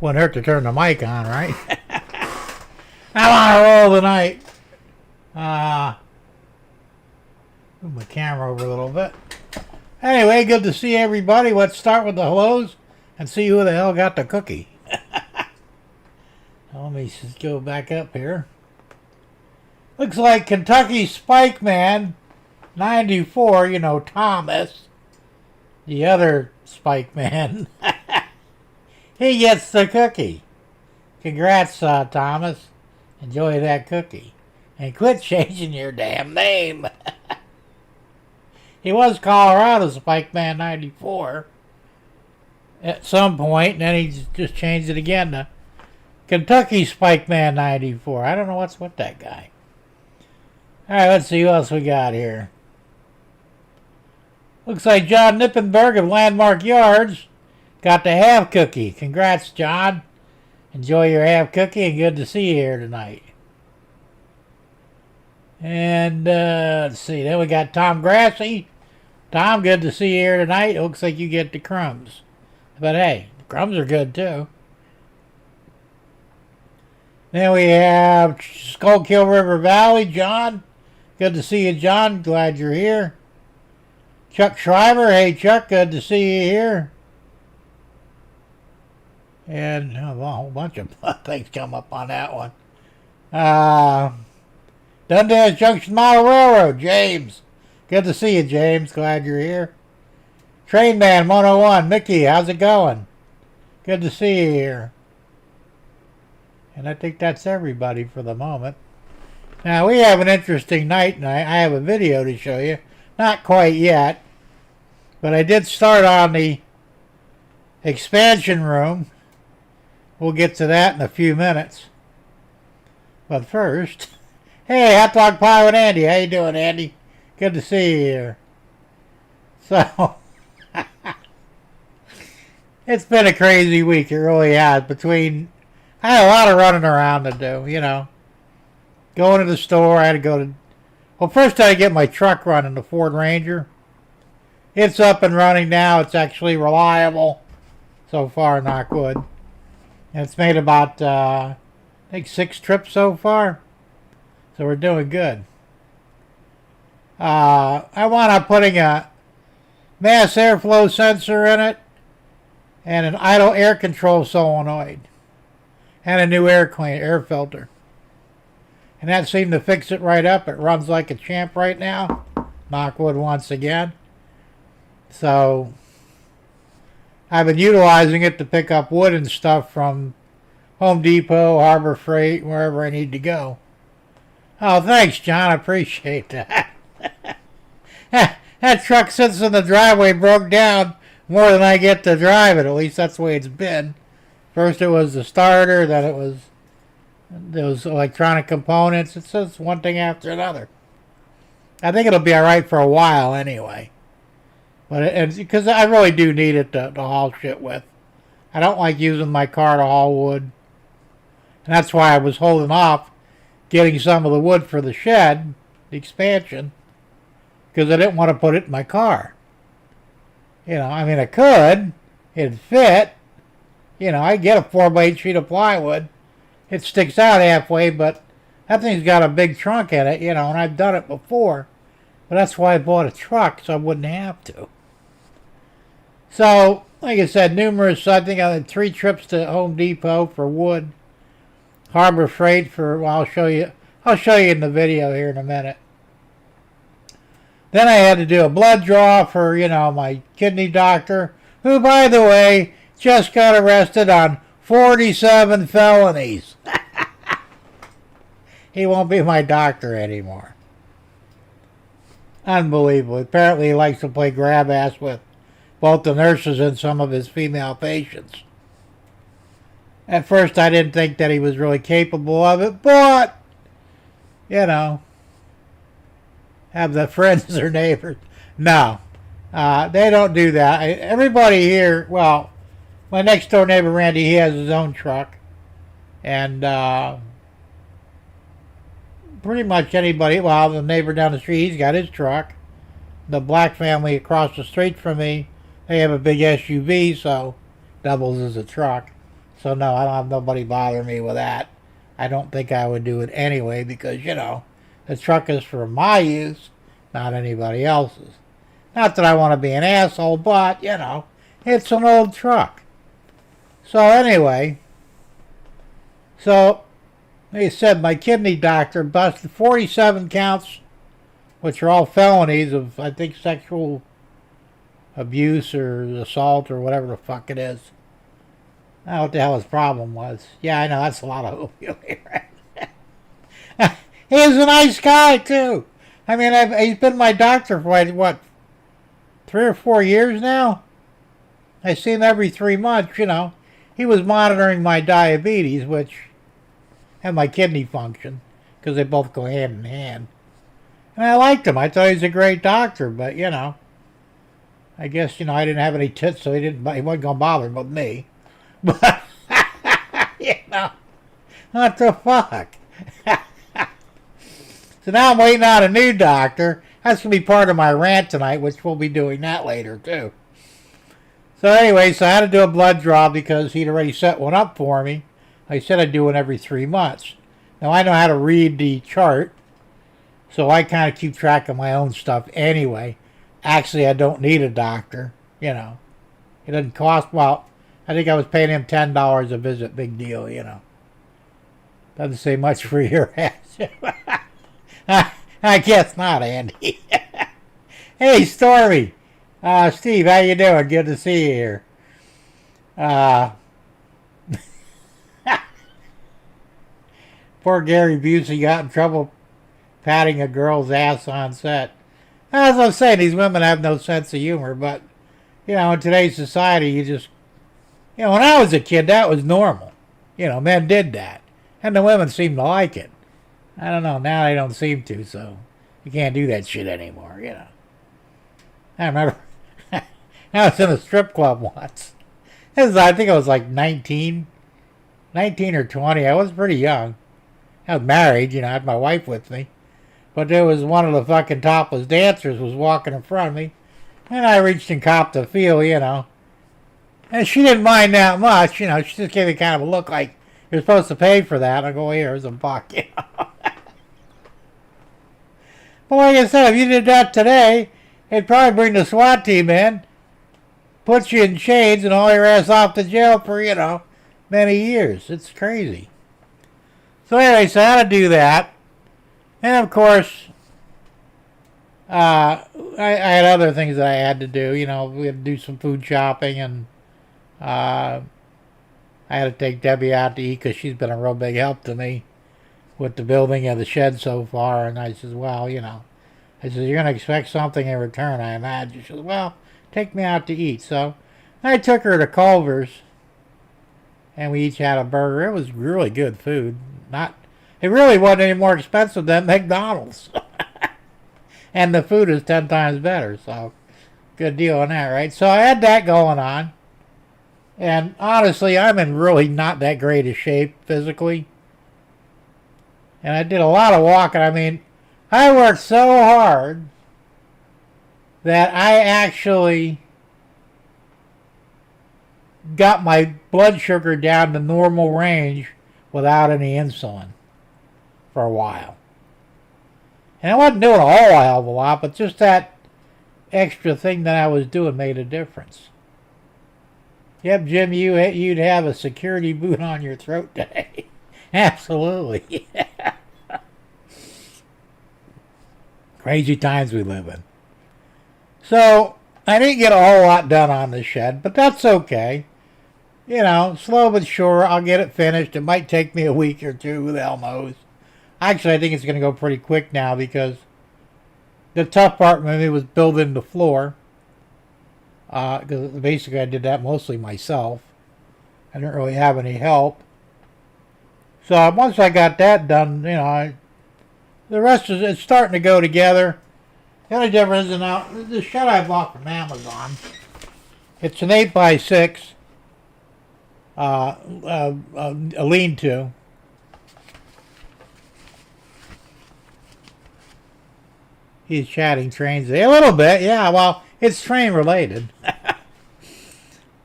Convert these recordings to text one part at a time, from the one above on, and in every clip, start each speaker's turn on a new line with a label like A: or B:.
A: Wouldn't hurt to turn the mic on, right? I'm on a roll tonight. Move my camera over a little bit. Anyway, good to see everybody. Let's start with the hellos and see who the hell got the cookie. Let me just go back up here. Looks like Kentucky Spike Man 94, you know, Thomas, the other Spike Man. He gets the cookie. Congrats, Thomas. Enjoy that cookie. And quit changing your damn name. He was Colorado Spike Man 94 at some point, and then he just changed it again to Kentucky Spike Man 94. I don't know what's with that guy. All right, let's see who else we got here. Looks like John Nippenberg of Landmark Yards got the half cookie. Congrats, John. Enjoy your half cookie, and good to see you here tonight. And let's see, then we got Tom Grassy. Tom, good to see you here tonight. It looks like you get the crumbs. But hey, the crumbs are good too. Then we have Schuylkill River Valley, John. Good to see you, John. Glad you're here. Chuck Schreiber. Hey, Chuck. Good to see you here. And a whole bunch of things come up on that one. Dundas Junction Model Railroad, James. Good to see you, James. Glad you're here. Train Man 101, Mickey. How's it going? Good to see you here. And I think that's everybody for the moment. Now, we have an interesting night, and I have a video to show you. Not quite yet, but I did start on the expansion room. We'll get to that in a few minutes. But first, hey, Hot Dog Pie with Andy. How you doing, Andy? Good to see you here. So, it's been a crazy week. It really has. I had a lot of running around to do, you know. Going to the store, I had to go to... Well, first I had to get my truck running, the Ford Ranger. It's up and running now. It's actually reliable. So far, knock wood. And it's made about, I think, 6 trips so far. So we're doing good. I wound up putting a mass airflow sensor in it and an idle air control solenoid and a new air filter. And that seemed to fix it right up. It runs like a champ right now. Knock wood once again. So I've been utilizing it to pick up wood and stuff from Home Depot, Harbor Freight, wherever I need to go. Oh, thanks, John. I appreciate that. That truck sits in the driveway, broke down more than I get to drive it. At least that's the way it's been. First it was the starter, then it was those electronic components. It's just one thing after another. I think it'll be all right for a while anyway. But because I really do need it to haul shit with. I don't like using my car to haul wood. And that's why I was holding off getting some of the wood for the shed, the expansion, because I didn't want to put it in my car. You know, I mean, I could. It'd fit. You know, I get a 4x8 sheet of plywood. It sticks out halfway, but that thing's got a big trunk in it, you know, and I've done it before. But that's why I bought a truck, so I wouldn't have to. So, like I said, I think I had 3 trips to Home Depot for wood. Harbor Freight for, well, I'll show you in the video here in a minute. Then I had to do a blood draw for, you know, my kidney doctor, who, by the way, just got arrested on 47 felonies. He won't be my doctor anymore. Unbelievable. Apparently he likes to play grab ass with both the nurses and some of his female patients. At first I didn't think that he was really capable of it, but, you know, have the friends or neighbors. No, they don't do that. Everybody here, well, my next door neighbor Randy, he has his own truck. And pretty much anybody, well, the neighbor down the street, he's got his truck. The black family across the street from me, they have a big SUV, so doubles as a truck. So no, I don't have nobody bother me with that. I don't think I would do it anyway because, the truck is for my use, not anybody else's. Not that I want to be an asshole, but, it's an old truck. So anyway, they said my kidney doctor busted 47 counts, which are all felonies of, I think, sexual abuse or assault or whatever the fuck it is. I don't know what the hell his problem was. Yeah, I know, that's a lot of opioid, right? He was a nice guy, too. I mean, he's been my doctor for, what, 3 or 4 years now? I see him every 3 months, He was monitoring my diabetes, and my kidney function, because they both go hand in hand. And I liked him. I thought he was a great doctor, but, I guess, I didn't have any tits, so he wasn't going to bother with me. But, what the fuck? So now I'm waiting on a new doctor. That's going to be part of my rant tonight, which we'll be doing that later, too. So anyway, I had to do a blood draw because he'd already set one up for me. I said I'd do one every 3 months. Now, I know how to read the chart, so I kind of keep track of my own stuff anyway. Actually, I don't need a doctor, It doesn't cost, well, I think I was paying him $10 a visit. Big deal, Doesn't say much for your ass. I guess not, Andy. Hey, Stormy. Steve, how you doing? Good to see you here. Poor Gary Busey got in trouble patting a girl's ass on set. As I was saying, these women have no sense of humor, but, in today's society, you just, when I was a kid, that was normal. Men did that. And the women seemed to like it. I don't know, now they don't seem to, so you can't do that shit anymore, I remember, I was in a strip club once. I think I was like 19 or 20. I was pretty young. I was married, I had my wife with me. But there was one of the fucking topless dancers was walking in front of me. And I reached and copped a feel, And she didn't mind that much, She just gave me kind of a look like, you're supposed to pay for that. I go, here's a buck, But like I said, if you did that today, they'd probably bring the SWAT team in, put you in chains, and haul your ass off to jail for, many years. It's crazy. So anyway, I had to do that. And of course, I had other things that I had to do. We had to do some food shopping, and I had to take Debbie out to eat because she's been a real big help to me with the building of the shed so far. And I says, well, I said, you're going to expect something in return, I imagine. She says, well, take me out to eat. So I took her to Culver's, and we each had a burger. It was really good food. It really wasn't any more expensive than McDonald's. And the food is 10 times better, so good deal on that, right? So I had that going on. And honestly, I'm in really not that great a shape physically. And I did a lot of walking. I mean, I worked so hard that I actually got my blood sugar down to normal range without any insulin for a while. And I wasn't doing a whole hell of a lot, but just that extra thing that I was doing made a difference. Yep, Jim, you'd have a security boot on your throat today. Absolutely. Crazy times we live in. So, I didn't get a whole lot done on the shed, but that's okay. Slow but sure, I'll get it finished. It might take me a week or two, who the hell knows. Actually, I think it's going to go pretty quick now because the tough part for me was building the floor. Because basically I did that mostly myself. I didn't really have any help. So once I got that done, the rest is it's starting to go together. The only difference is now the shed I bought from Amazon. It's an 8x6, a lean-to. He's chatting trains a little bit, yeah. Well, it's train related.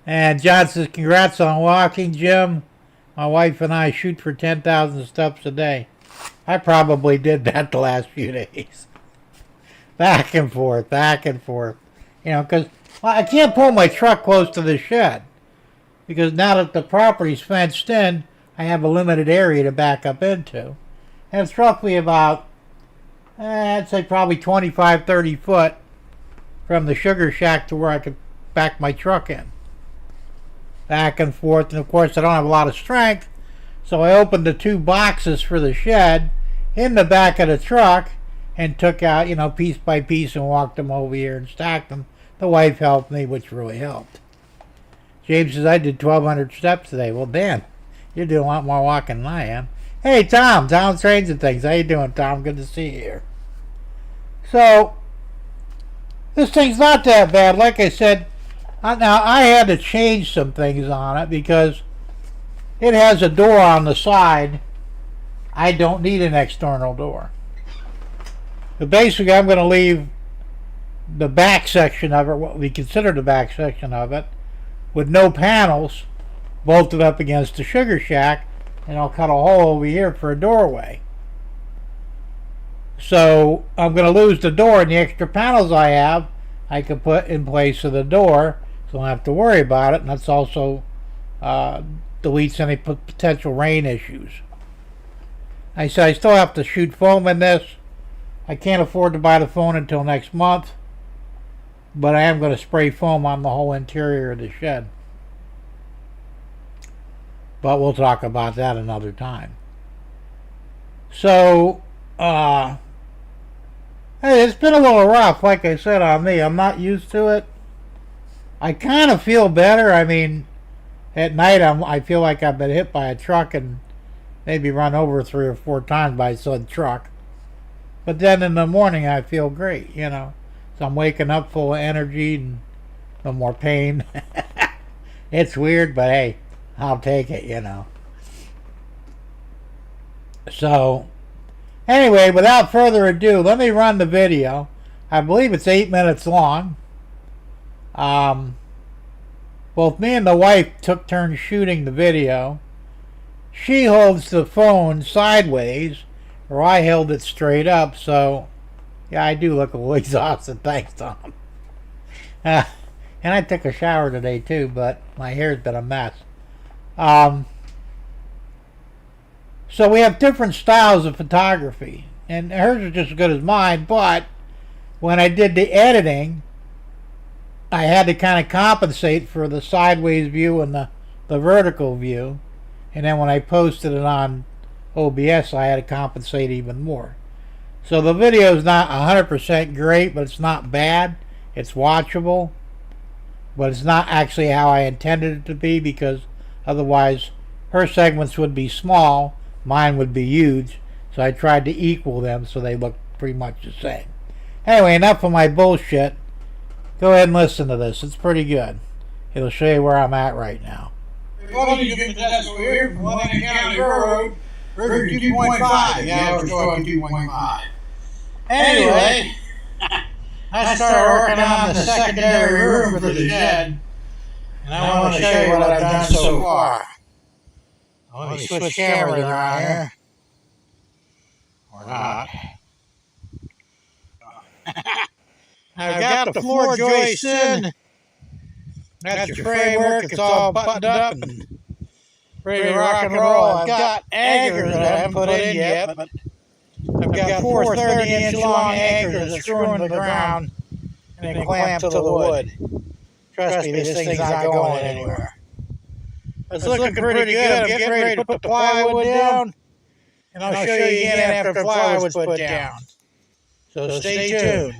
A: And John says, congrats on walking, Jim. My wife and I shoot for 10,000 steps a day. I probably did that the last few days. Back and forth, back and forth. You know, because I can't pull my truck close to the shed. Because now that the property's fenced in, I have a limited area to back up into. And it's roughly about, I'd say probably 25, 30 foot from the sugar shack to where I could back my truck in. Back and forth, and of course I don't have a lot of strength, so I opened the two boxes for the shed in the back of the truck and took out, you know, piece by piece and walked them over here and stacked them. The wife helped me, which really helped. James says, I did 1,200 steps today. Well, Dan, you're doing a lot more walking than I am. Hey, Tom Trains and Things. How you doing, Tom? Good to see you here. So, this thing's not that bad. Like I said, now I had to change some things on it because it has a door on the side. I don't need an external door. But basically I'm going to leave the back section of it, what we consider the back section of it, with no panels, bolted up against the sugar shack, and I'll cut a hole over here for a doorway. So I'm going to lose the door, and the extra panels I have I can put in place of the door, so I don't have to worry about it, and that's also deletes any potential rain issues. I said I still have to shoot foam in this. I can't afford to buy the foam until next month, but I am going to spray foam on the whole interior of the shed. But we'll talk about that another time. So, hey, it's been a little rough, like I said, on me. I'm not used to it. I kind of feel better. I mean, at night I feel like I've been hit by a truck and maybe run over 3 or 4 times by said truck. But then in the morning I feel great, you know. So I'm waking up full of energy and no more pain. It's weird, but hey, I'll take it, you know. So, anyway, without further ado, let me run the video. I believe it's 8 minutes long. Both me and the wife took turns shooting the video. She holds the phone sideways, or I held it straight up, so yeah, I do look a little exhausted. Thanks, Tom. And I took a shower today too, but my hair's been a mess. So we have different styles of photography, and hers are just as good as mine, but when I did the editing, I had to kind of compensate for the sideways view and the vertical view, and then when I posted it on OBS, I had to compensate even more. So the video is not 100% great, but it's not bad. It's watchable, but it's not actually how I intended it to be, because otherwise her segments would be small, mine would be huge, so I tried to equal them so they look pretty much the same. Anyway, enough of my bullshit. Go ahead and listen to this. It's pretty good. It'll show you where I'm at right now.
B: Before you get to that, so we're here from Lane County Railroad, version 2.5. Yeah, we're still on 2.5. Anyway, I started working on the secondary roof for the shed, and I want to show you what I've done so far. Let me switch cameras around here. Or not. I've got the floor joists in. Got your framework. It's all buttoned up and ready to rock and roll. I've got anchors that I haven't put in yet, but I've got 4 30-inch long anchors that screw into the ground and then clamp to the wood. Trust me, this thing's not going anywhere. It's looking pretty good. I'm getting ready to put the plywood down, and I'll show you again after the plywood's put down. So stay tuned.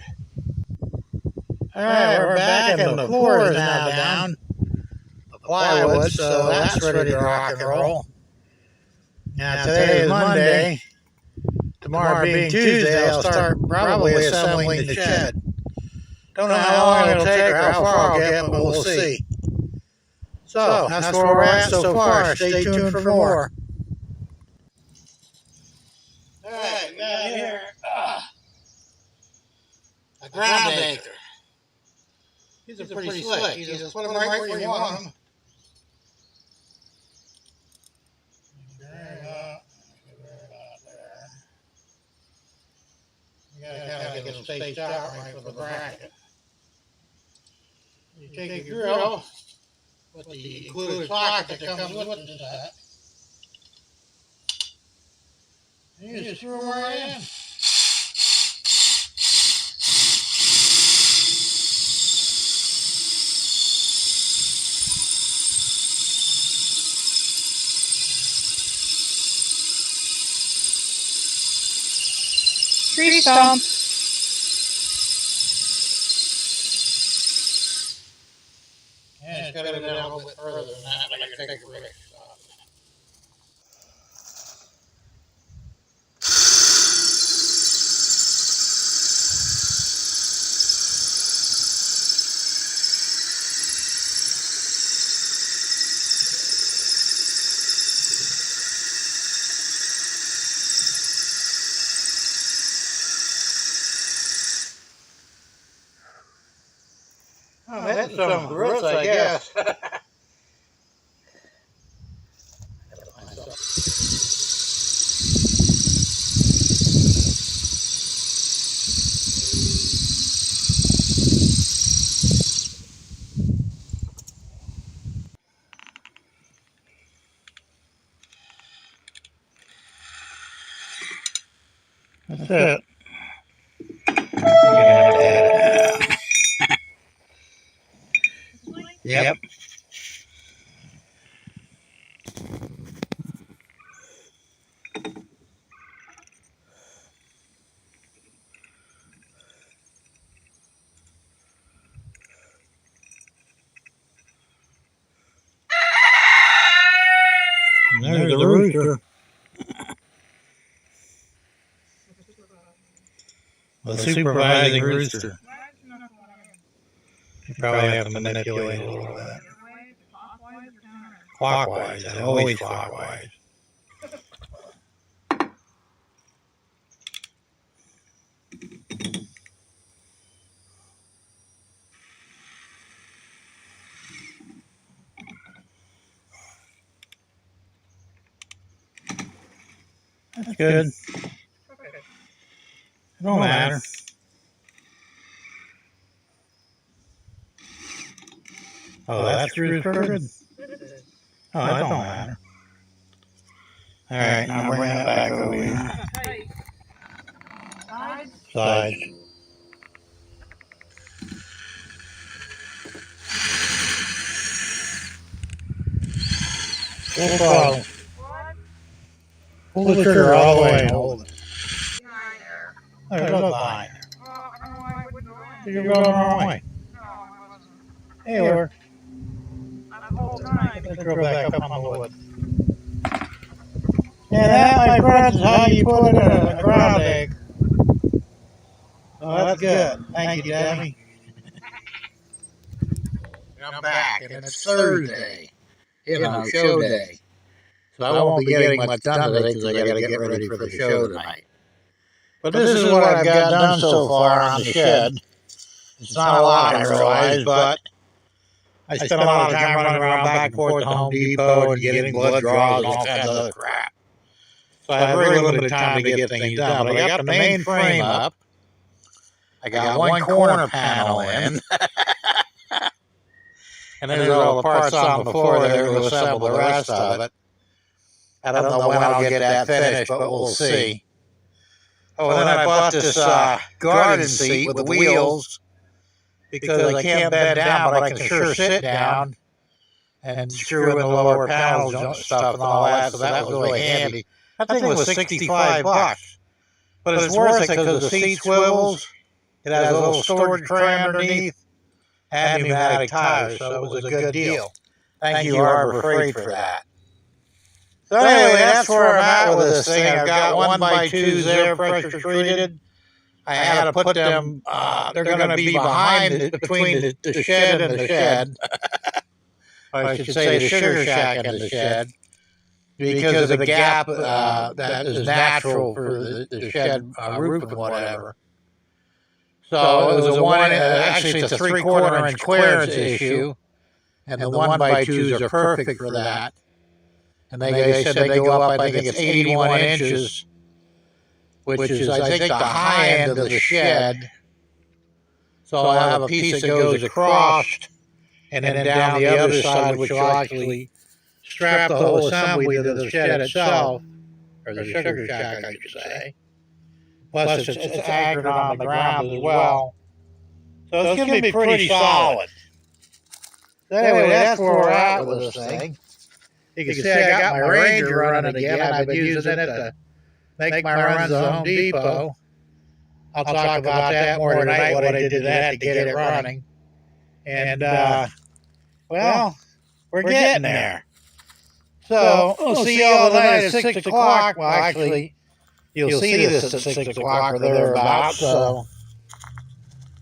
B: Alright, we're back and the floor is now down. The plywood, so that's ready to rock and roll. Now today is Monday. Tomorrow being Tuesday, I'll start probably assembling the shed. Don't know how long it'll take or how far I'll get, but we'll see. So, that's where we're at so far. Stay tuned for more. Alright, now here, a ground anchor. These are pretty slick. You just put them right where you want them. You gotta kind of get them spaced out right for the bracket. You take your drill with the included socket that comes with the set. And you just screw them right in.
C: Tree stump.
B: And it's got to go down a little bit further than that, like a thick brick. Oh, that's some growth, I guess.
A: That's it.
B: Yep.
A: There's the rooster. The supervising rooster. You probably have to manipulate a little bit. Clockwise, always clockwise. That's good. It don't matter. Oh, that's really crooked? Oh, that don't matter. All right, now bring that back over here. Sides. No problem. Pull the trigger all the way and hold it. There's no line. You're going the wrong way. Hey, or let's go back up on the wood. Yeah, that, my friends, is how you put it in a ground egg. Oh, that's good. Thank you, Debbie.
B: And I'm back, and it's Thursday. Show day. So I won't be getting much done today because I got to get ready for the show tonight. But this is what I've got done so far on the shed. It's not a lot, I realize, but I spent a lot of time running around back and forth to Home Depot and getting blood draws and all kinds of other crap. So I have very limited time to get things done. But I got the main frame up. I got one corner panel in. And there's all the parts on the floor there to assemble the rest of it. I don't know when I'll get that finished, but we'll see. Oh, and then I bought this garden seat with the wheels because I can't bend down, but I can sure sit down and screw in the lower panels and stuff and all that, so that was really handy. That thing was $65, but it's worth it because the seat swivels, it has a little storage tray underneath, and pneumatic tires, so it was a good deal. Thank you, Harbor Freight, for that. So anyway, that's where I'm at with this thing. I've got 1x2s there, pressure treated. I had to put them, they're going to be behind, between the shed and the shed. I should say the sugar shack and the shed. Because of the gap that is natural for the shed roof and whatever. So it was actually it's a 3/4 inch clearance issue, and the 1x2s are perfect for that. And they said they go up, I think it's 81 inches, which is, I think, the high end of the shed. So I'll have a piece that goes across, and then down the other side, which will actually strap the whole assembly to the shed itself, or the sugar shack, I should say. Plus, it's anchored on the ground as well. So it's going to be pretty solid. So anyway, that's where we're at with this thing. You can see I got my Ranger running again. I've been using it to make my runs to Home Depot. I'll talk about that more tonight, what I did to that to get it running. And, well, we're getting there. So we'll see y'all tonight at 6 o'clock. Well, actually, you'll see this at 6 o'clock or thereabouts. So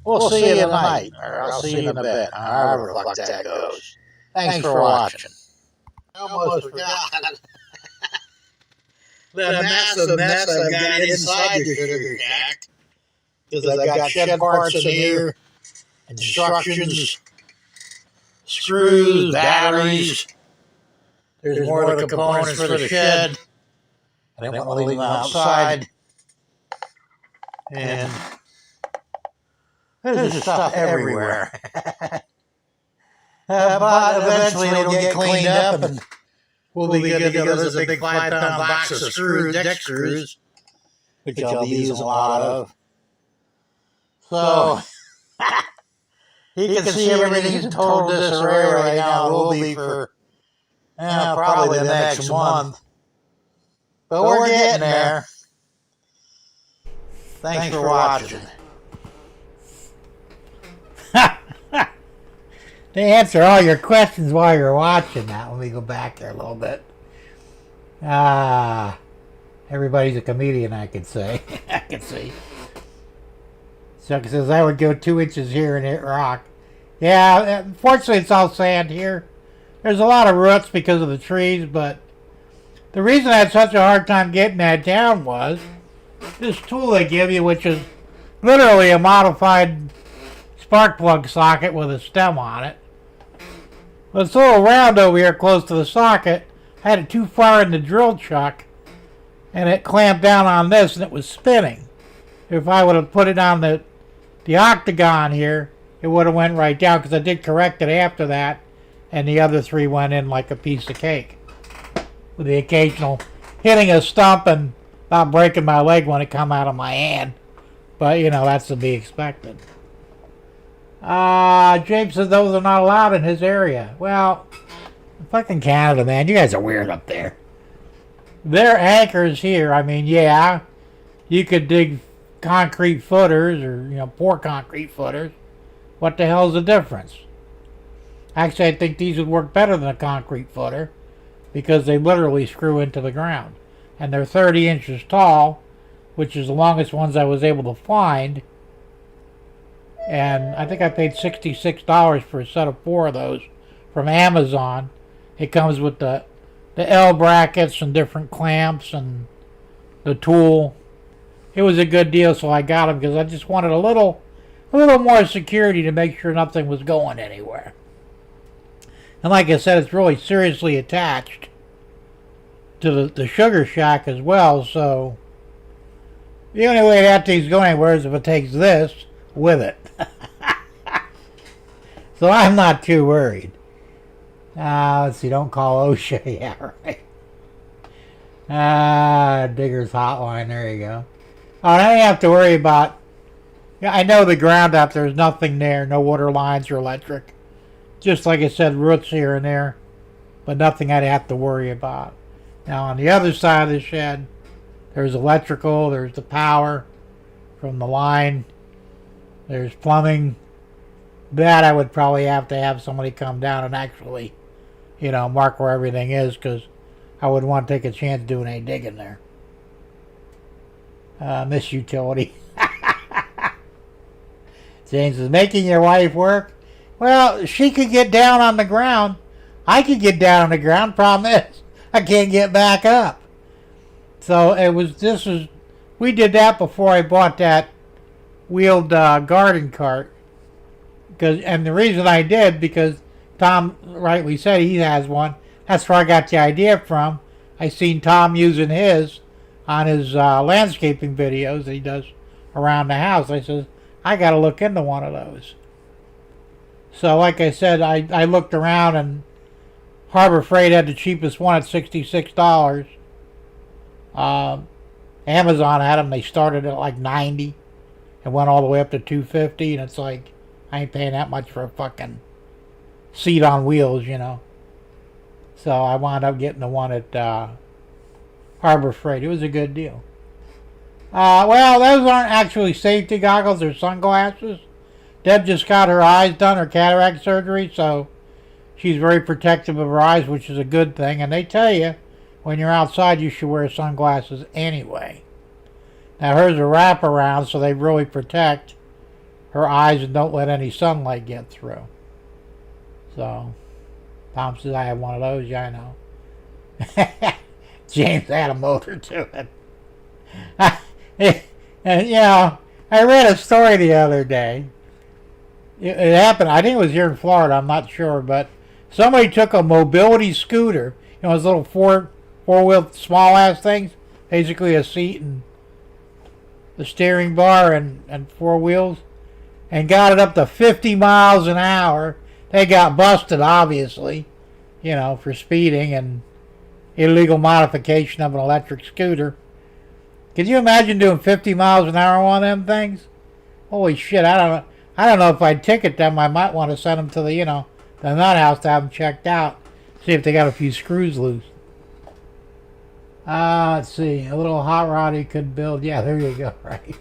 B: we'll see you tonight, or I'll see you in a bit, however the fuck that goes. Thanks for watching. I almost forgot the massive mess I've got inside the sugar shack. Because I've got shed parts in here, instructions, screws, batteries. There's more of the components for the shed. I didn't want to leave them outside. And there's just stuff everywhere. But eventually it'll get cleaned up and we'll be good to go. There's a big 5-pound box of screws, deck screws, which I'll be using a lot of. So, you can see everything's in total disarray right now. It will be for probably the next month. But we're getting there. Thanks for watching.
A: To answer all your questions while you're watching that, let me go back there a little bit. Everybody's a comedian, I could say. I can see. So it says I would go 2 inches here and hit rock. Yeah, fortunately it's all sand here. There's a lot of roots because of the trees, but the reason I had such a hard time getting that down was this tool they give you, which is literally a modified spark plug socket with a stem on it. But it's a little round over here close to the socket. I had it too far in the drill chuck, and it clamped down on this, and it was spinning. If I would have put it on the octagon here, it would have went right down, because I did correct it after that, and the other 3 went in like a piece of cake. With the occasional hitting a stump and not breaking my leg when it come out of my hand. But, you know, that's to be expected. James says those are not allowed in his area. Well, fucking Canada, man. You guys are weird up there. Their anchors here, I mean, yeah, you could dig concrete footers or, pour concrete footers. What the hell's the difference? Actually, I think these would work better than a concrete footer because they literally screw into the ground. And they're 30 inches tall, which is the longest ones I was able to find. And I think I paid $66 for a set of 4 of those from Amazon. It comes with the L brackets and different clamps and the tool. It was a good deal, so I got them because I just wanted a little more security to make sure nothing was going anywhere. And like I said, it's really seriously attached to the sugar shack as well, so the only way that thing's going anywhere is if it takes this with it. So I'm not too worried. Let's see, don't call OSHA. Yeah, right. Digger's Hotline, there you go. Oh, I don't have to worry about, I know the ground up, there's nothing there, no water lines or electric. Just like I said, roots here and there, but nothing I'd have to worry about. Now on the other side of the shed, there's electrical, there's the power from the line, there's plumbing. That I would probably have to have somebody come down and actually, mark where everything is, because I wouldn't want to take a chance doing any digging there. Miss utility. James is making your wife work. Well, she could get down on the ground. I could get down on the ground. Problem is, I can't get back up. So we did that before I bought that wheeled garden cart. And the reason I did, because Tom rightly said he has one. That's where I got the idea from. I seen Tom using his on his landscaping videos that he does around the house. I said, I got to look into one of those. So like I said, I looked around, and Harbor Freight had the cheapest one at $66. Amazon had them. They started at like $90 and went all the way up to $250, and it's like, I ain't paying that much for a fucking seat on wheels, you know. So I wound up getting the one at Harbor Freight. It was a good deal. Well, those aren't actually safety goggles. They're sunglasses. Deb just got her eyes done, her cataract surgery, so she's very protective of her eyes, which is a good thing. And they tell you, when you're outside, you should wear sunglasses anyway. Now, hers are wraparound, so they really protect her eyes and don't let any sunlight get through. So, Tom says I have one of those. Yeah, I know. James had a motor to it. And, you know, I read a story the other day. It happened, I think it was here in Florida, I'm not sure, but somebody took a mobility scooter, you know, those little four-wheel small-ass things, basically a seat and the steering bar and four wheels, and got it up to 50 miles an hour. They got busted, obviously, you know, for speeding and illegal modification of an electric scooter. Can you imagine doing 50 miles an hour on them things? Holy shit, I don't know if I'd ticket them. I might want to send them to the, you know, the nut house to have them checked out. See if they got a few screws loose. Let's see. A little hot rod he could build. Yeah, there you go, right.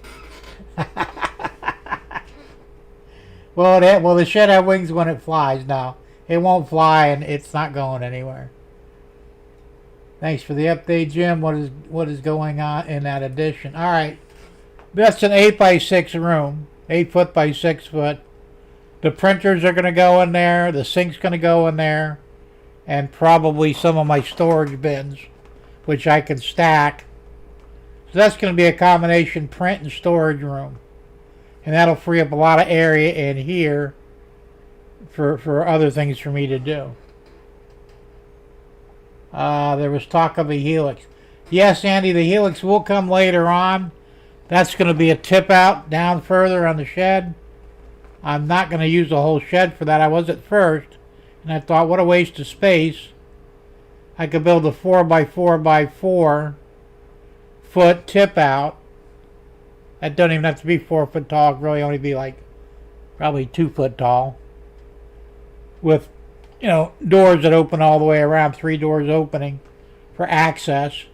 A: Well, the shed have wings when it flies now. It won't fly, and it's not going anywhere. Thanks for the update, Jim. What is going on in that addition? All right. That's an 8x6 room. 8 foot by 6 foot. The printers are going to go in there. The sink's going to go in there. And probably some of my storage bins, which I can stack. So that's going to be a combination print and storage room. And that'll free up a lot of area in here for other things for me to do. There was talk of a helix. Yes, Andy, the helix will come later on. That's going to be a tip out down further on the shed. I'm not going to use the whole shed for that. I was at first, and I thought, what a waste of space. I could build a 4x4x4 foot tip out. That doesn't even have to be 4 foot tall. It could really only be like probably 2 foot tall. With, you know, doors that open all the way around, 3 doors opening for access.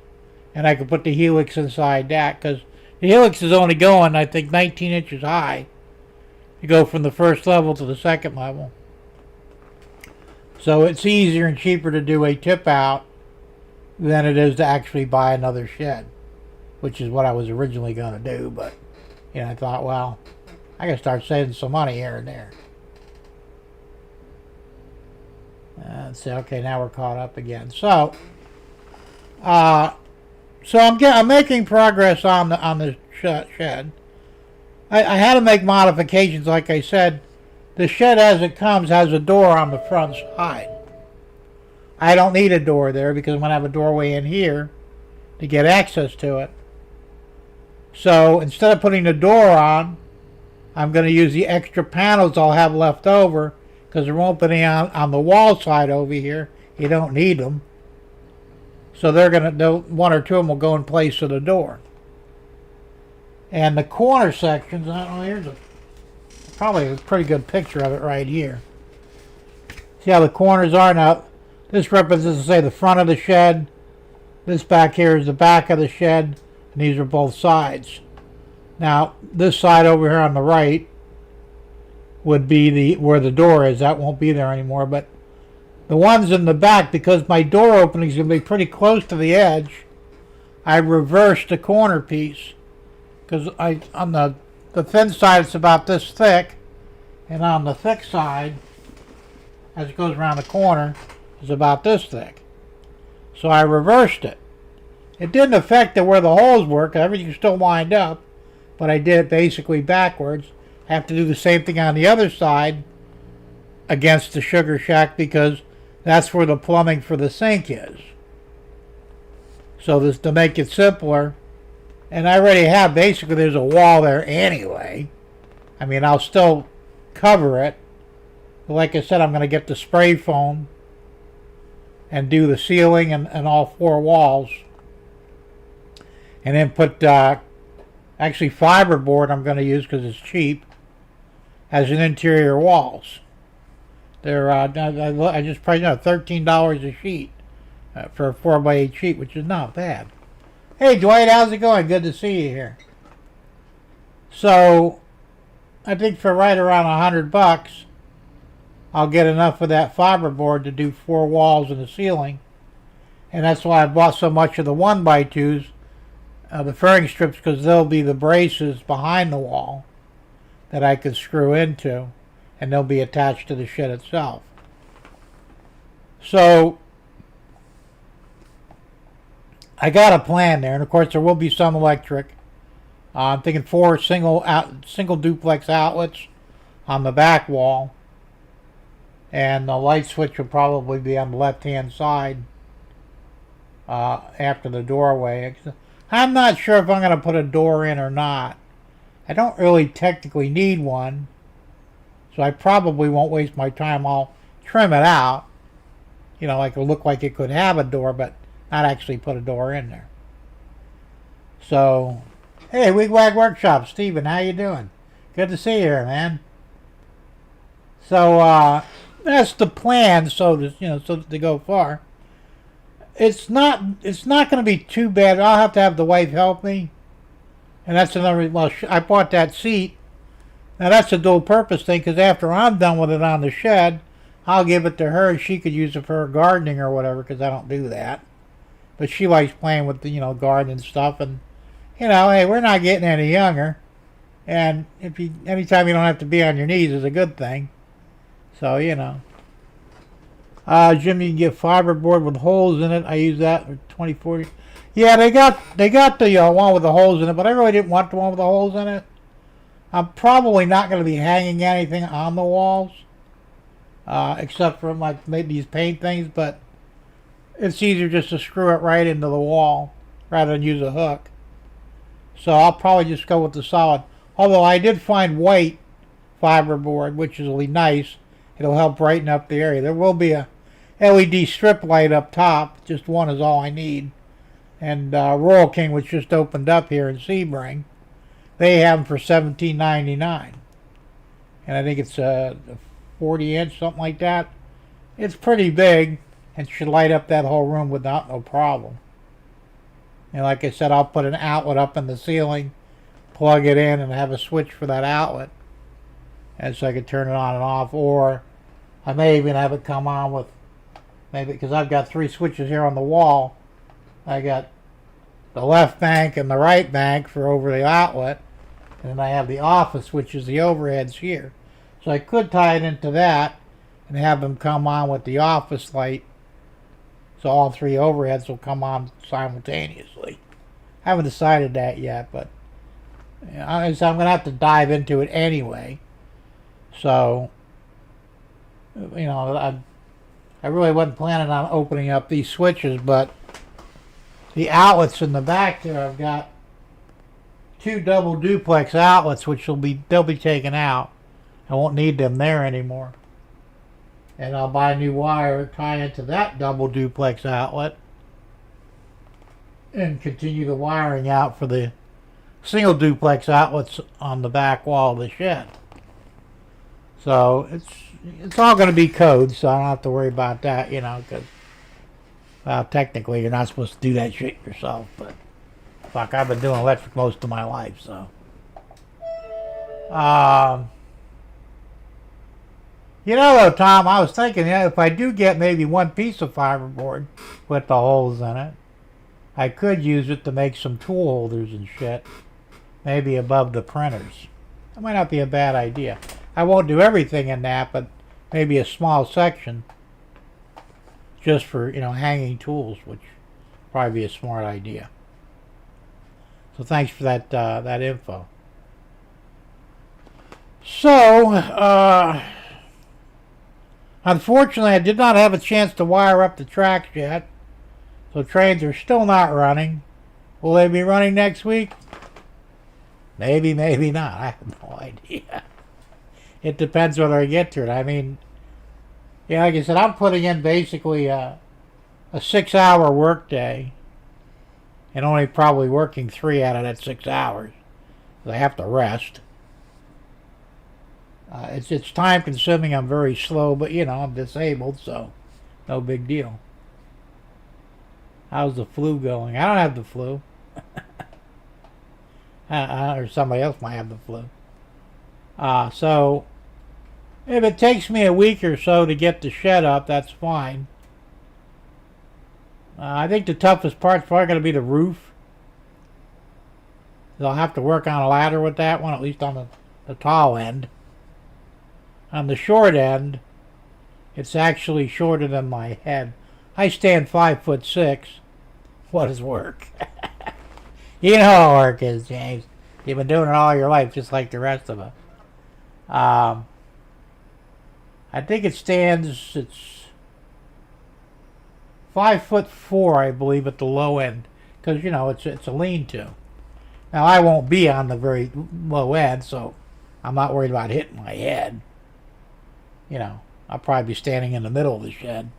A: And I could put the helix inside that, because the helix is only going, I think, 19 inches high. You go from the first level to the second level. So it's easier and cheaper to do a tip out than it is to actually buy another shed, which is what I was originally going to do. But, you know, I thought, well, I got to start saving some money here and there. Let's see. Okay, now we're caught up again. So I'm making progress on the shed. I had to make modifications, like I said. The shed as it comes has a door on the front side. I don't need a door there because I'm going to have a doorway in here to get access to it. So instead of putting the door on, I'm going to use the extra panels I'll have left over, because they're opening on the wall side over here. You don't need them. So one or two of them will go in place of the door. And the corner sections, I don't know, here's probably a pretty good picture of it right here. See how the corners are? Now, this represents, say, the front of the shed. This back here is the back of the shed, and these are both sides. Now, this side over here on the right would be where the door is. That won't be there anymore, but the ones in the back, because my door opening is going to be pretty close to the edge, I reversed the corner piece. Because on the thin side it's about this thick, and on the thick side, as it goes around the corner, is about this thick. So I reversed it. It didn't affect where the holes were, because everything's still lined up, but I did it basically backwards. I have to do the same thing on the other side against the sugar shack because that's where the plumbing for the sink is. So this to make it simpler, and I already have basically there's a wall there anyway. I mean, I'll still cover it. But like I said, I'm going to get the spray foam and do the ceiling and all 4 walls. And then put, actually fiberboard I'm going to use because it's cheap, as an interior walls. They're, I just priced out $13 a sheet for a 4x8 sheet, which is not bad. Hey Dwight, how's it going? Good to see you here. So, I think for right around $100, I'll get enough of that fiberboard to do 4 walls and the ceiling. And that's why I bought so much of the 1x2s, the furring strips, because they'll be the braces behind the wall that I could screw into, and they'll be attached to the shed itself. So, I got a plan there, and of course there will be some electric. I'm thinking 4 single duplex outlets on the back wall, and the light switch will probably be on the left-hand side after the doorway. I'm not sure if I'm going to put a door in or not. I don't really technically need one, so I probably won't waste my time. I'll trim it out, you know, like it'll look like it could have a door, but not actually put a door in there. So, hey, Wigwag Workshop, Steven, how you doing? Good to see you here, man. So, that's the plan, so to go far. It's not going to be too bad. I'll have to have the wife help me. And that's another, well, I bought that seat. Now that's a dual purpose thing, because after I'm done with it on the shed, I'll give it to her and she could use it for her gardening or whatever, because I don't do that. But she likes playing with the, gardening stuff, and, hey, we're not getting any younger. And anytime you don't have to be on your knees is a good thing. So, Jim, you can get fiberboard with holes in it. I use that for 2040. Yeah, they got the one with the holes in it, but I really didn't want the one with the holes in it. I'm probably not going to be hanging anything on the walls, except for like maybe these paint things, but it's easier just to screw it right into the wall rather than use a hook. So I'll probably just go with the solid. Although I did find white fiberboard, which will be nice. It'll help brighten up the area. There will be a LED strip light up top. Just one is all I need. And Royal King, which just opened up here in Sebring, they have them for $17.99. And I think it's a 40-inch, something like that. It's pretty big and should light up that whole room without no problem. And like I said, I'll put an outlet up in the ceiling, plug it in, and have a switch for that outlet. And so I can turn it on and off. Or I may even have it come on with, maybe, because I've got 3 switches here on the wall. I got the left bank and the right bank for over the outlet. And then I have the office, which is the overheads here. So I could tie it into that and have them come on with the office light. So all 3 overheads will come on simultaneously. I haven't decided that yet, but I'm going to have to dive into it anyway. So, I really wasn't planning on opening up these switches, but the outlets in the back there, I've got 2 double duplex outlets, which they'll be taken out. I won't need them there anymore. And I'll buy a new wire, tie into that double duplex outlet, and continue the wiring out for the single duplex outlets on the back wall of the shed. So it's all going to be code, so I don't have to worry about that, because, well, technically you're not supposed to do that shit yourself, but fuck, I've been doing electric most of my life, so. Though, Tom, I was thinking, if I do get maybe one piece of fiberboard with the holes in it, I could use it to make some tool holders and shit, maybe above the printers. That might not be a bad idea. I won't do everything in that, but maybe a small section just for, hanging tools, which would probably be a smart idea. So thanks for that info. So, unfortunately, I did not have a chance to wire up the tracks yet. So trains are still not running. Will they be running next week? Maybe, maybe not. I have no idea. It depends whether I get to it. I mean, yeah, like I said, I'm putting in basically a 6-hour workday and only probably working 3 out of that 6 hours. I have to rest. It's time consuming. I'm very slow, but you know, I'm disabled, so no big deal. How's the flu going? I don't have the flu. Or somebody else might have the flu. So if it takes me a week or so to get the shed up, that's fine. I think the toughest part's probably going to be the roof. I'll have to work on a ladder with that one, at least on the tall end. On the short end, it's actually shorter than my head. I stand 5'6". What is work? You know how work is, James. You've been doing it all your life, just like the rest of us. I think it's 5'4", I believe, at the low end, because you know it's a lean-to. Now I won't be on the very low end, so I'm not worried about hitting my head. You know, I'll probably be standing in the middle of the shed,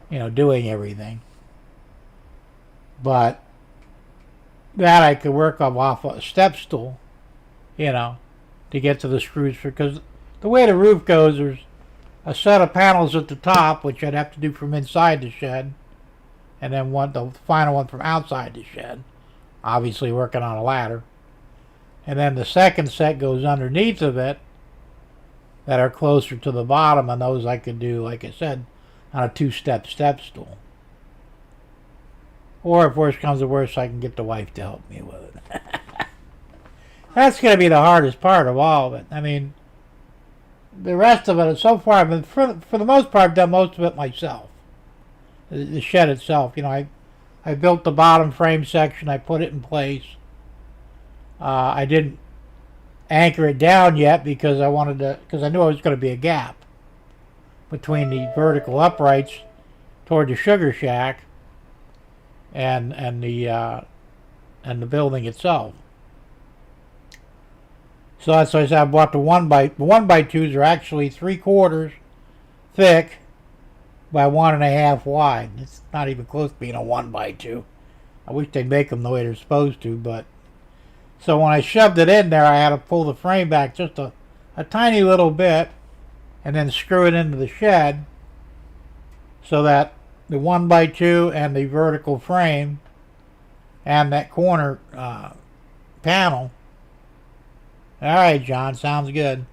A: you know, doing everything. But that I could work off a step stool, you know, to get to the screws, because the way the roof goes, there's a set of panels at the top, which I'd have to do from inside the shed, and then the final one from outside the shed, obviously working on a ladder. And then the second set goes underneath of it that are closer to the bottom, and those I could do, like I said, on a 2-step step stool. Or if worse comes to worse, I can get the wife to help me with it. That's going to be the hardest part of all of it. I mean, the rest of it, so far, I've been, for the most part, I've done most of it myself. The shed itself, you know, I built the bottom frame section, I put it in place. I didn't anchor it down yet because I knew there was going to be a gap between the vertical uprights toward the sugar shack and the building itself. So that's why I said I bought the 1x2s are actually 3/4 thick by 1.5 wide. It's not even close to being a 1x2. I wish they'd make them the way they're supposed to, but so when I shoved it in there, I had to pull the frame back just a tiny little bit and then screw it into the shed so that the 1x2 and the vertical frame and that corner panel. All right, John, sounds good.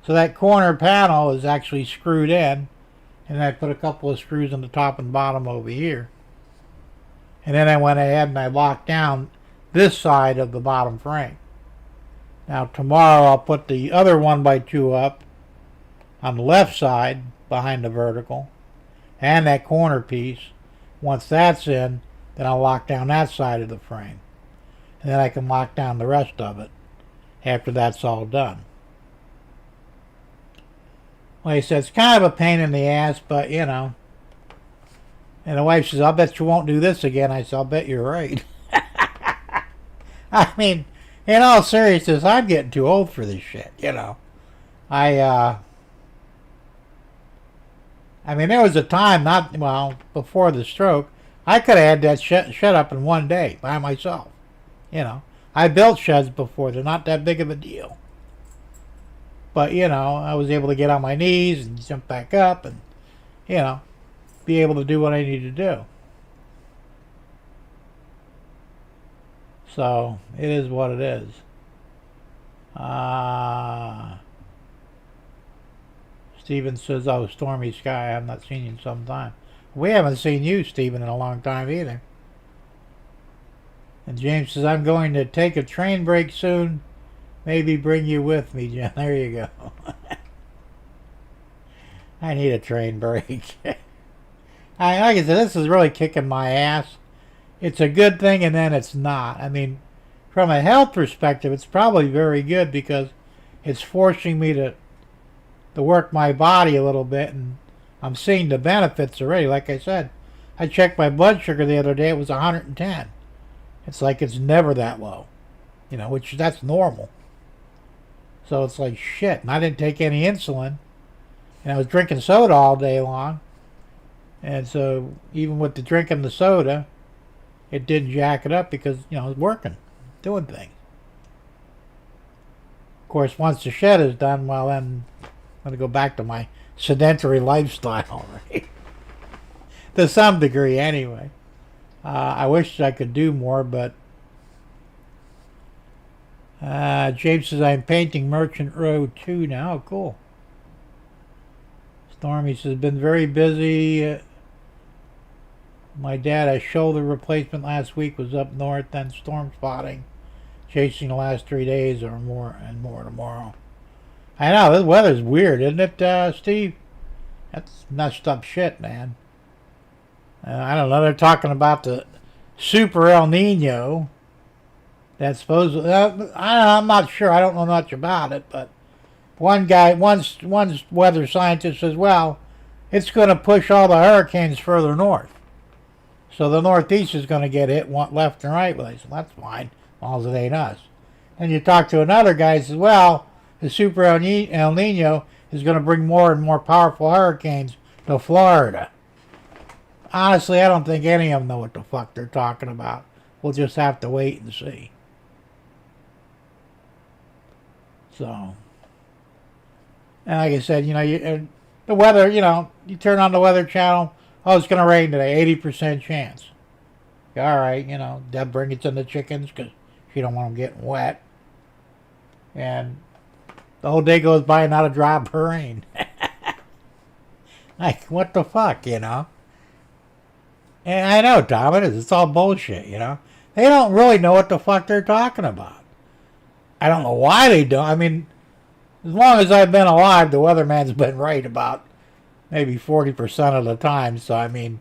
A: So that corner panel is actually screwed in, and I put a couple of screws on the top and bottom over here. And then I went ahead and I locked down this side of the bottom frame. Now tomorrow I'll put the other 1x2 up on the left side behind the vertical and that corner piece. Once that's in, then I'll lock down that side of the frame. And then I can lock down the rest of it after that's all done. Like I said, it's kind of a pain in the ass, but you know. And the wife says, I'll bet you won't do this again. I said, I'll bet you're right. I mean, in all seriousness, I'm getting too old for this shit, you know. I mean, there was a time, before the stroke, I could have had that shed up in one day by myself. You know, I built sheds before. They're not that big of a deal. But, you know, I was able to get on my knees and jump back up and, you know, be able to do what I need to do. So, it is what it is. Steven says, oh, stormy sky. I have not seen you in some time. We haven't seen you, Steven, in a long time either. And James says, I'm going to take a train break soon. Maybe bring you with me, Jen. There you go. I need a train break. Like I said, this is really kicking my ass. It's a good thing, and then it's not. I mean, from a health perspective, it's probably very good because it's forcing me to work my body a little bit, and I'm seeing the benefits already. Like I said, I checked my blood sugar the other day, it was 110. It's like it's never that low, which that's normal. So it's like shit, and I didn't take any insulin, and I was drinking soda all day long, and so even with the drinking the soda, it didn't jack it up because, it was working, doing things. Of course, once the shed is done, well then I'm going to go back to my sedentary lifestyle, right? To some degree, anyway. I wish I could do more, but James says I'm painting Merchant Road 2 now. Oh, cool. Stormy says been very busy. My dad had a shoulder replacement last week, was up north, then storm spotting, chasing the last 3 days or more, and more tomorrow. I know, this weather's weird, isn't it, Steve? That's messed up shit, man. I don't know, they're talking about the Super El Nino. That's supposed to, I'm not sure, I don't know much about it, but one weather scientist says, well, it's going to push all the hurricanes further north. So the Northeast is going to get hit left and right. Well, I said, that's fine, as long as it ain't us. And you talk to another guy who says, well, the Super El Nino is going to bring more and more powerful hurricanes to Florida. Honestly, I don't think any of them know what the fuck they're talking about. We'll just have to wait and see. So, and like I said, the weather, you turn on the Weather Channel, oh, it's going to rain today, 80% chance. All right, Deb brings it to the chickens because she don't want them getting wet. And the whole day goes by and not a drop of rain. Like, what the fuck, And I know, Tom, it is. It's all bullshit, They don't really know what the fuck they're talking about. I don't know why they don't. I mean, as long as I've been alive, the weatherman's been right about maybe 40% of the time. So, I mean,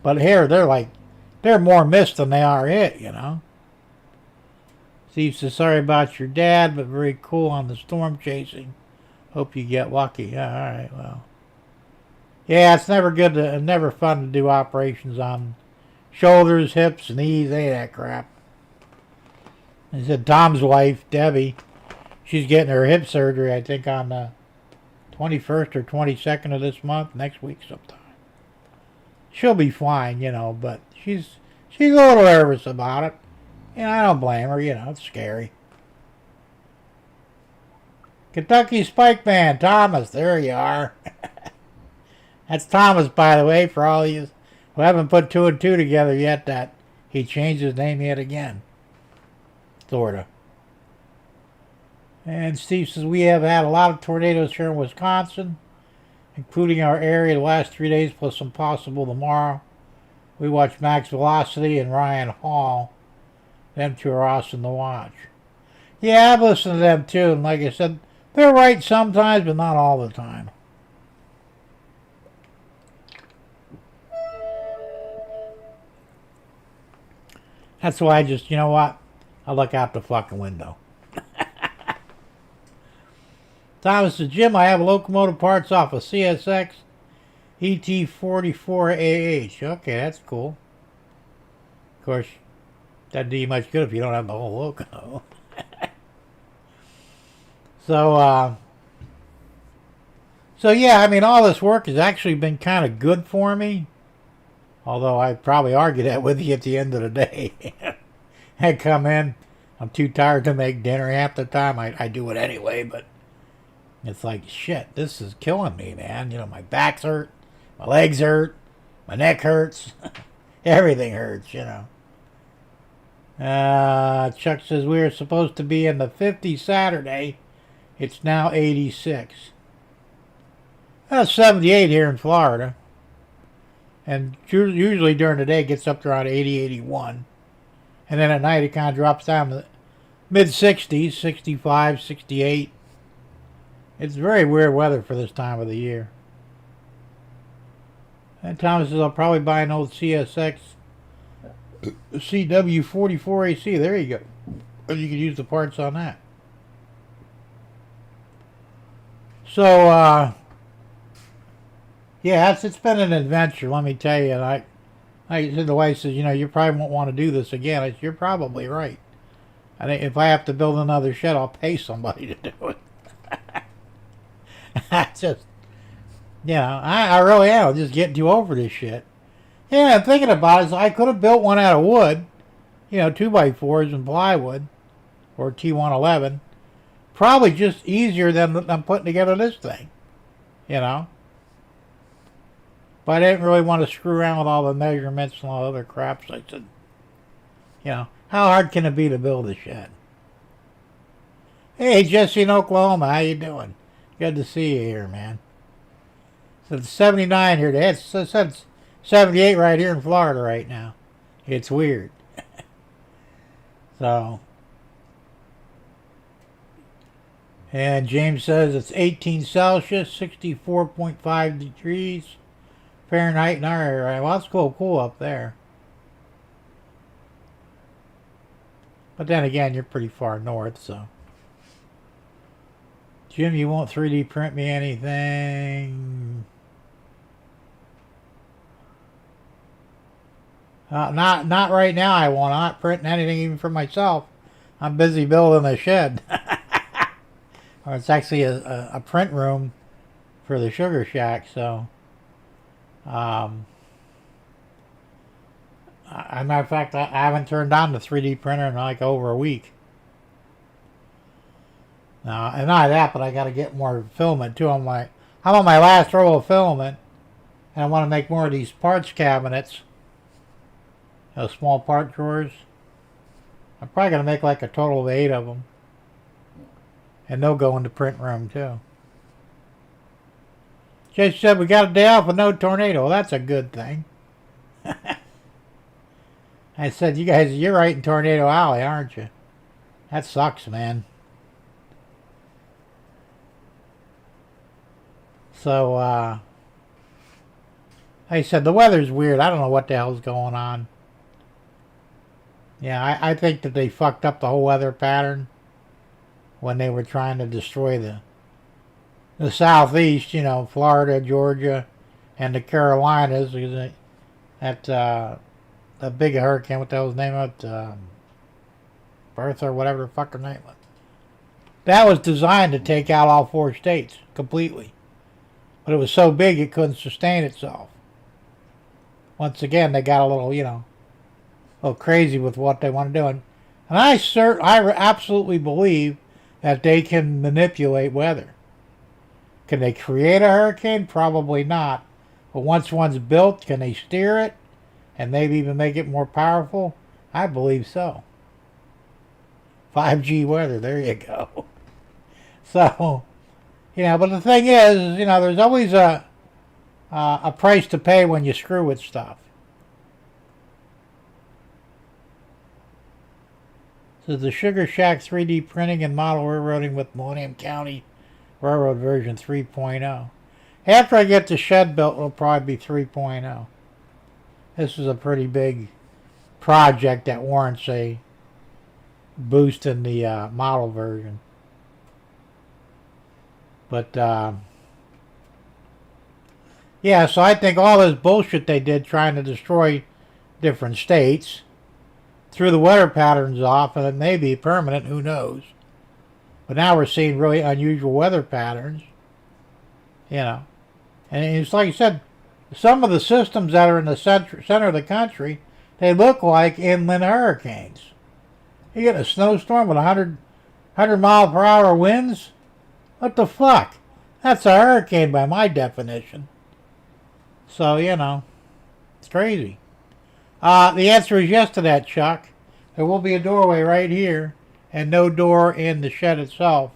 A: but here, they're more missed than they are hit, Steve says, sorry about your dad, but very cool on the storm chasing. Hope you get lucky. Yeah, all right, well. Yeah, it's never fun to do operations on shoulders, hips, knees, any of that crap. He said Tom's wife, Debbie, she's getting her hip surgery, I think, on the 21st or 22nd of this month, next week sometime. She'll be fine, but she's a little nervous about it. I don't blame her, it's scary. Kentucky Spike Man, Thomas, there you are. That's Thomas, by the way, for all you who haven't put 2 and 2 together yet, that he changed his name yet again. Sorta. And Steve says, we have had a lot of tornadoes here in Wisconsin, including our area the last 3 days, plus some possible tomorrow. We watched Max Velocity and Ryan Hall. Them two are awesome to watch. Yeah, I've listened to them too, and like I said, they're right sometimes, but not all the time. That's why I just, I look out the fucking window. Thomas says, Jim, I have locomotive parts off of CSX ET44AH. Okay, that's cool. Of course, doesn't do you much good if you don't have the whole loco. So yeah, I mean, all this work has actually been kind of good for me. Although I'd probably argue that with you at the end of the day. I come in, I'm too tired to make dinner half the time. I do it anyway, but it's like, shit, this is killing me, man. My back's hurt, my legs hurt, my neck hurts, everything hurts, Chuck says, we were supposed to be in the 50s Saturday. It's now 86. 78 here in Florida. And usually during the day it gets up to around 80, 81. And then at night it kind of drops down to the mid-60s, 65, 68. It's very weird weather for this time of the year. And Thomas says, I'll probably buy an old CSX CW44AC. There you go. Or you could use the parts on that. So, yeah, it's been an adventure, let me tell you. And I said, the wife says, you probably won't want to do this again. I said, you're probably right. I think if I have to build another shed, I'll pay somebody to do it. I just, I really am. I'm just getting too over this shit. Yeah, I'm thinking about it. So I could have built one out of wood, 2x4s and plywood, or T111. Probably just easier than I'm putting together this thing, But I didn't really want to screw around with all the measurements and all the other crap. So I said, how hard can it be to build a shed? Hey, Jesse in Oklahoma, how you doing? Good to see you here, man. So it's 79 here. It's 78 right here in Florida right now. It's weird. So, and James says it's 18 Celsius, 64.5 degrees Fahrenheit in our area. Well, it's cool up there. But then again, you're pretty far north, so. Jim, you won't 3D print me anything? Not right now. I won't. I'm not printing anything even for myself. I'm busy building a shed. Or it's actually a print room for the Sugar Shack. So, as a matter of fact, I haven't turned on the 3D printer in like over a week. Now, and not that, but I got to get more filament too. I'm on my last roll of filament, and I want to make more of these parts cabinets. Those small part drawers. I'm probably going to make like a total of 8 of them. And they'll go in the print room too. Jay said we got a day off with no tornado. Well, that's a good thing. I said, you're right in Tornado Alley, aren't you? That sucks, man. So, I said, the weather's weird. I don't know what the hell's going on. Yeah, I think that they fucked up the whole weather pattern when they were trying to destroy the southeast, Florida, Georgia, and the Carolinas. That big hurricane, what the hell's the name of it? Bertha or whatever the fuck her name was. That was designed to take out all 4 states completely. But it was so big it couldn't sustain itself. Once again, they got a little crazy with what they want to do. And I absolutely believe that they can manipulate weather. Can they create a hurricane? Probably not. But once one's built, can they steer it and maybe even make it more powerful? I believe so. 5G weather, there you go. So, but the thing is, there's always a price to pay when you screw with stuff. So the Sugar Shack 3D printing and model railroading with Millennium County Railroad version 3.0. After I get the shed built, it'll probably be 3.0. This is a pretty big project that warrants a boost in the model version. But, yeah, so I think all this bullshit they did trying to destroy different states threw the weather patterns off, and it may be permanent, who knows. But now we're seeing really unusual weather patterns, And it's like I said, some of the systems that are in the center of the country, they look like inland hurricanes. You get a snowstorm with 100 mile per hour winds? What the fuck? That's a hurricane by my definition. So, it's crazy. The answer is yes to that, Chuck. There will be a doorway right here and no door in the shed itself.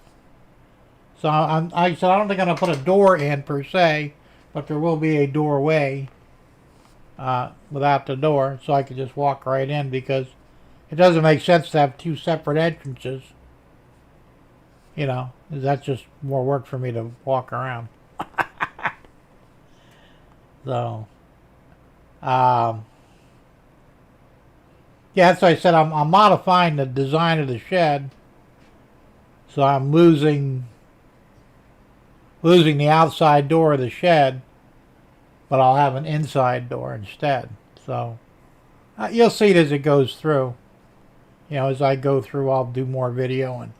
A: So I said I don't think I'm going to put a door in per se, but there will be a doorway without the door, so I could just walk right in, because it doesn't make sense to have 2 separate entrances. That's just more work for me to walk around. So, yeah, that's why I said I'm modifying the design of the shed. So I'm losing losing the outside door of the shed, but I'll have an inside door instead. So you'll see it as it goes through. You know, as I go through, I'll do more video and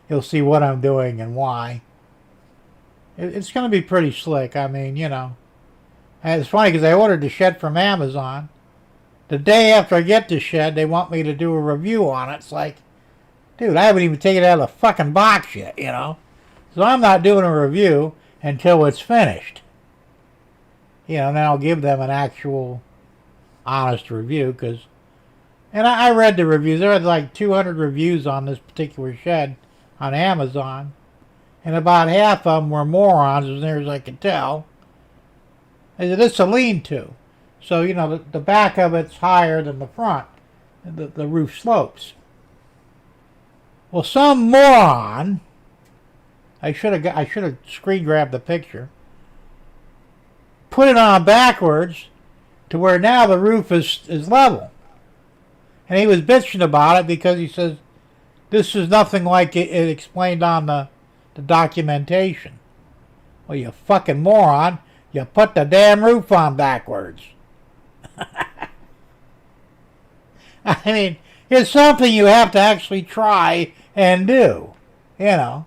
A: you'll see what I'm doing and why. It's going to be pretty slick. I mean, you know. And it's funny because I ordered the shed from Amazon. The day after I get the shed, they want me to do a review on it. It's like, dude, I haven't even taken it out of the fucking box yet, you know. So I'm not doing a review until it's finished. You know, then I'll give them an actual honest review. And I read the reviews. There were like 200 reviews on this particular shed on Amazon. And about half of them were morons, as near as I could tell. It's a lean-to. So, you know, the back of it's higher than the front. The roof slopes. Well, some moron, I should have screen grabbed the picture, put it on backwards to where now the roof is level. And he was bitching about it because he says, this is nothing like it explained on the documentation. Well, you fucking moron, you put the damn roof on backwards. I mean, it's something you have to actually try and do, you know.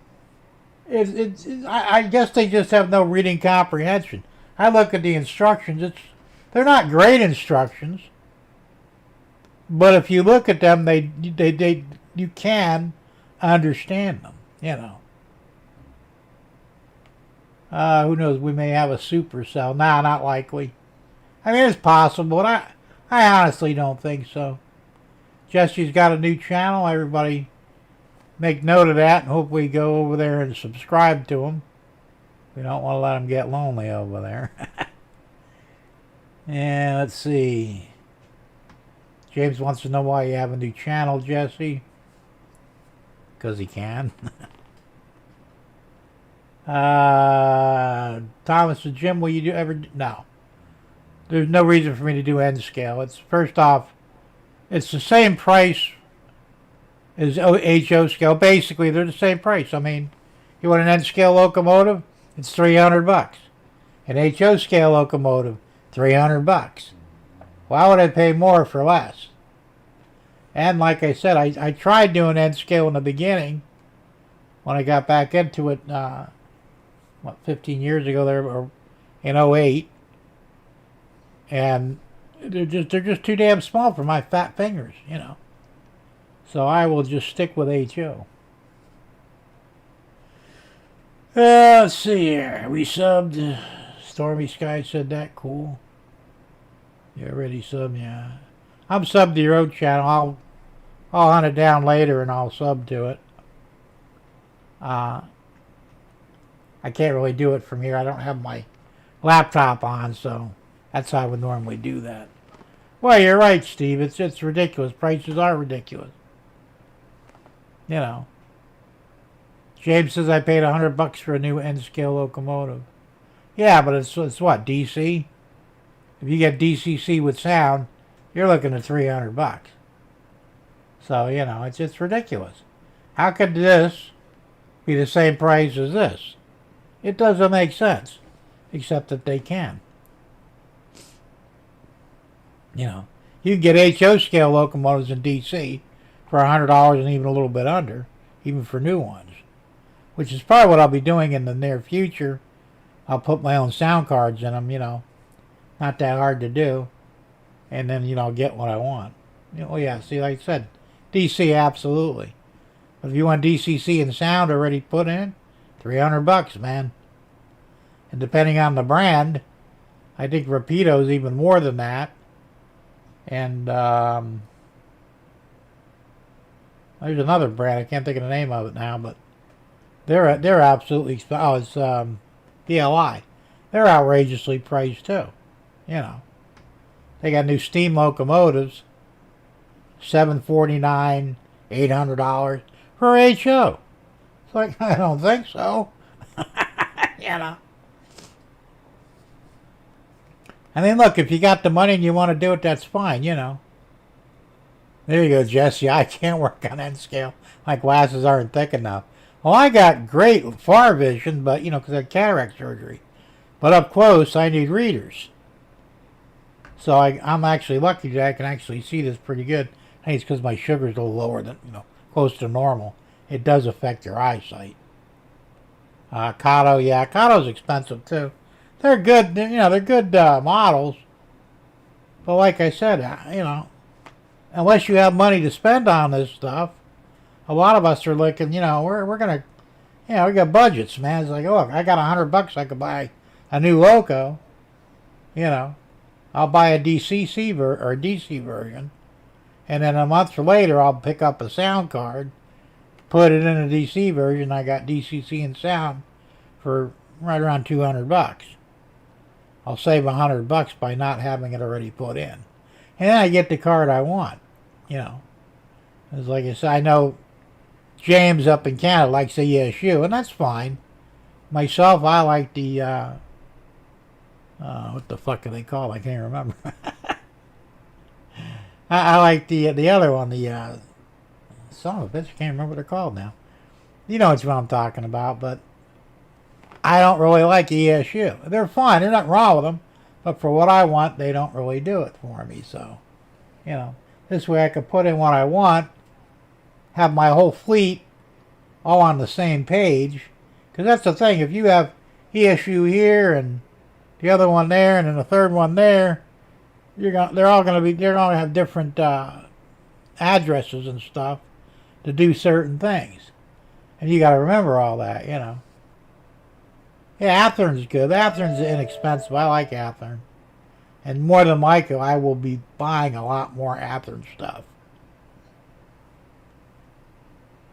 A: I guess they just have no reading comprehension. I look at the instructions, they're not great instructions, but if you look at them, you can understand them, you know. Who knows, we may have a supercell. Nah, not likely. I mean, it's possible, but I honestly don't think so. Jesse's got a new channel. Everybody make note of that and hopefully go over there and subscribe to him. We don't want to let him get lonely over there. And let's see. James wants to know why you have a new channel, Jesse. Because he can. Thomas and Jim, will you ever... No. There's no reason for me to do N scale. It's, first off, it's the same price as HO scale. Basically, they're the same price. I mean, you want an N scale locomotive? It's $300. An HO scale locomotive, $300. Why would I pay more for less? And like I said, I tried doing N scale in the beginning when I got back into it, 15 years ago there, or in '08. And they're just too damn small for my fat fingers, you know. So I will just stick with HO. Let's see here. We subbed. Stormy Sky said that. Cool. You already subbed, yeah. I'm subbed to your own channel. I'll hunt it down later and I'll sub to it. I can't really do it from here. I don't have my laptop on, so that's how I would normally do that. Well, you're right, Steve. It's ridiculous. Prices are ridiculous. You know. James says I paid $100 for a new N-scale locomotive. Yeah, but it's what, DC? If you get DCC with sound, you're looking at $300. So, you know, it's ridiculous. How could this be the same price as this? It doesn't make sense, except that they can. You know, you can get HO scale locomotives in DC for $100 and even a little bit under, even for new ones, which is probably what I'll be doing in the near future. I'll put my own sound cards in them, you know, not that hard to do, and then, you know, get what I want. You know, yeah, see, like I said, DC, absolutely. But if you want DCC and sound already put in, $300, man. And depending on the brand, I think Rapido's even more than that. And there's another brand, I can't think of the name of it now, but they're absolutely expensive. Oh, it's BLI. They're outrageously priced too. You know, they got new steam locomotives, $749, $800 for HO. It's like, I don't think so. You know. I mean, look, if you got the money and you want to do it, that's fine, you know. There you go, Jesse. I can't work on N scale. My glasses aren't thick enough. Well, I got great far vision, but, because I had cataract surgery. But up close, I need readers. So I'm actually lucky that I can actually see this pretty good. I think it's because my sugar's a little lower than, close to normal. It does affect your eyesight. Kato, yeah, Kato's expensive too. They're good, they're good models. But like I said, unless you have money to spend on this stuff, a lot of us are looking, we're gonna, we got budgets, man. It's like, oh, I got $100, I could buy a new loco. I'll buy a DCC or a DC version, and then a month later I'll pick up a sound card, put it in a DC version. I got DCC and sound for right around $200. I'll save $100 by not having it already put in, and then I get the card I want. It's like I said, I know James up in Canada likes the ESU, and that's fine. Myself, I like the what the fuck are they called? I can't remember. I like the other one, the son of a bitch, I can't remember what they're called now. You know what I'm talking about, but I don't really like ESU. They're fine, there's nothing wrong with them, but for what I want, they don't really do it for me. So, this way I can put in what I want, have my whole fleet all on the same page, because that's the thing. If you have ESU here and the other one there, and then the third one there, they're all going to have different addresses and stuff to do certain things, and you got to remember all that, Yeah, Athearn's good. Athearn's inexpensive. I like Athearn, and more than likely, I will be buying a lot more Athearn stuff.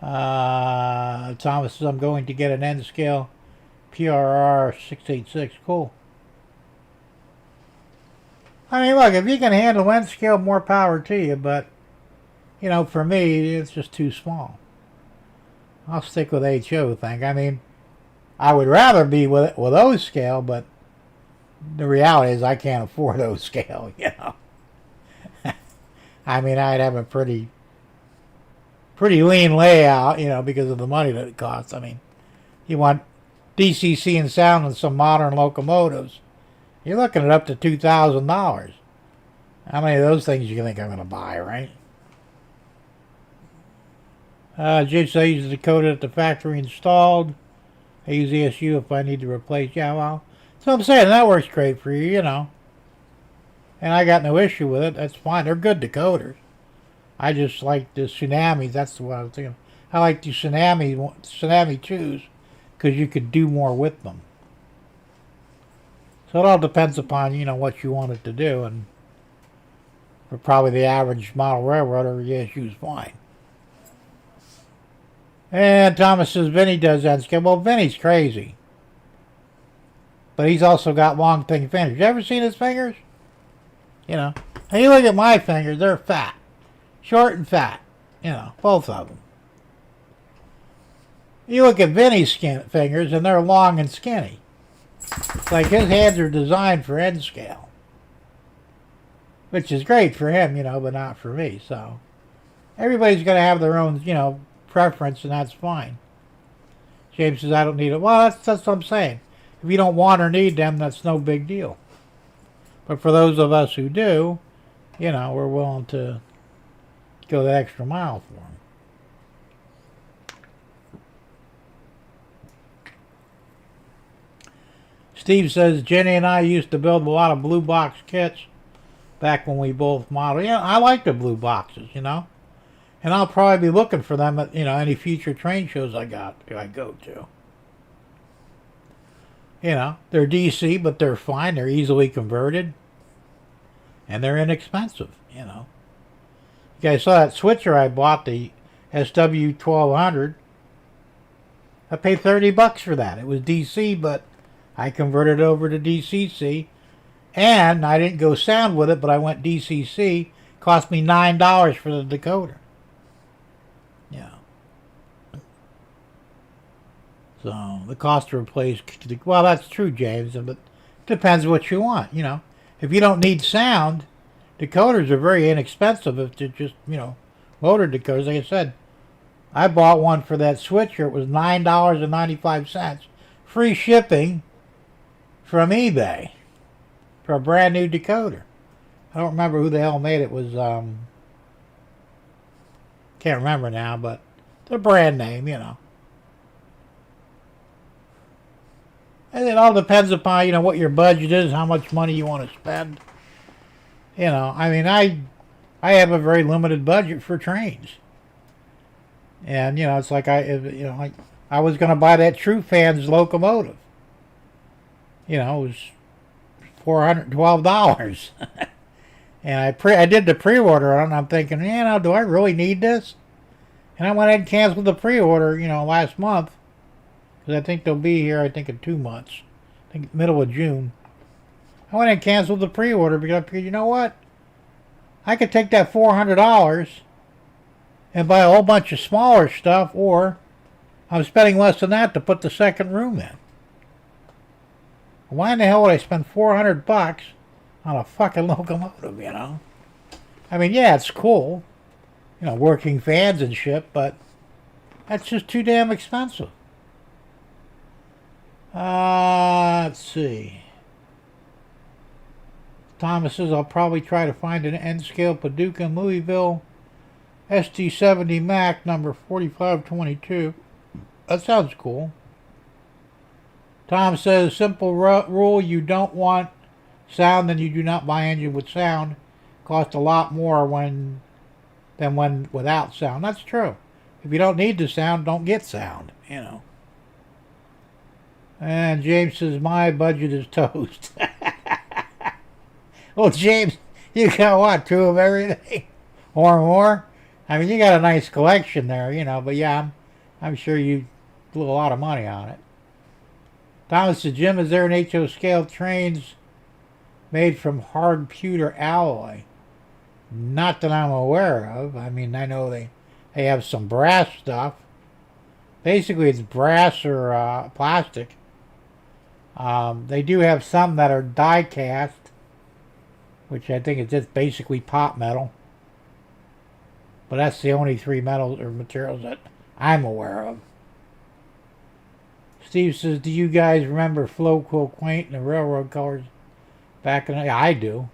A: Thomas says I'm going to get an N scale PRR 686. Cool. I mean, look, if you can handle N scale, more power to you, but, for me, it's just too small. I'll stick with HO thing. I mean, I would rather be with O scale, but the reality is I can't afford O scale, I mean, I'd have a pretty lean layout, because of the money that it costs. I mean, you want DCC and sound and some modern locomotives. You're looking at up to $2,000. How many of those things you think I'm going to buy, right? Jitch, I use the decoder at the factory installed. I use ESU if I need to replace. Yeah, well, so I'm saying that works great for you, And I got no issue with it. That's fine. They're good decoders. I just like the Tsunamis. That's what I was thinking. I like the Tsunami 2s because you could do more with them. So it all depends upon, what you want it to do. And for probably the average model railroader, ESU is fine. And Thomas says Vinny does that scale. Well, Vinny's crazy. But he's also got long, thin fingers. You ever seen his fingers? And you look at my fingers, they're fat. Short and fat. Both of them. You look at Vinny's fingers, and they're long and skinny. It's like his hands are designed for N scale. Which is great for him, but not for me. So, everybody's going to have their own, preference, and that's fine. James says, I don't need it. Well, that's what I'm saying. If you don't want or need them, that's no big deal. But for those of us who do, we're willing to go that extra mile for them. Steve says, Jenny and I used to build a lot of blue box kits back when we both modeled. Yeah, I like the blue boxes, And I'll probably be looking for them at, any future train shows I go to. They're DC, but they're fine. They're easily converted. And they're inexpensive, You guys saw that switcher I bought, the SW1200. I paid $30 for that. It was DC, but I converted it over to DCC. And I didn't go sound with it, but I went DCC. Cost me $9 for the decoder. So the cost to replace, well, that's true, James, but it depends what you want, If you don't need sound, decoders are very inexpensive if they're just, motor decoders. Like I said, I bought one for that switcher. It was $9.95. Free shipping from eBay for a brand new decoder. I don't remember who the hell made it. It was, can't remember now, but the brand name, you know. And it all depends upon, you know, what your budget is, how much money you want to spend. You know, I mean, I have a very limited budget for trains. And, you know, it's like I was going to buy that True Fans locomotive. You know, it was $412. And I did the pre-order on it, and I'm thinking, you know, do I really need this? And I went ahead and canceled the pre-order, you know, last month. Because I think they'll be here, I think, in 2 months. I think middle of June. I went ahead and canceled the pre-order because I figured, you know what? I could take that $400 and buy a whole bunch of smaller stuff, or I'm spending less than that to put the second room in. Why in the hell would I spend $400 on a fucking locomotive, you know? I mean, yeah, it's cool. You know, working fans and shit, but that's just too damn expensive. Let's see. Thomas says, I'll probably try to find an N-scale Paducah Louisville ST70 Mac number 4522. That sounds cool. Tom says, simple rule, you don't want sound, then you do not buy engine with sound. Cost a lot more than when without sound. That's true. If you don't need the sound, don't get sound, you know. And James says, my budget is toast. Well, James, you got what, 2 of everything? Or more? I mean, you got a nice collection there, you know, but yeah, I'm sure you blew a lot of money on it. Thomas says, Jim, is there an HO scale trains made from hard pewter alloy? Not that I'm aware of. I mean, I know they have some brass stuff. Basically, it's brass or plastic. They do have some that are die cast, which I think is just basically pot metal. But that's the only 3 metals or materials that I'm aware of. Steve says, do you guys remember Flowquill Quaint and the railroad colors back in the day? I do.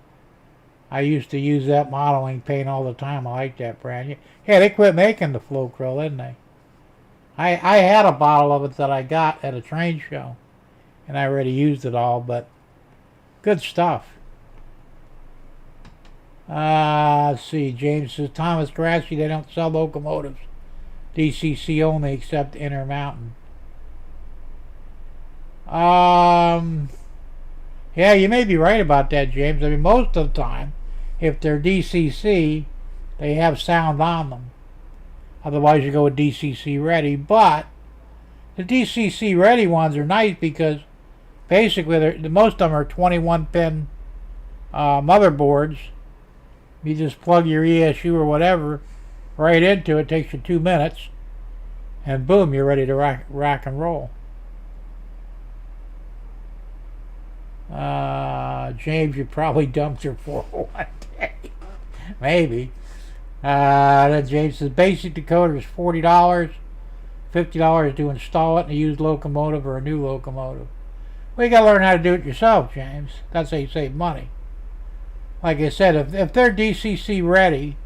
A: I used to use that modeling paint all the time. I like that brand. Yeah, they quit making the Flowquill, didn't they? I had a bottle of it that I got at a train show. And I already used it all, but good stuff. Let's see. James says, Thomas Grassi, they don't sell locomotives. DCC only, except Intermountain. Yeah, you may be right about that, James. I mean, most of the time, if they're DCC, they have sound on them. Otherwise, you go with DCC ready. But the DCC ready ones are nice because basically, most of them are 21-pin motherboards. You just plug your ESU or whatever right into it. Takes you 2 minutes. And boom, you're ready to rock and roll. James, you probably dumped your 401k. Maybe. Then James says, basic decoder is $40. $50 to install it in a used locomotive or a new locomotive. Well, you got to learn how to do it yourself, James. That's how you save money. Like I said, if they're DCC ready,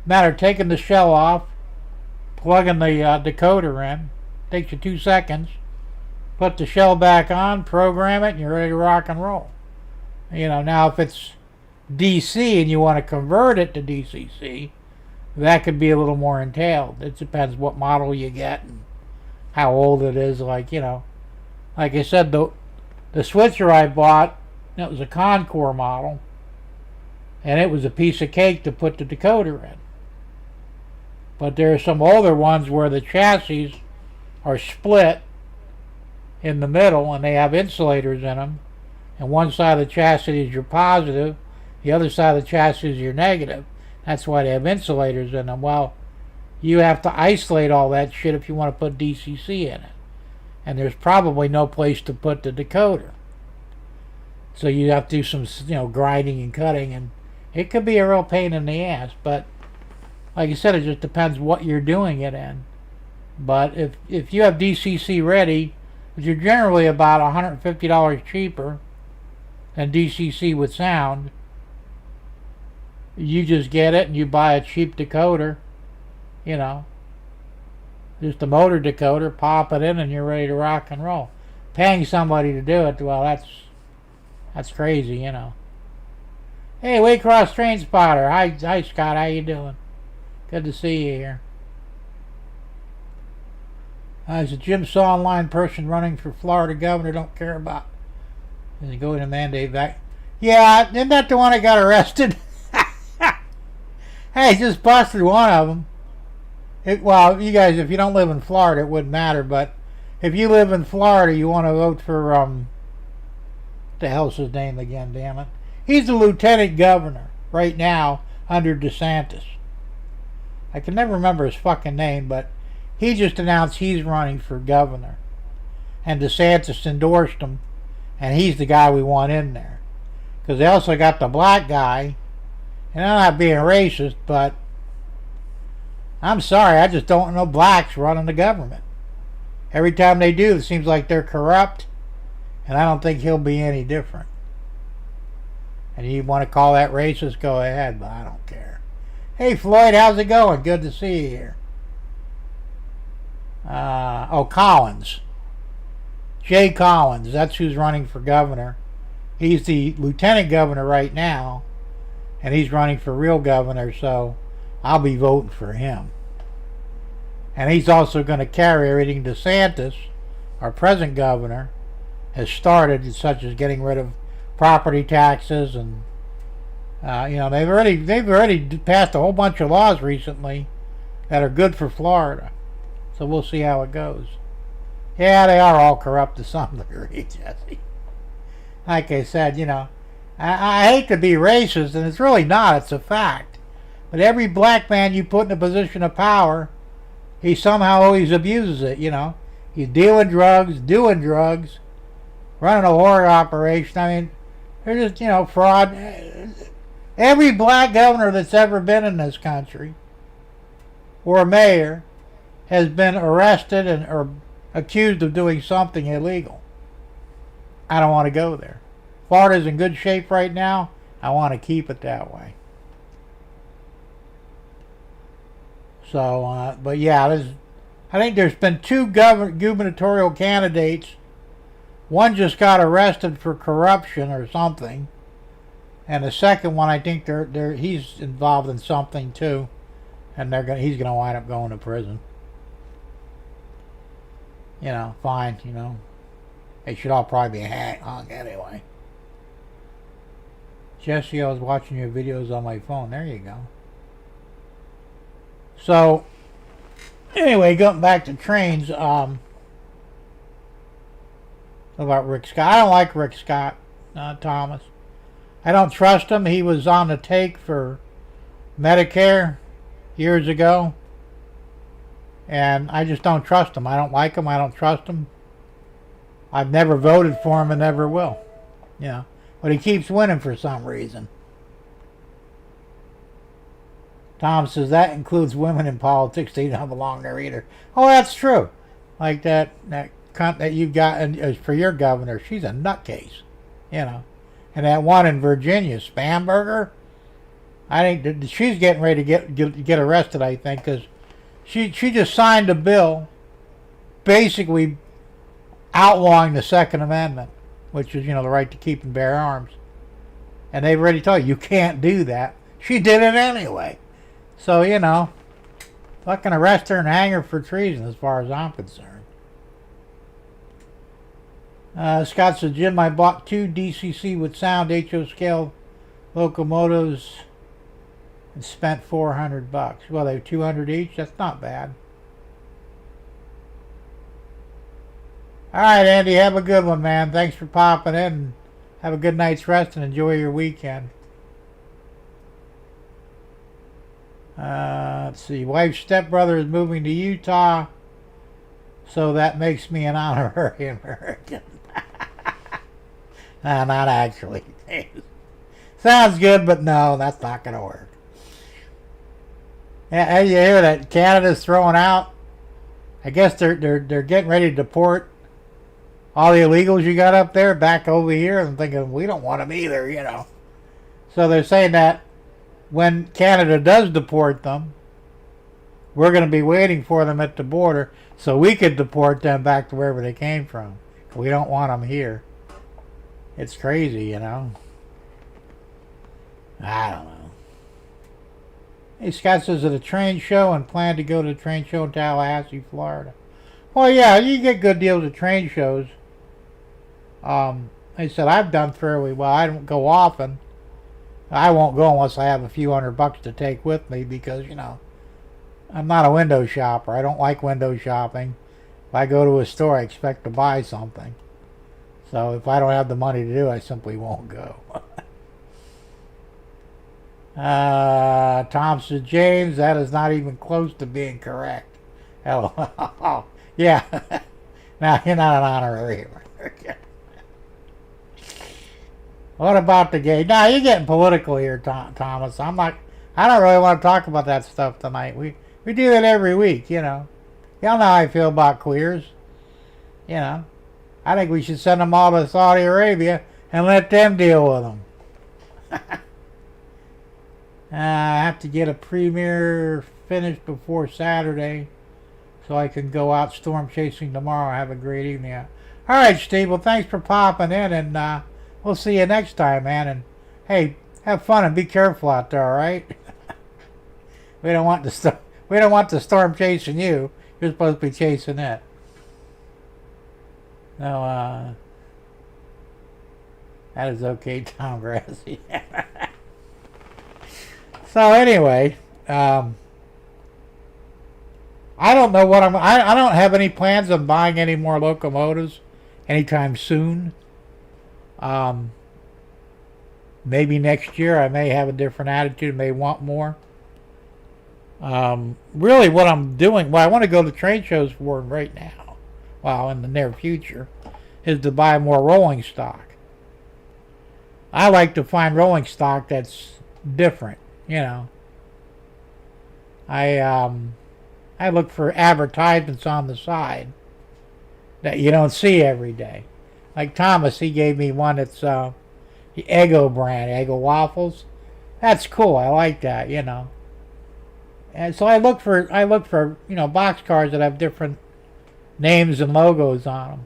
A: matter of taking the shell off, plugging the decoder in, takes you 2 seconds, put the shell back on, program it, and you're ready to rock and roll. You know, now if it's DC and you want to convert it to DCC, that could be a little more entailed. It depends what model you get and how old it is. Like, you know, like I said, the switcher I bought, it was a Concord model, and it was a piece of cake to put the decoder in. But there are some older ones where the chassis are split in the middle and they have insulators in them, and one side of the chassis is your positive, the other side of the chassis is your negative. That's why they have insulators in them. Well, you have to isolate all that shit if you want to put DCC in it, and there's probably no place to put the decoder, so you have to do some, you know, grinding and cutting, and it could be a real pain in the ass. But like I said, it just depends what you're doing it in. But if you have DCC ready, which are generally about $150 cheaper than DCC with sound, you just get it and you buy a cheap decoder, you know, just a motor decoder, pop it in, and you're ready to rock and roll. Paying somebody to do it, well, that's crazy, you know. Hey, Waycross Train Spotter. Hi, Scott. How you doing? Good to see you here. Is a Jim Saw online person running for Florida governor? Don't care about. Is he going to mandate back? Yeah, isn't that the one that got arrested? Hey, just busted one of them. Well, you guys, if you don't live in Florida, it wouldn't matter. But if you live in Florida, you want to vote for what the hell's his name again? Damn it! He's the lieutenant governor right now under DeSantis. I can never remember his fucking name, but he just announced he's running for governor, and DeSantis endorsed him, and he's the guy we want in there. Because they also got the black guy. And I'm not being racist, but I'm sorry, I just don't want no blacks running the government. Every time they do, it seems like they're corrupt, and I don't think he'll be any different. And you want to call that racist, go ahead, but I don't care. Hey, Floyd, how's it going? Good to see you here. Collins. Jay Collins, that's who's running for governor. He's the lieutenant governor right now. And he's running for real governor, so I'll be voting for him. And he's also going to carry everything DeSantis, our present governor, has started, such as getting rid of property taxes, and they've already passed a whole bunch of laws recently that are good for Florida. So we'll see how it goes. Yeah, they are all corrupt to some degree, Jesse. Like I said, I hate to be racist, and it's really not, it's a fact. But every black man you put in a position of power, he somehow always abuses it, He's dealing drugs, doing drugs, running a whore operation. I mean, they're just, fraud. Every black governor that's ever been in this country, or mayor, has been arrested or accused of doing something illegal. I don't want to go there. Florida's in good shape right now. I want to keep it that way. So, but yeah, I think there's been two gubernatorial candidates. One just got arrested for corruption or something, and the second one, I think he's involved in something too, and he's gonna wind up going to prison. Fine. They should all probably be hung anyway. Jesse, I was watching your videos on my phone. There you go. So, anyway, going back to trains, about Rick Scott. I don't like Rick Scott, Thomas. I don't trust him. He was on the take for Medicare years ago, and I just don't trust him. I don't like him. I don't trust him. I've never voted for him and never will. But he keeps winning for some reason. Tom says that includes women in politics. They don't belong there either. Oh, that's true. Like that cunt that you've got for your governor. She's a nutcase. And that one in Virginia, Spamberger, I think she's getting ready to get arrested, I think, because she just signed a bill basically outlawing the Second Amendment, which is, the right to keep and bear arms. And they've already told you can't do that. She did it anyway. So, fucking arrest her and hang her for treason as far as I'm concerned. Scott says, Jim, I bought 2 DCC with sound HO scale locomotives and spent $400. Well, they're $200 each. That's not bad. All right, Andy, have a good one, man. Thanks for popping in. Have a good night's rest and enjoy your weekend. Let's see. Wife's stepbrother is moving to Utah, so that makes me an honorary American. No, not actually. Sounds good, but no, that's not going to work. Yeah, you hear that Canada's throwing out? I guess they're getting ready to deport all the illegals you got up there back over here. I'm thinking we don't want them either, you know. So they're saying that when Canada does deport them, we're going to be waiting for them at the border so we could deport them back to wherever they came from. We don't want them here. It's crazy, you know. I don't know. Hey, Scott says at a train show and plan to go to the train show in Tallahassee, Florida. Well, yeah, you get good deals at train shows. I said I've done fairly well. I don't go often. I won't go unless I have a few $100 to take with me because, you know, I'm not a window shopper. I don't like window shopping. If I go to a store, I expect to buy something. So if I don't have the money to do it, I simply won't go. Tom says, James, that is not even close to being correct. Hello. Yeah. Now, you're not an honorary American. What about the gay? Nah, you're getting political here, Thomas. I don't really want to talk about that stuff tonight. We do that every week, you know. Y'all know how I feel about queers. You know. I think we should send them all to Saudi Arabia and let them deal with them. I have to get a premiere finished before Saturday so I can go out storm chasing tomorrow. Have a great evening. All right, Steve. Well, thanks for popping in, and we'll see you next time, man. And hey, have fun and be careful out there. All right. We don't want the storm chasing you. You're supposed to be chasing it. No, that is okay, Tom Grassi. So anyway, I don't know what I don't have any plans of buying any more locomotives anytime soon. Maybe next year I may have a different attitude, may want more. Really what I'm doing, what I want to go to train shows for right now, well, in the near future, is to buy more rolling stock. I like to find rolling stock that's different, you know. I look for advertisements on the side that you don't see every day. Like Thomas, he gave me one that's the Eggo brand, Eggo waffles. That's cool. I like that, you know. And so I look for you know, boxcars that have different names and logos on them.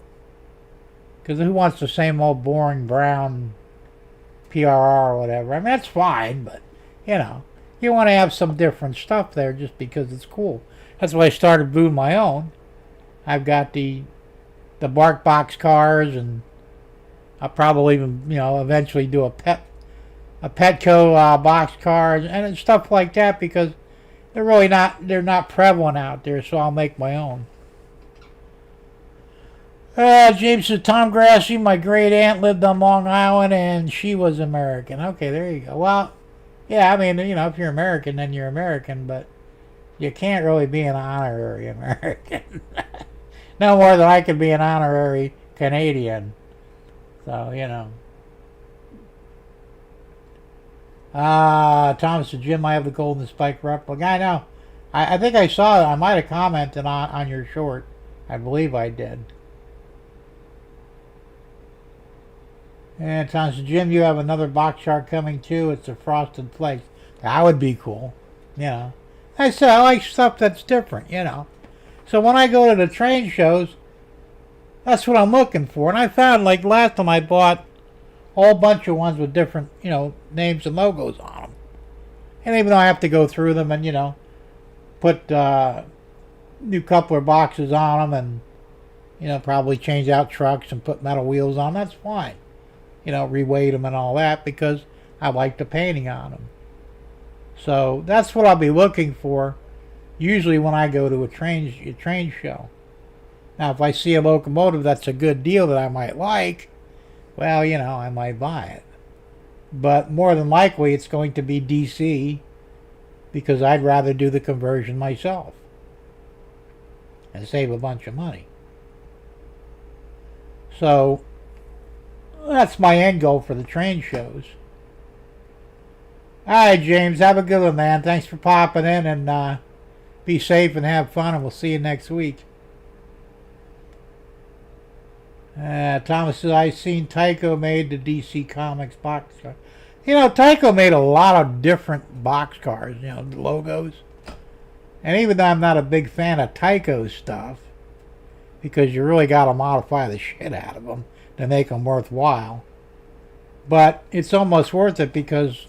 A: Because who wants the same old boring brown PRR or whatever? I mean, that's fine, but you know, you want to have some different stuff there just because it's cool. That's why I started doing my own. I've got the Bark box cars, and I'll probably even, you know, eventually do a Petco box cars and stuff like that because they're not prevalent out there. So I'll make my own. James says, Tom Grassi, my great aunt lived on Long Island and she was American. Okay, there you go. Well, yeah, I mean, you know, if you're American, then you're American, but you can't really be an honorary American. No more than I could be an honorary Canadian. So, you know. Thomas said, Jim, I have the Golden Spike replica. I know. I think I saw it. I might have commented on your short. I believe I did. And Thomas said, Jim, you have another box shark coming too. It's a Frosted Flakes. That would be cool. You know. I said, I like stuff that's different, you know. So when I go to the train shows, that's what I'm looking for. And I found, like, last time I bought a whole bunch of ones with different, you know, names and logos on them. And even though I have to go through them and, you know, put new coupler boxes on them and, you know, probably change out trucks and put metal wheels on them, that's fine. You know, reweight them and all that because I like the painting on them. So that's what I'll be looking for usually when I go to a train show. Now, if I see a locomotive that's a good deal that I might like, well, you know, I might buy it. But more than likely, it's going to be DC because I'd rather do the conversion myself and save a bunch of money. So that's my end goal for the train shows. All right, James. Have a good one, man. Thanks for popping in, and be safe and have fun, and we'll see you next week. Thomas says, I seen Tyco made the DC Comics boxcar. You know, Tyco made a lot of different boxcars, you know, the logos. And even though I'm not a big fan of Tyco stuff, because you really got to modify the shit out of them to make them worthwhile, but it's almost worth it because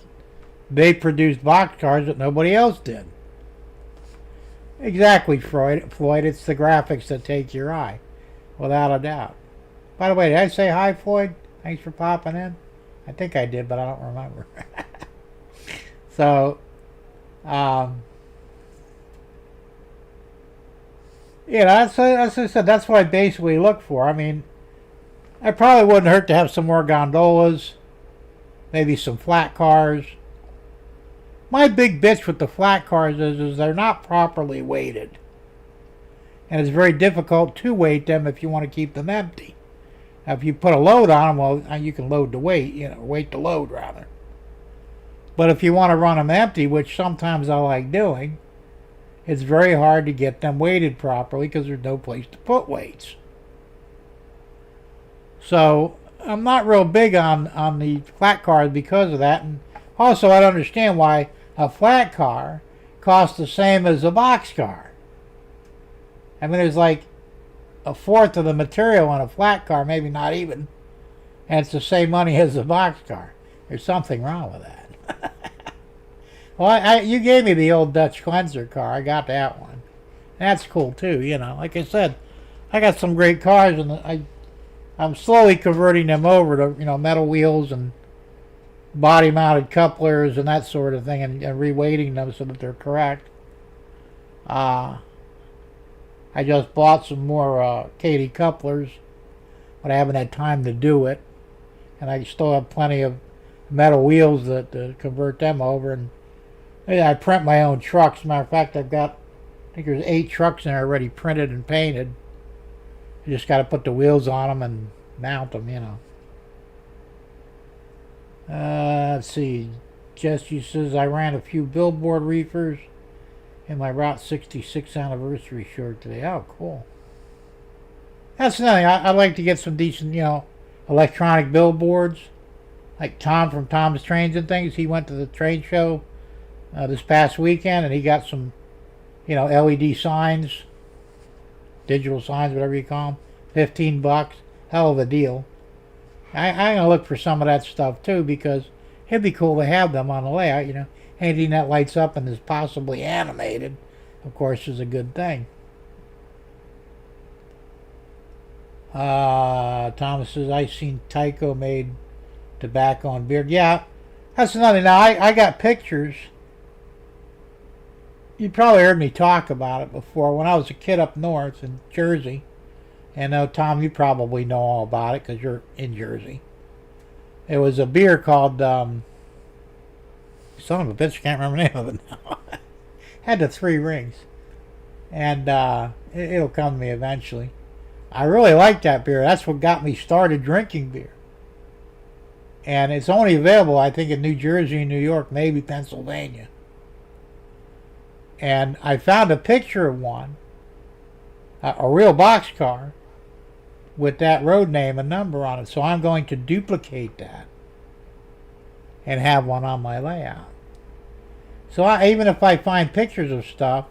A: they produced boxcars that nobody else did. Exactly, Floyd. It's the graphics that take your eye, without a doubt. By the way, did I say hi, Floyd? Thanks for popping in. I think I did, but I don't remember. So, as I said, that's what I basically look for. I mean, it probably wouldn't hurt to have some more gondolas, maybe some flat cars. My big bitch with the flat cars is they're not properly weighted. And it's very difficult to weight them if you want to keep them empty. Now, if you put a load on them, well, you can load the weight, weight the load rather. But if you want to run them empty, which sometimes I like doing, it's very hard to get them weighted properly because there's no place to put weights. So I'm not real big on the flat cars because of that. And also, I don't understand why a flat car costs the same as a box car. I mean, there's like a fourth of the material on a flat car, maybe not even, and it's the same money as a box car. There's something wrong with that. Well, you gave me the old Dutch cleanser car. I got that one. That's cool too. Like I said, I got some great cars, and I'm slowly converting them over to metal wheels and body-mounted couplers and that sort of thing, and reweighting them so that they're correct. I just bought some more Katy couplers, but I haven't had time to do it. And I still have plenty of metal wheels to convert them over. And I print my own trucks. As a matter of fact, I think there's 8 trucks in there already printed and painted. You just got to put the wheels on them and mount them, Let's see. Jesse says, I ran a few billboard reefers in my Route 66 anniversary shirt today. Oh, cool. That's nothing. I'd like to get some decent, electronic billboards. Like Tom from Tom's Trains and Things. He went to the trade show this past weekend, and he got some, LED signs, digital signs, whatever you call them. $15. Hell of a deal. I'm going to look for some of that stuff, too, because it'd be cool to have them on the layout, Anything that lights up and is possibly animated, of course, is a good thing. Thomas says, I seen Tyco made tobacco and beer. Yeah, that's another. Now, I got pictures. You probably heard me talk about it before. When I was a kid up north in Jersey, and Tom, you probably know all about it because you're in Jersey. It was a beer called... son of a bitch, I can't remember the name of it now. Had the 3 rings. And it'll come to me eventually. I really like that beer. That's what got me started drinking beer. And it's only available, I think, in New Jersey and New York, maybe Pennsylvania. And I found a picture of one, a real boxcar, with that road name and number on it. So I'm going to duplicate that and have one on my layout. So even if I find pictures of stuff,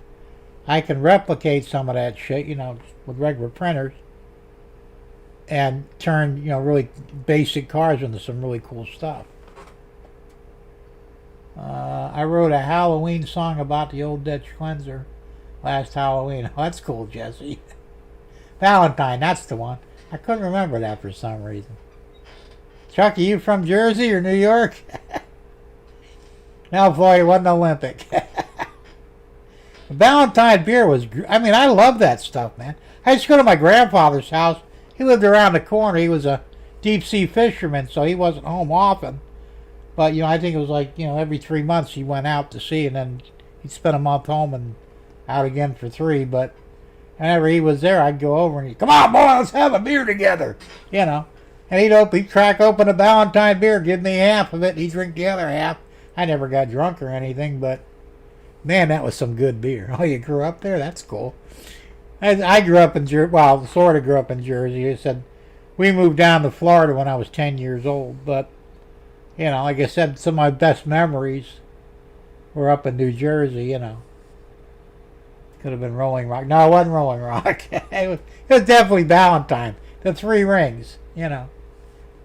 A: I can replicate some of that shit, with regular printers, and turn, really basic cars into some really cool stuff. I wrote a Halloween song about the old Dutch cleanser last Halloween. Oh, that's cool, Jesse. Valentine, that's the one. I couldn't remember that for some reason. Chucky, you from Jersey or New York? No, boy, it wasn't Olympic. Valentine beer was... I love that stuff, man. I used to go to my grandfather's house. He lived around the corner. He was a deep-sea fisherman, so he wasn't home often. But, I think it was like, every 3 months he went out to sea, and then he'd spend a month home and out again for 3. But whenever he was there, I'd go over and he'd, come on, boy, let's have a beer together, And he'd crack open a Valentine beer, give me half of it, and he'd drink the other half. I never got drunk or anything, but man, that was some good beer. Oh, you grew up there? That's cool. I grew up in Jersey. Well, sort of grew up in Jersey. I said we moved down to Florida when I was 10 years old. But, you know, like I said, some of my best memories were up in New Jersey, you know. Could have been Rolling Rock. No, it wasn't Rolling Rock. It was definitely Valentine. The Three Rings, you know.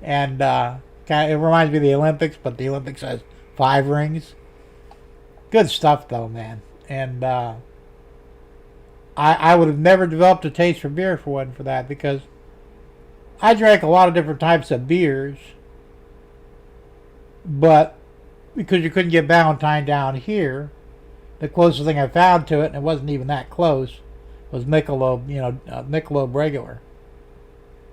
A: And it reminds me of the Olympics, but the Olympics has 5 rings. Good stuff, though, man. And I would have never developed a taste for beer if it wasn't for that, because I drank a lot of different types of beers, but because you couldn't get Valentine down here, the closest thing I found to it, and it wasn't even that close, was Michelob, you know, Michelob regular.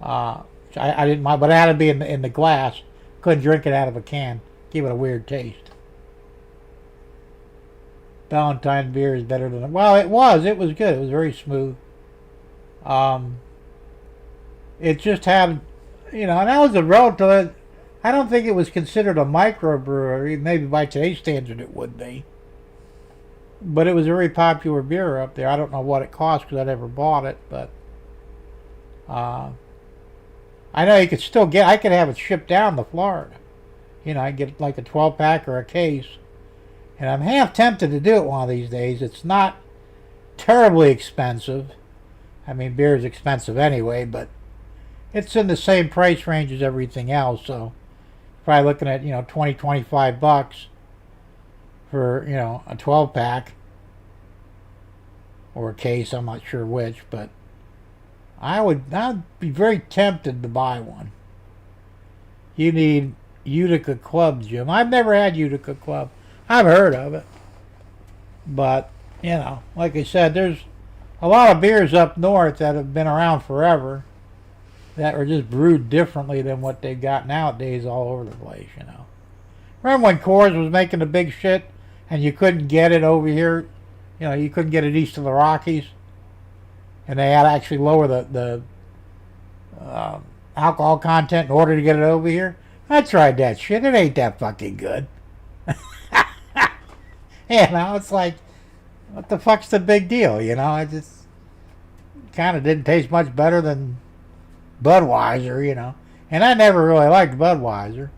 A: I didn't mind, but it had to be in the glass. Couldn't drink it out of a can. Give it a weird taste. Valentine beer is better than... Well, it was. It was good. It was very smooth. It just had... You know, and that was a relative... I don't think it was considered a microbrewery. Maybe by today's standard it would be. But it was a very popular beer up there. I don't know what it cost because I never bought it, but... I know you could still get... I could have it shipped down to Florida. You know, I get like a 12-pack or a case. And I'm half tempted to do it one of these days. It's not terribly expensive. I mean, beer is expensive anyway, but it's in the same price range as everything else. So, probably looking at, you know, $20-25 for, you know, a 12-pack or a case. I'm not sure which, but I'd be very tempted to buy one. You need Utica Club, Jim. I've never had Utica Club. I've heard of it. But, you know, like I said, there's a lot of beers up north that have been around forever that are just brewed differently than what they've got nowadays all over the place, you know. Remember when Coors was making the big shit and you couldn't get it over here? You know, you couldn't get it east of the Rockies? And they had to actually lower the alcohol content in order to get it over here? I tried that shit. It ain't that fucking good. You know, it's like, what the fuck's the big deal? You know, it just kind of didn't taste much better than Budweiser, you know. And I never really liked Budweiser,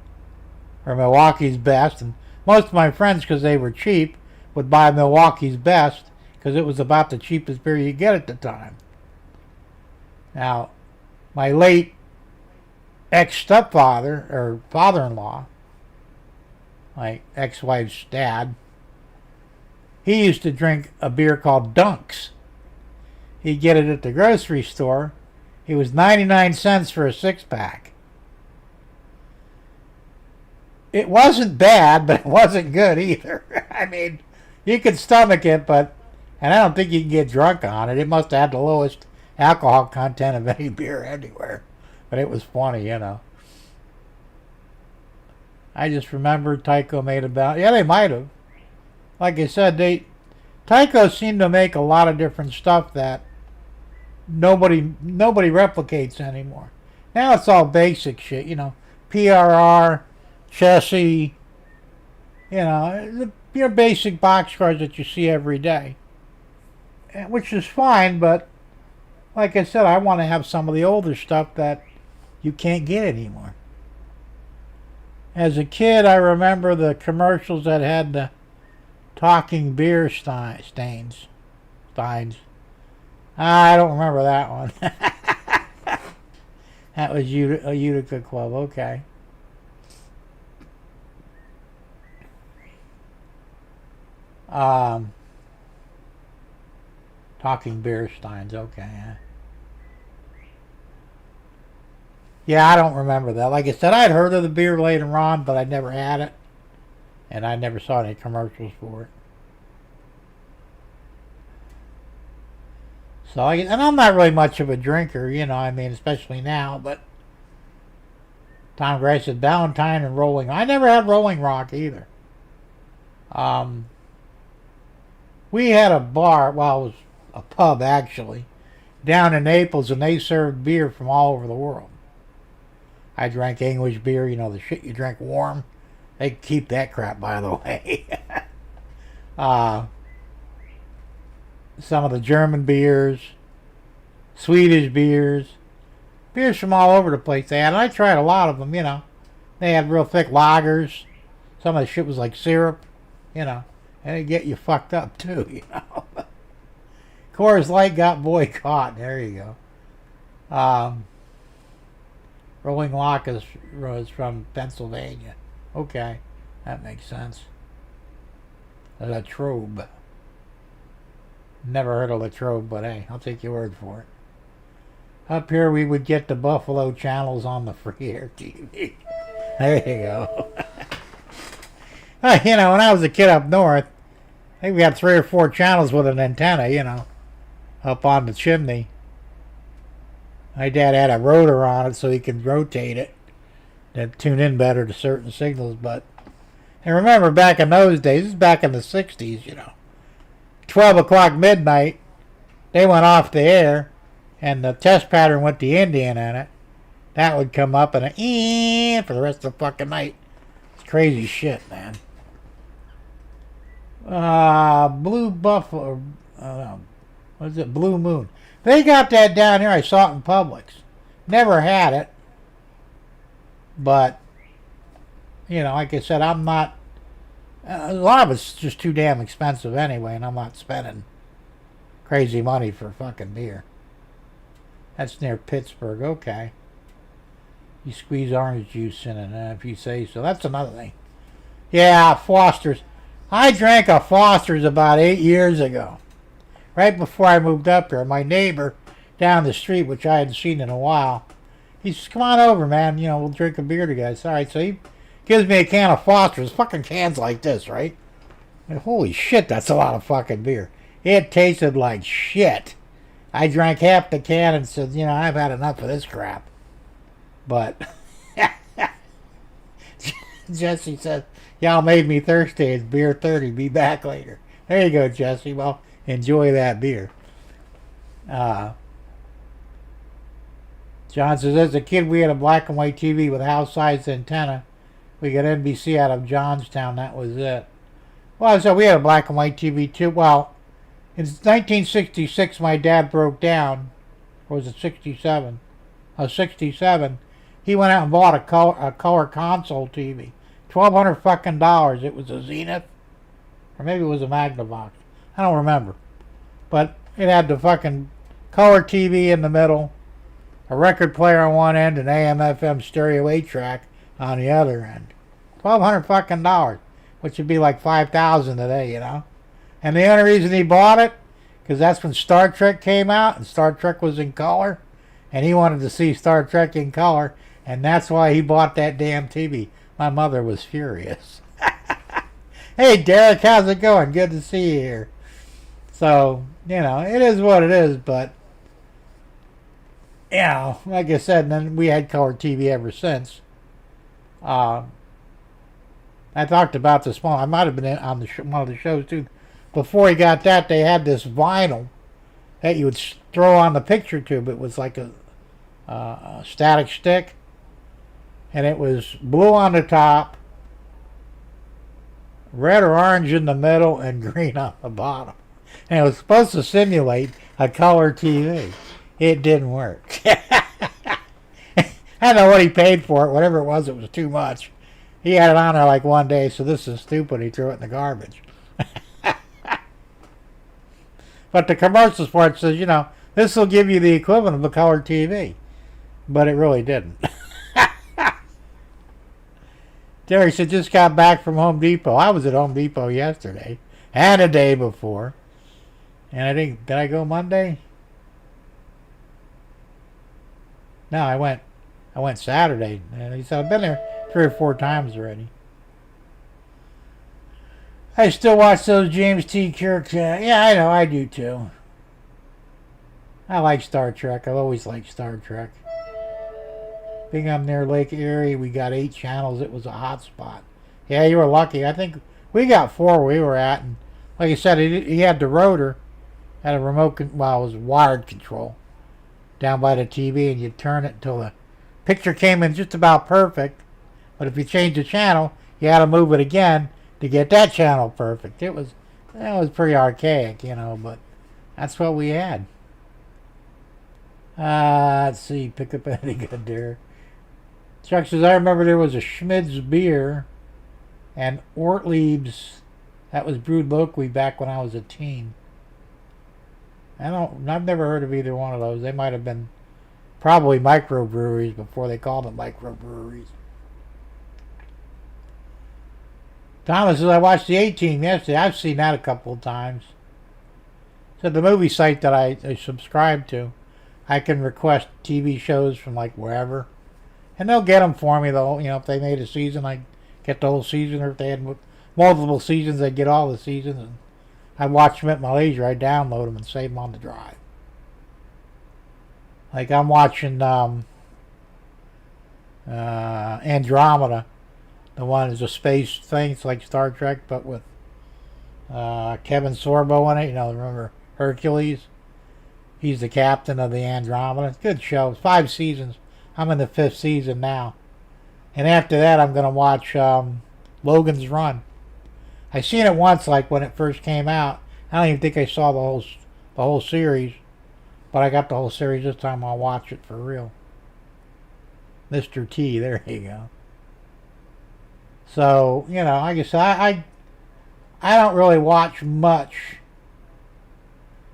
A: or Milwaukee's Best. And most of my friends, because they were cheap, would buy Milwaukee's Best because it was about the cheapest beer you get at the time. Now, my late ex-stepfather, or father-in-law, my ex-wife's dad, he used to drink a beer called Dunks. He'd get it at the grocery store. It was 99 cents for a 6-pack. It wasn't bad, but it wasn't good either. I mean, you could stomach it, but... And I don't think you can get drunk on it. It must have had the lowest alcohol content of any beer anywhere. But it was funny, you know. I just remember Tyco made about... Yeah, they might have. Like I said, Tyco seemed to make a lot of different stuff that nobody replicates anymore. Now it's all basic shit, you know. PRR, Chessie, you know, your basic boxcars that you see every day. Which is fine, but like I said, I want to have some of the older stuff that you can't get anymore. As a kid, I remember the commercials that had the talking beer steins. I don't remember that one. That was a Utica Club, okay. Talking beer steins, okay. Yeah, I don't remember that. Like I said, I'd heard of the beer later on, but I never had it. And I never saw any commercials for it. So, and I'm not really much of a drinker, you know, I mean, especially now, but Tom Gray said Valentine and Rolling. I never had Rolling Rock either. We had a bar, well, it was a pub actually, down in Naples, and they served beer from all over the world. I drank English beer, you know, the shit you drink warm. They keep that crap, by the way. uh, some of the German beers, Swedish beers from all over the place they had. And I tried a lot of them, you know. They had real thick lagers. Some of the shit was like syrup, you know. And it get you fucked up too, you know. Coors Light got boycott. There you go. Rolling Lock was from Pennsylvania. Okay, that makes sense. Latrobe. Never heard of Latrobe, but hey, I'll take your word for it. Up here we would get the Buffalo channels on the free air TV. There you go. You know, when I was a kid up north, I think we had 3 or 4 channels with an antenna, you know, up on the chimney. My dad had a rotor on it so he could rotate it and tune in better to certain signals. But, and remember back in those days, this is back in the 60s, you know, 12 o'clock midnight, they went off the air and the test pattern with the Indian in it, that would come up and for the rest of the fucking night. It's crazy shit, man. Blue Buffalo, what is it? Blue Moon. They got that down here. I saw it in Publix. Never had it. But, you know, like I said, I'm not... a lot of it's just too damn expensive anyway, and I'm not spending crazy money for fucking beer. That's near Pittsburgh. Okay. You squeeze orange juice in it, if you say so. That's another thing. Yeah, Foster's. I drank a Foster's about 8 years ago. Right before I moved up here, my neighbor down the street, which I hadn't seen in a while, he says, come on over, man. You know, we'll drink a beer together. All right, so he gives me a can of Foster's. Fucking cans like this, right? And holy shit, that's a lot of fucking beer. It tasted like shit. I drank half the can and said, you know, I've had enough of this crap. But Jesse says, y'all made me thirsty. It's beer 30. Be back later. There you go, Jesse. Well, enjoy that beer. John says, as a kid, we had a black and white TV with house-sized antenna. We got NBC out of Johnstown. That was it. Well, so we had a black and white TV too. Well, in 1966, my dad broke down. Or was it 67? 67. He went out and bought a color console TV. $1,200 fucking dollars. It was a Zenith. Or maybe it was a Magnavox. I don't remember. But it had the fucking color TV in the middle, a record player on one end, and AM/FM stereo 8-track on the other end. $1,200 fucking dollars, which would be like $5,000 today, you know. And the only reason he bought it, because that's when Star Trek came out, and Star Trek was in color, and he wanted to see Star Trek in color, and that's why he bought that damn TV. My mother was furious. Hey, Derek, how's it going? Good to see you here. So, you know, it is what it is, but, you know, like I said, and then we had color TV ever since. I talked about this one. I might have been on one of the shows, too. Before he got that, they had this vinyl that you would throw on the picture tube. It was like a static stick, and it was blue on the top, red or orange in the middle, and green on the bottom. And it was supposed to simulate a color TV. It didn't work. I don't know what he paid for it. Whatever it was too much. He had it on there like one day, so this is stupid. He threw it in the garbage. But the commercials for it says, you know, this will give you the equivalent of a color TV. But it really didn't. Terry said, just got back from Home Depot. I was at Home Depot yesterday and a day before. And I think, did I go Monday? No, I went Saturday. And he said, I've been there 3 or 4 times already. I still watch those James T. Kirk. Yeah, I know, I do too. I like Star Trek. I've always liked Star Trek. Being I'm near Lake Erie, we got 8 channels. It was a hot spot. Yeah, you were lucky. I think we got 4 where we were at. And like I said, he had the rotor, had a remote, well, it was wired control down by the TV, and you'd turn it until the picture came in just about perfect. But if you change the channel, you had to move it again to get that channel perfect. That was pretty archaic, you know, but that's what we had. Let's see, pick up any good there. Chuck says, I remember there was a Schmidt's beer and Ortlieb's that was brewed locally back when I was a teen. I've never heard of either one of those. They might have been probably microbreweries before they called them microbreweries. Thomas says, I watched the A-Team yesterday. I've seen that a couple of times. So the movie site that I subscribe to, I can request TV shows from like wherever. And they'll get them for me, though. You know, if they made a season, I get the whole season. Or if they had multiple seasons, I'd get all the seasons. And I watch them at my leisure. I download them and save them on the drive. Like I'm watching Andromeda. The one is a space thing. It's like Star Trek, but with Kevin Sorbo in it. You know, remember Hercules? He's the captain of the Andromeda. It's a good show. It's 5 seasons. I'm in the 5th season now. And after that, I'm going to watch Logan's Run. I seen it once, like when it first came out. I don't even think I saw the whole series. But I got the whole series this time. I'll watch it for real. Mr. T, there you go. So, you know, like I said, I don't really watch much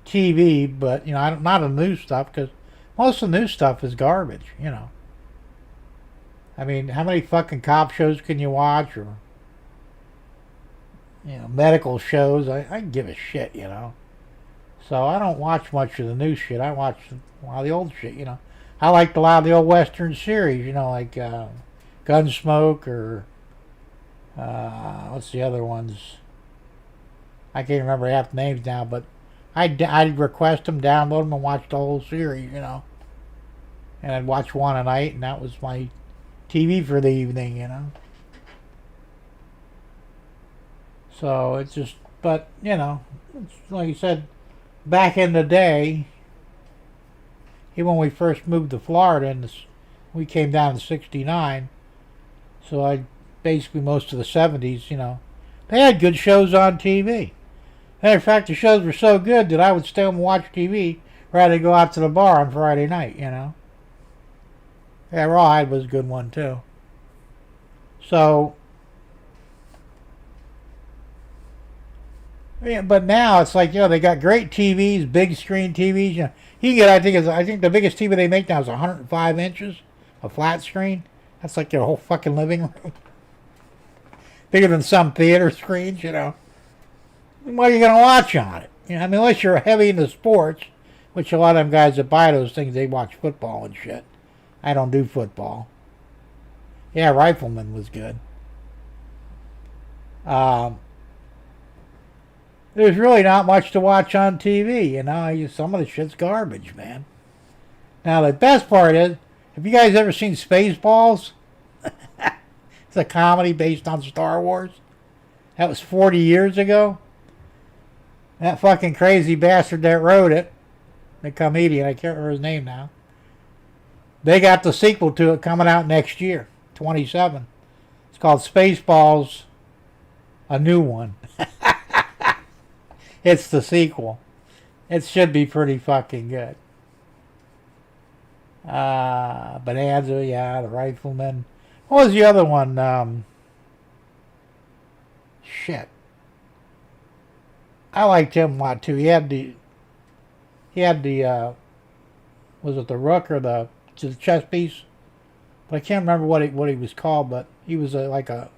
A: TV, but, you know, not the new stuff, because most of the new stuff is garbage, you know. I mean, how many fucking cop shows can you watch, or, you know, medical shows? I can give a shit, you know. So I don't watch much of the new shit. I watch a lot of the old shit, you know. I liked a lot of the old Western series, you know, like Gunsmoke, or what's the other ones? I can't remember half the names now, but I'd request them, download them, and watch the whole series, you know. And I'd watch one a night, and that was my TV for the evening, you know. So it's just, but, you know, it's, like you said, back in the day, even when we first moved to Florida, and we came down in '69, so I basically most of the '70s, you know, they had good shows on TV. Matter of fact, the shows were so good that I would stay home and watch TV rather than go out to the bar on Friday night, you know. Yeah, Rawhide was a good one, too. So, yeah, but now it's like, you know, they got great TVs, big screen TVs. You know, you can get, I think the biggest TV they make now is 105 inches, a flat screen. That's like your whole fucking living room. Bigger than some theater screens, you know. What are you going to watch on it? You know, I mean, unless you're heavy into sports, which a lot of them guys that buy those things, they watch football and shit. I don't do football. Yeah, Rifleman was good. There's really not much to watch on TV, you know. Some of the shit's garbage, man. Now, the best part is, have you guys ever seen Spaceballs? It's a comedy based on Star Wars. That was 40 years ago. That fucking crazy bastard that wrote it, the comedian, I can't remember his name now. They got the sequel to it coming out next year, 27. It's called Spaceballs, a new one. It's the sequel. It should be pretty fucking good. Bonanza, yeah, the Rifleman. What was the other one? Shit. I liked him a lot too. He had the was it the Rook or the chess piece? But I can't remember what he was called, but he was like a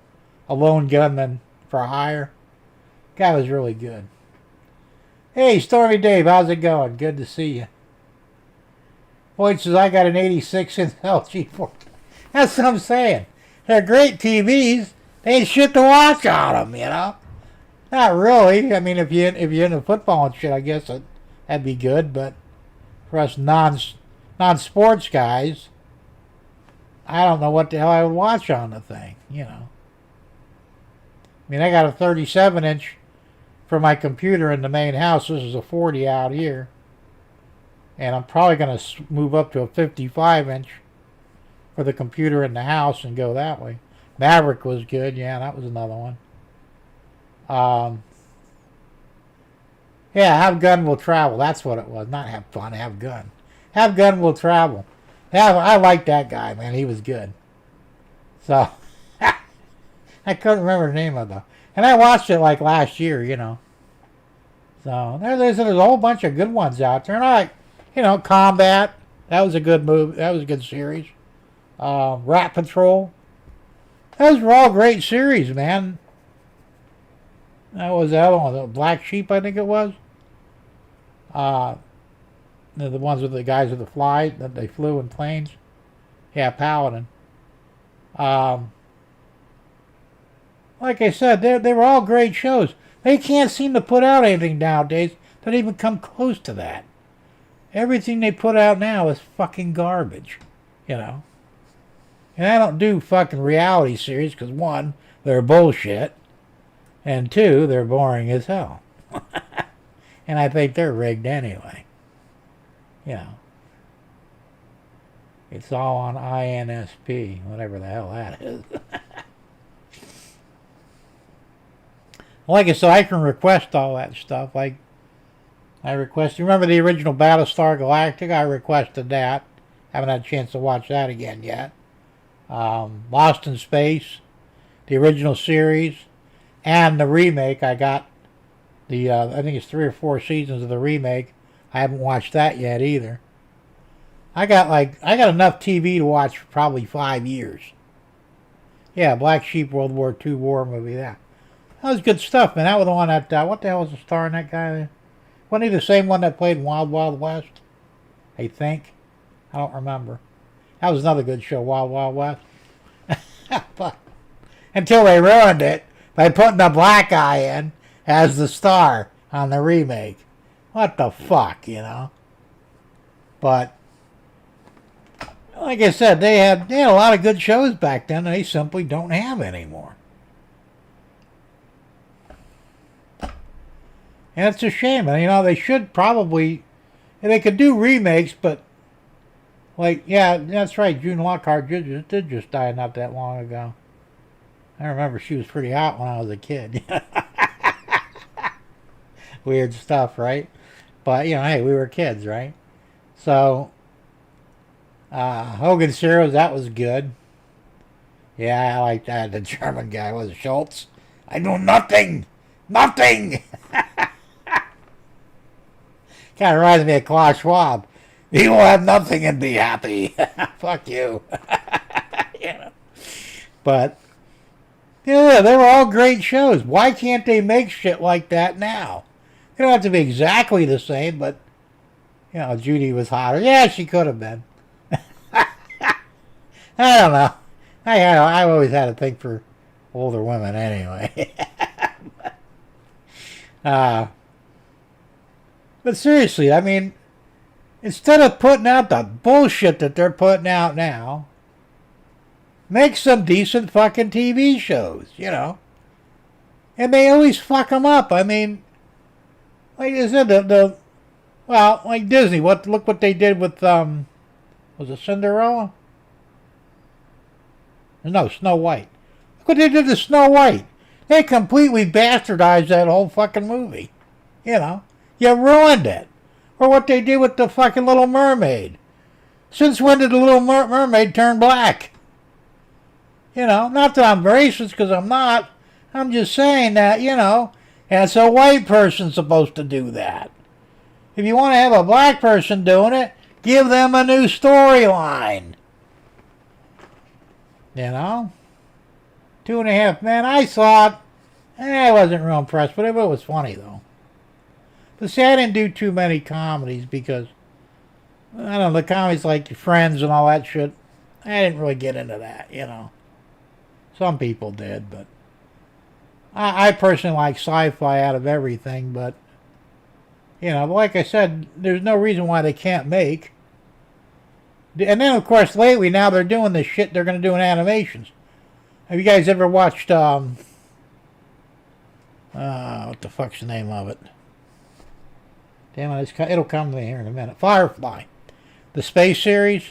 A: lone gunman for hire. Guy was really good. Hey, Stormy Dave, how's it going? Good to see you. Boyd says, I got an 86-inch LG 4. That's what I'm saying. They're great TVs. They ain't shit to watch on them, you know? Not really. I mean, if you're into football and shit, I guess that'd be good. But for us non-sports guys, I don't know what the hell I would watch on the thing, you know? I mean, I got a 37-inch for my computer in the main house. This is a 40 out here. And I'm probably going to move up to a 55-inch for the computer in the house and go that way. Maverick was good. Yeah, that was another one. Yeah, have gun will travel. That's what it was. Not have fun, have gun. Have gun will travel. Yeah, I liked that guy, man. He was good. So, I couldn't remember the name of it. And I watched it like last year, you know. So, there's a whole bunch of good ones out there. And I like, you know, Combat. That was a good movie. That was a good series. Rat Patrol. Those were all great series, man. That was the other one, the Black Sheep, I think it was. The ones with the guys with the fly that they flew in planes. Yeah, Paladin. Like I said, they were all great shows. They can't seem to put out anything nowadays that even come close to that. Everything they put out now is fucking garbage, you know. And I don't do fucking reality series because, one, they're bullshit, and two, they're boring as hell. And I think they're rigged anyway. You know. It's all on INSP, whatever the hell that is. Like I said, I can request all that stuff. Like, I requested, remember the original Battlestar Galactica? I requested that. Haven't had a chance to watch that again yet. Lost in Space, the original series, and the remake. I got the, I think it's 3 or 4 seasons of the remake. I haven't watched that yet either. I got enough TV to watch for probably 5 years. Yeah, Black Sheep World War II war movie, that was good stuff, man. That was the one that, what the hell was the star in that guy? Wasn't he the same one that played in Wild Wild West? I think. I don't remember. That was another good show, Wild Wild West. But until they ruined it by putting a black guy in as the star on the remake. What the fuck, you know? But like I said, they had a lot of good shows back then that they simply don't have anymore. And it's a shame. And, you know, they should probably, they could do remakes, but, like, yeah, that's right, June Lockhart did just die not that long ago. I remember she was pretty hot when I was a kid. Weird stuff, right? But, you know, hey, we were kids, right? So, Hogan's Heroes, that was good. Yeah, I like that. The German guy was Schultz. I know nothing! Nothing! Kind of reminds me of Klaus Schwab. He will have nothing and be happy. Fuck you. You know. But, yeah, they were all great shows. Why can't they make shit like that now? They don't have to be exactly the same, but, you know, Judy was hotter. Yeah, she could have been. I don't know. I always had a thing for older women anyway. But seriously, I mean, instead of putting out the bullshit that they're putting out now, make some decent fucking TV shows, you know. And they always fuck them up. I mean, like I said, well, like Disney, look what they did with, was it Cinderella? No, Snow White. Look what they did to Snow White. They completely bastardized that whole fucking movie. You know, you ruined it. Or what they did with the fucking Little Mermaid. Since when did the Little Mermaid turn black? You know, not that I'm racist, because I'm not. I'm just saying that, you know, it's a white person supposed to do that. If you want to have a black person doing it, give them a new storyline. You know? 2.5 Men, I thought, I wasn't real impressed, but it was funny, though. But see, I didn't do too many comedies because, I don't know, the comedies like Friends and all that shit, I didn't really get into that, you know. Some people did, but I personally like sci-fi out of everything, but, you know, like I said, there's no reason why they can't make. And then, of course, lately, now they're doing this shit they're going to do in animations. Have you guys ever watched, what the fuck's the name of it? Damn it, it'll come to me here in a minute. Firefly. The space series,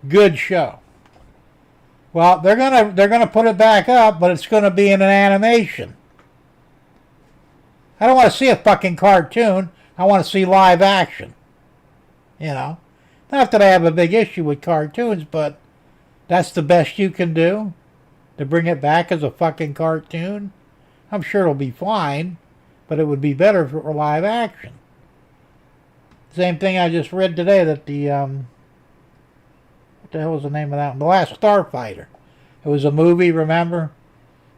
A: good show. Well, they're gonna put it back up, but it's gonna be in an animation. I don't want to see a fucking cartoon. I want to see live action. You know, not that I have a big issue with cartoons, but that's the best you can do to bring it back as a fucking cartoon. I'm sure it'll be fine, but it would be better if it were live action. Same thing I just read today that the what the hell was the name of that one? The Last Starfighter. It was a movie, remember?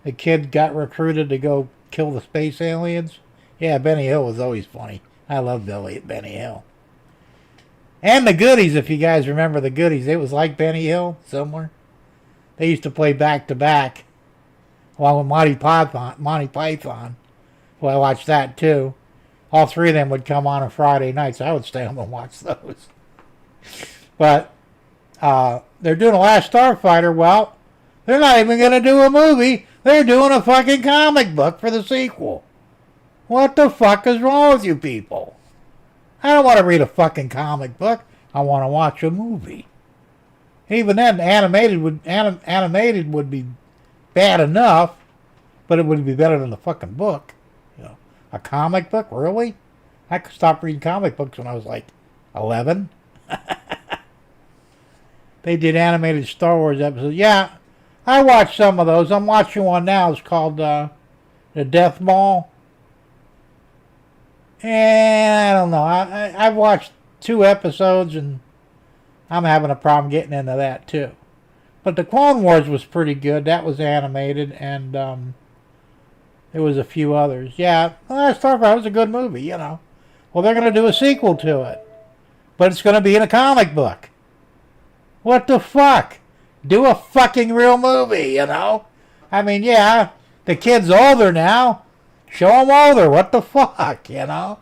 A: The kid got recruited to go kill the space aliens. Yeah, Benny Hill was always funny. I love Benny Hill. And the Goodies, if you guys remember the Goodies. It was like Benny Hill, somewhere. They used to play back-to-back. Along with Monty Python. Well, I watched that, too. All three of them would come on Friday night, so I would stay home and watch those. But they're doing The Last Starfighter. Well, they're not even going to do a movie. They're doing a fucking comic book for the sequel. What the fuck is wrong with you people? I don't want to read a fucking comic book. I want to watch a movie. Even then, animated would be bad enough, but it would be better than the fucking book. You know, a comic book, really? I stopped reading comic books when I was like 11. They did animated Star Wars episodes. Yeah, I watched some of those. I'm watching one now. It's called The Death Ball. And I don't know. I've watched 2 episodes and I'm having a problem getting into that too. But the Clone Wars was pretty good. That was animated, and there was a few others. Yeah, Last Starfighter was a good movie, you know. Well, they're going to do a sequel to it. But it's going to be in a comic book. What the fuck? Do a fucking real movie, you know? I mean, yeah, the kid's older now. Show him older. What the fuck, you know?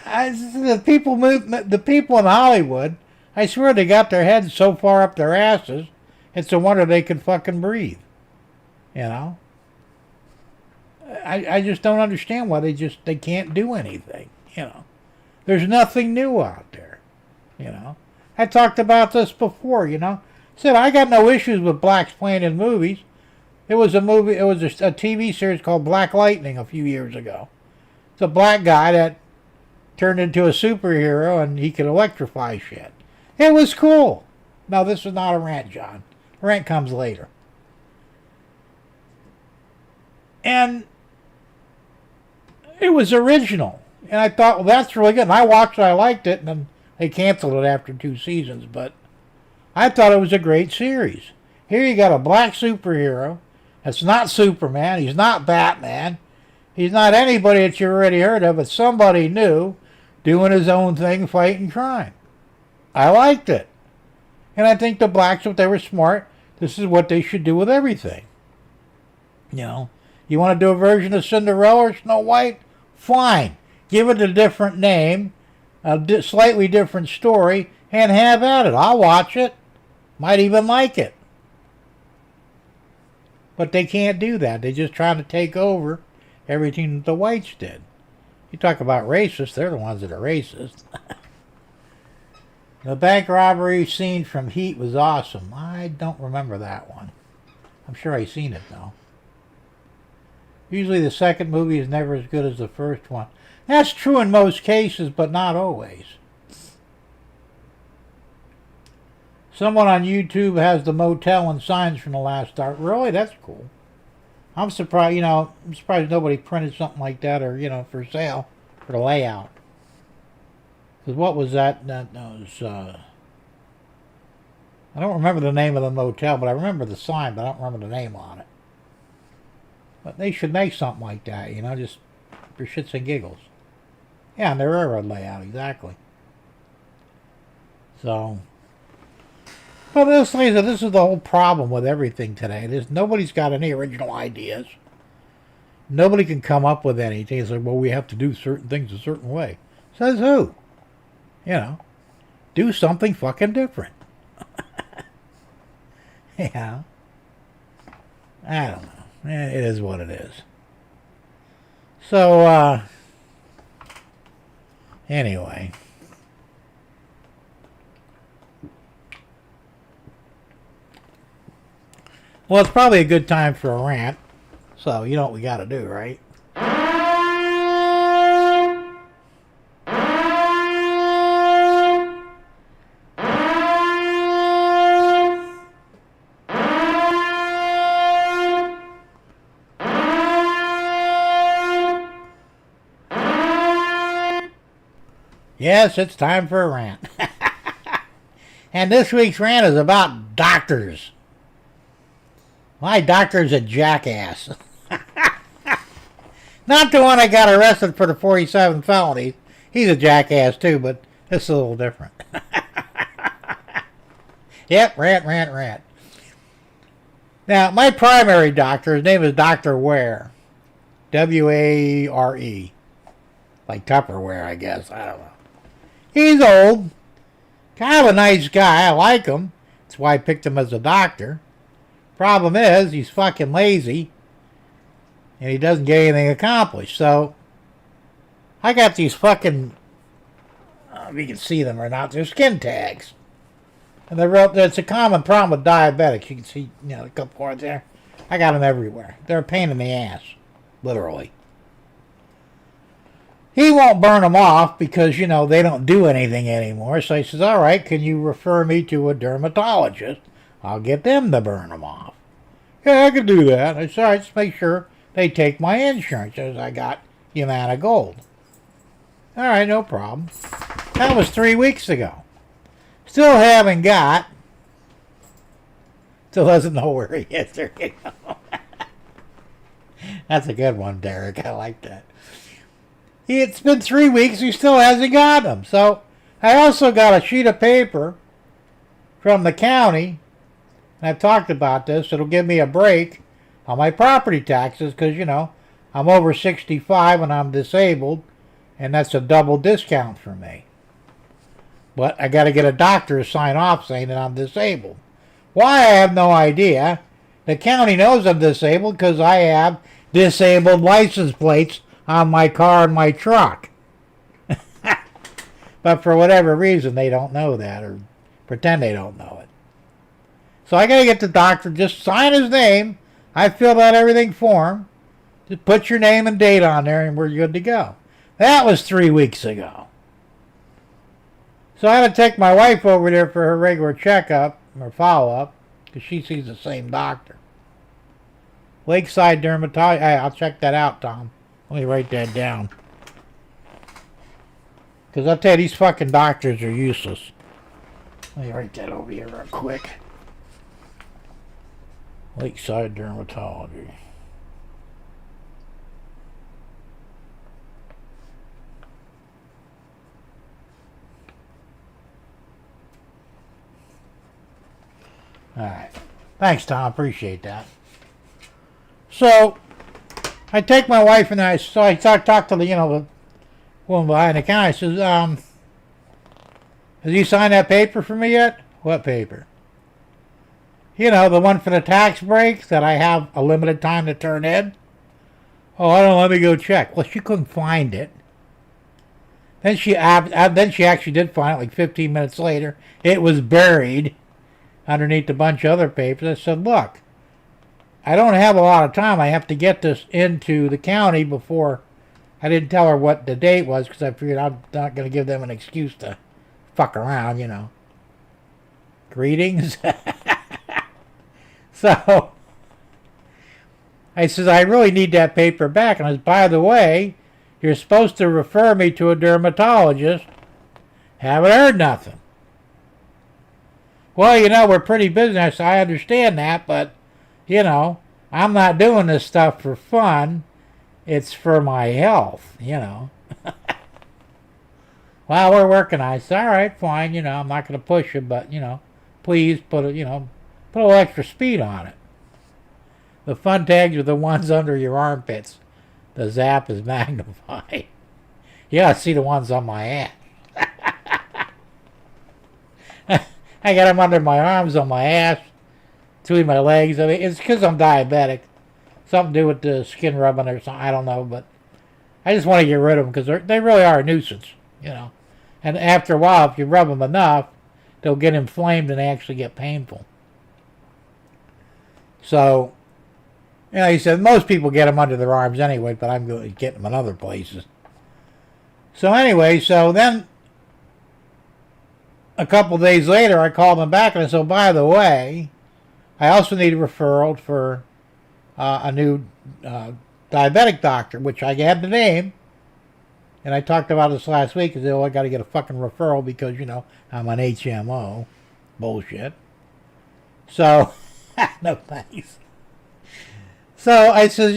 A: The people in Hollywood, I swear they got their heads so far up their asses, it's a wonder they can fucking breathe. You know? I just don't understand why they can't do anything, you know? There's nothing new out there, you know? I talked about this before, you know? Said I got no issues with blacks playing in movies. It was a TV series called Black Lightning a few years ago. It's a black guy that turned into a superhero and he could electrify shit. It was cool. No, this is not a rant, John. The rant comes later. And it was original. And I thought, well, that's really good. And I watched it, I liked it, and then they canceled it after 2 seasons. But I thought it was a great series. Here you got a black superhero. It's not Superman. He's not Batman. He's not anybody that you already heard of. It's somebody new doing his own thing, fighting crime. I liked it. And I think the blacks, if they were smart, this is what they should do with everything. You know, you want to do a version of Cinderella or Snow White? Fine. Give it a different name, a slightly different story, and have at it. I'll watch it. Might even like it. But they can't do that. They're just trying to take over everything that the whites did. You talk about racists, they're the ones that are racist. The bank robbery scene from Heat was awesome. I don't remember that one. I'm sure I've seen it, though. Usually the second movie is never as good as the first one. That's true in most cases, but not always. Someone on YouTube has the motel and signs from the last start. Really? That's cool. I'm surprised, I'm surprised nobody printed something like that or, for sale, for the layout. Because what was that? That was, I don't remember the name of the motel, but I remember the sign, but I don't remember the name on it. But they should make something like that, just for shits and giggles. Yeah, and the railroad layout, exactly. So, but this is the whole problem with everything today. Nobody's got any original ideas. Nobody can come up with anything. It's like, well, we have to do certain things a certain way. Says who? Do something fucking different. Yeah. I don't know. It is what it is. So, anyway. Well, it's probably a good time for a rant. So, you know what we got to do, right? Yes, it's time for a rant. And this week's rant is about doctors. My doctor's a jackass. Not the one I got arrested for the 47 felonies. He's a jackass too, but it's a little different. Yep, rant. Now, my primary doctor, his name is Dr. Ware. W-A-R-E. Like Tupperware, I guess. I don't know. He's old. Kind of a nice guy. I like him. That's why I picked him as a doctor. Problem is, he's fucking lazy. And he doesn't get anything accomplished. So, I got these fucking, if you can see them or not, they're skin tags. And it's a common problem with diabetics. You can see, the couple cords there. I got them everywhere. They're a pain in the ass. Literally. He won't burn them off because, they don't do anything anymore. So he says, all right, can you refer me to a dermatologist? I'll get them to burn them off. Yeah, I can do that. I said, all right, just make sure they take my insurance as I got Humana Gold. All right, no problem. That was 3 weeks ago. Still haven't got. Still doesn't know where he is. There you go. That's a good one, Derek. I like that. It's been 3 weeks. He still hasn't got them. So I also got a sheet of paper from the county. And I've talked about this. It'll give me a break on my property taxes because, I'm over 65 and I'm disabled. And that's a double discount for me. But I got to get a doctor to sign off saying that I'm disabled. Why, I have no idea. The county knows I'm disabled because I have disabled license plates on my car and my truck. But for whatever reason, they don't know that or pretend they don't know it. So I got to get the doctor, just sign his name. I filled out everything for him. Just put your name and date on there and we're good to go. That was 3 weeks ago. So I had to take my wife over there for her regular checkup or follow-up because she sees the same doctor. Lakeside Dermatology. Hey, I'll check that out, Tom. Let me write that down. Because I'll tell you, these fucking doctors are useless. Let me write that over here real quick. Lakeside Dermatology. Alright. Thanks, Tom. Appreciate that. So, I take my wife and I talk to the woman behind the counter. I says, has you signed that paper for me yet? What paper? The one for the tax breaks that I have a limited time to turn in? Oh, I don't know. Let me go check. Well, she couldn't find it. Then she actually did find it like 15 minutes later. It was buried underneath a bunch of other papers. I said, look, I don't have a lot of time. I have to get this into the county before. I didn't tell her what the date was because I figured I'm not going to give them an excuse to fuck around, Greetings. So I says, I really need that paper back. And I says, by the way, you're supposed to refer me to a dermatologist. Haven't heard nothing. Well, we're pretty busy. I said, I understand that, but, I'm not doing this stuff for fun. It's for my health, Well, we're working on it. I said, all right, fine, I'm not going to push you, but, please put a little extra speed on it. The fun tags are the ones under your armpits. The zap is magnified. You gotta see the ones on my ass. I got them under my arms, on my ass, between my legs. I mean, it's because I'm diabetic. Something to do with the skin rubbing or something. I don't know, but I just want to get rid of them because they really are a nuisance, And after a while, if you rub them enough, they'll get inflamed and they actually get painful. So, he said most people get them under their arms anyway, but I'm going to get them in other places. So anyway, so then a couple days later, I called them back and I said, by the way, I also need a referral for a new diabetic doctor, which I had the name. And I talked about this last week. I said, I got to get a fucking referral because, I'm on HMO. Bullshit. So, no thanks. So I says,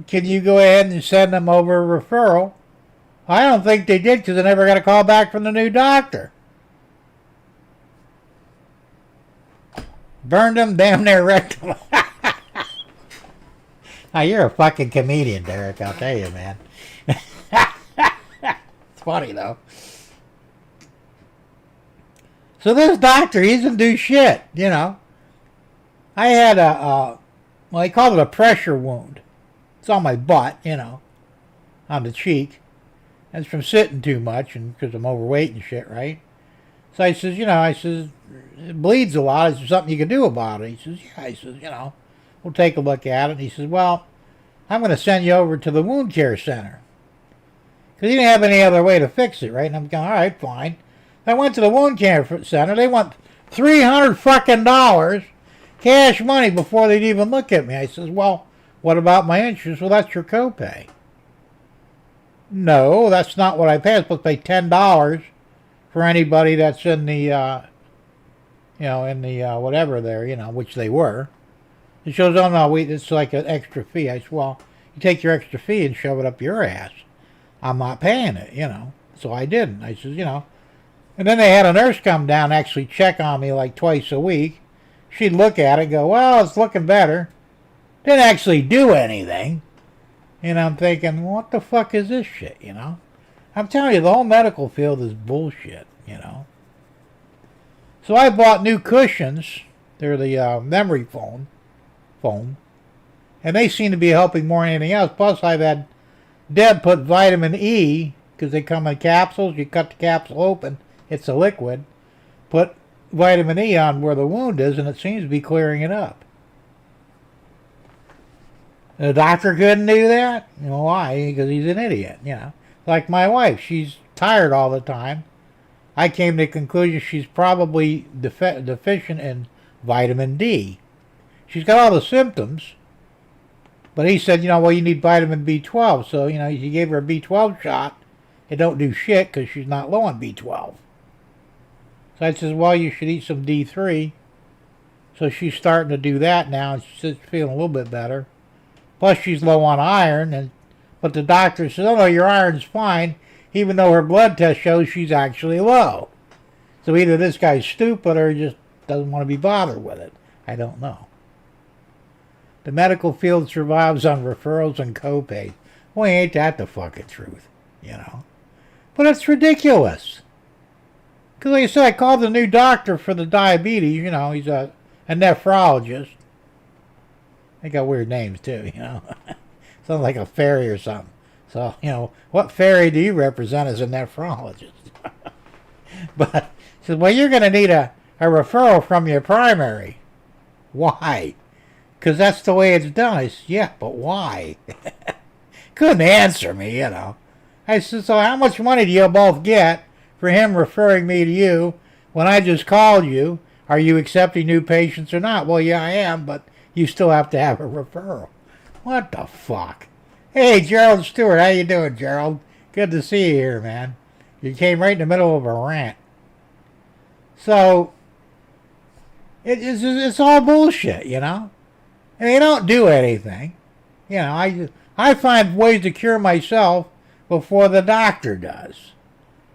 A: can you go ahead and send them over a referral? I don't think they did because I never got a call back from the new doctor. Burned them, damn near wrecked them. Now, you're a fucking comedian, Derek, I'll tell you, man. It's funny, though. So this doctor, he doesn't do shit, I had he called it a pressure wound. It's on my butt, on the cheek. And it's from sitting too much and because I'm overweight and shit, right? So I says, it bleeds a lot. Is there something you can do about it? He says, yeah. I says, we'll take a look at it. And he says, well, I'm going to send you over to the wound care center. Because he didn't have any other way to fix it, right? And I'm going, all right, fine. I went to the wound care center. They want $300 fucking dollars, cash money, before they'd even look at me. I says, well, what about my insurance? Well, that's your copay. No, that's not what I pay. I'm supposed to pay $10 for anybody that's in the, whatever there, which they were. He says, oh, no, it's like an extra fee. I said, well, you take your extra fee and shove it up your ass. I'm not paying it, So I didn't. I says, And then they had a nurse come down and actually check on me like twice a week. She'd look at it and go, well, it's looking better. Didn't actually do anything. And I'm thinking, what the fuck is this shit, I'm telling you, the whole medical field is bullshit, So I bought new cushions. They're the memory foam. And they seem to be helping more than anything else. Plus, I've had Deb put vitamin E, because they come in capsules. You cut the capsule open. It's a liquid. Put vitamin E on where the wound is, and it seems to be clearing it up. The doctor couldn't do that? Why? Because he's an idiot, Like my wife, she's tired all the time. I came to the conclusion she's probably deficient in vitamin D. She's got all the symptoms, but he said, well, you need vitamin B12. So, he gave her a B12 shot. It don't do shit because she's not low on B12. So I says, well, you should eat some D3. So she's starting to do that now, and she's feeling a little bit better. Plus, she's low on iron, but the doctor says, oh, no, your iron's fine, even though her blood test shows she's actually low. So either this guy's stupid or he just doesn't want to be bothered with it. I don't know. The medical field survives on referrals and copays. Well, ain't that the fucking truth, But it's ridiculous. Because like I said, I called the new doctor for the diabetes, he's a nephrologist. They got weird names too, Sounds like a fairy or something. So, what fairy do you represent as a nephrologist? But he said, well, you're going to need a referral from your primary. Why? Because that's the way it's done. I said, yeah, but why? Couldn't answer me, I said, so how much money do you both get for him referring me to you when I just called you? Are you accepting new patients or not? Well, yeah, I am, but you still have to have a referral. What the fuck? Hey, Gerald Stewart, how you doing, Gerald? Good to see you here, man. You came right in the middle of a rant. So, it's all bullshit, And they don't do anything. I find ways to cure myself before the doctor does.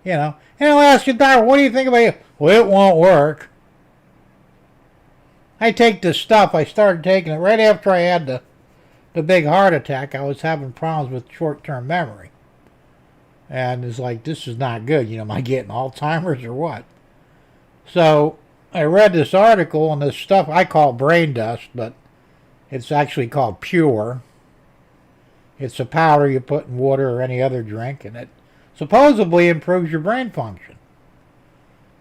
A: And I'll ask the doctor, what do you think about it? Well, it won't work. I take this stuff. I started taking it right after I had the big heart attack. I was having problems with short-term memory. And it's like, this is not good. Am I getting Alzheimer's or what? So I read this article on this stuff I call brain dust, but it's actually called Pure. It's a powder you put in water or any other drink, and it supposedly improves your brain function.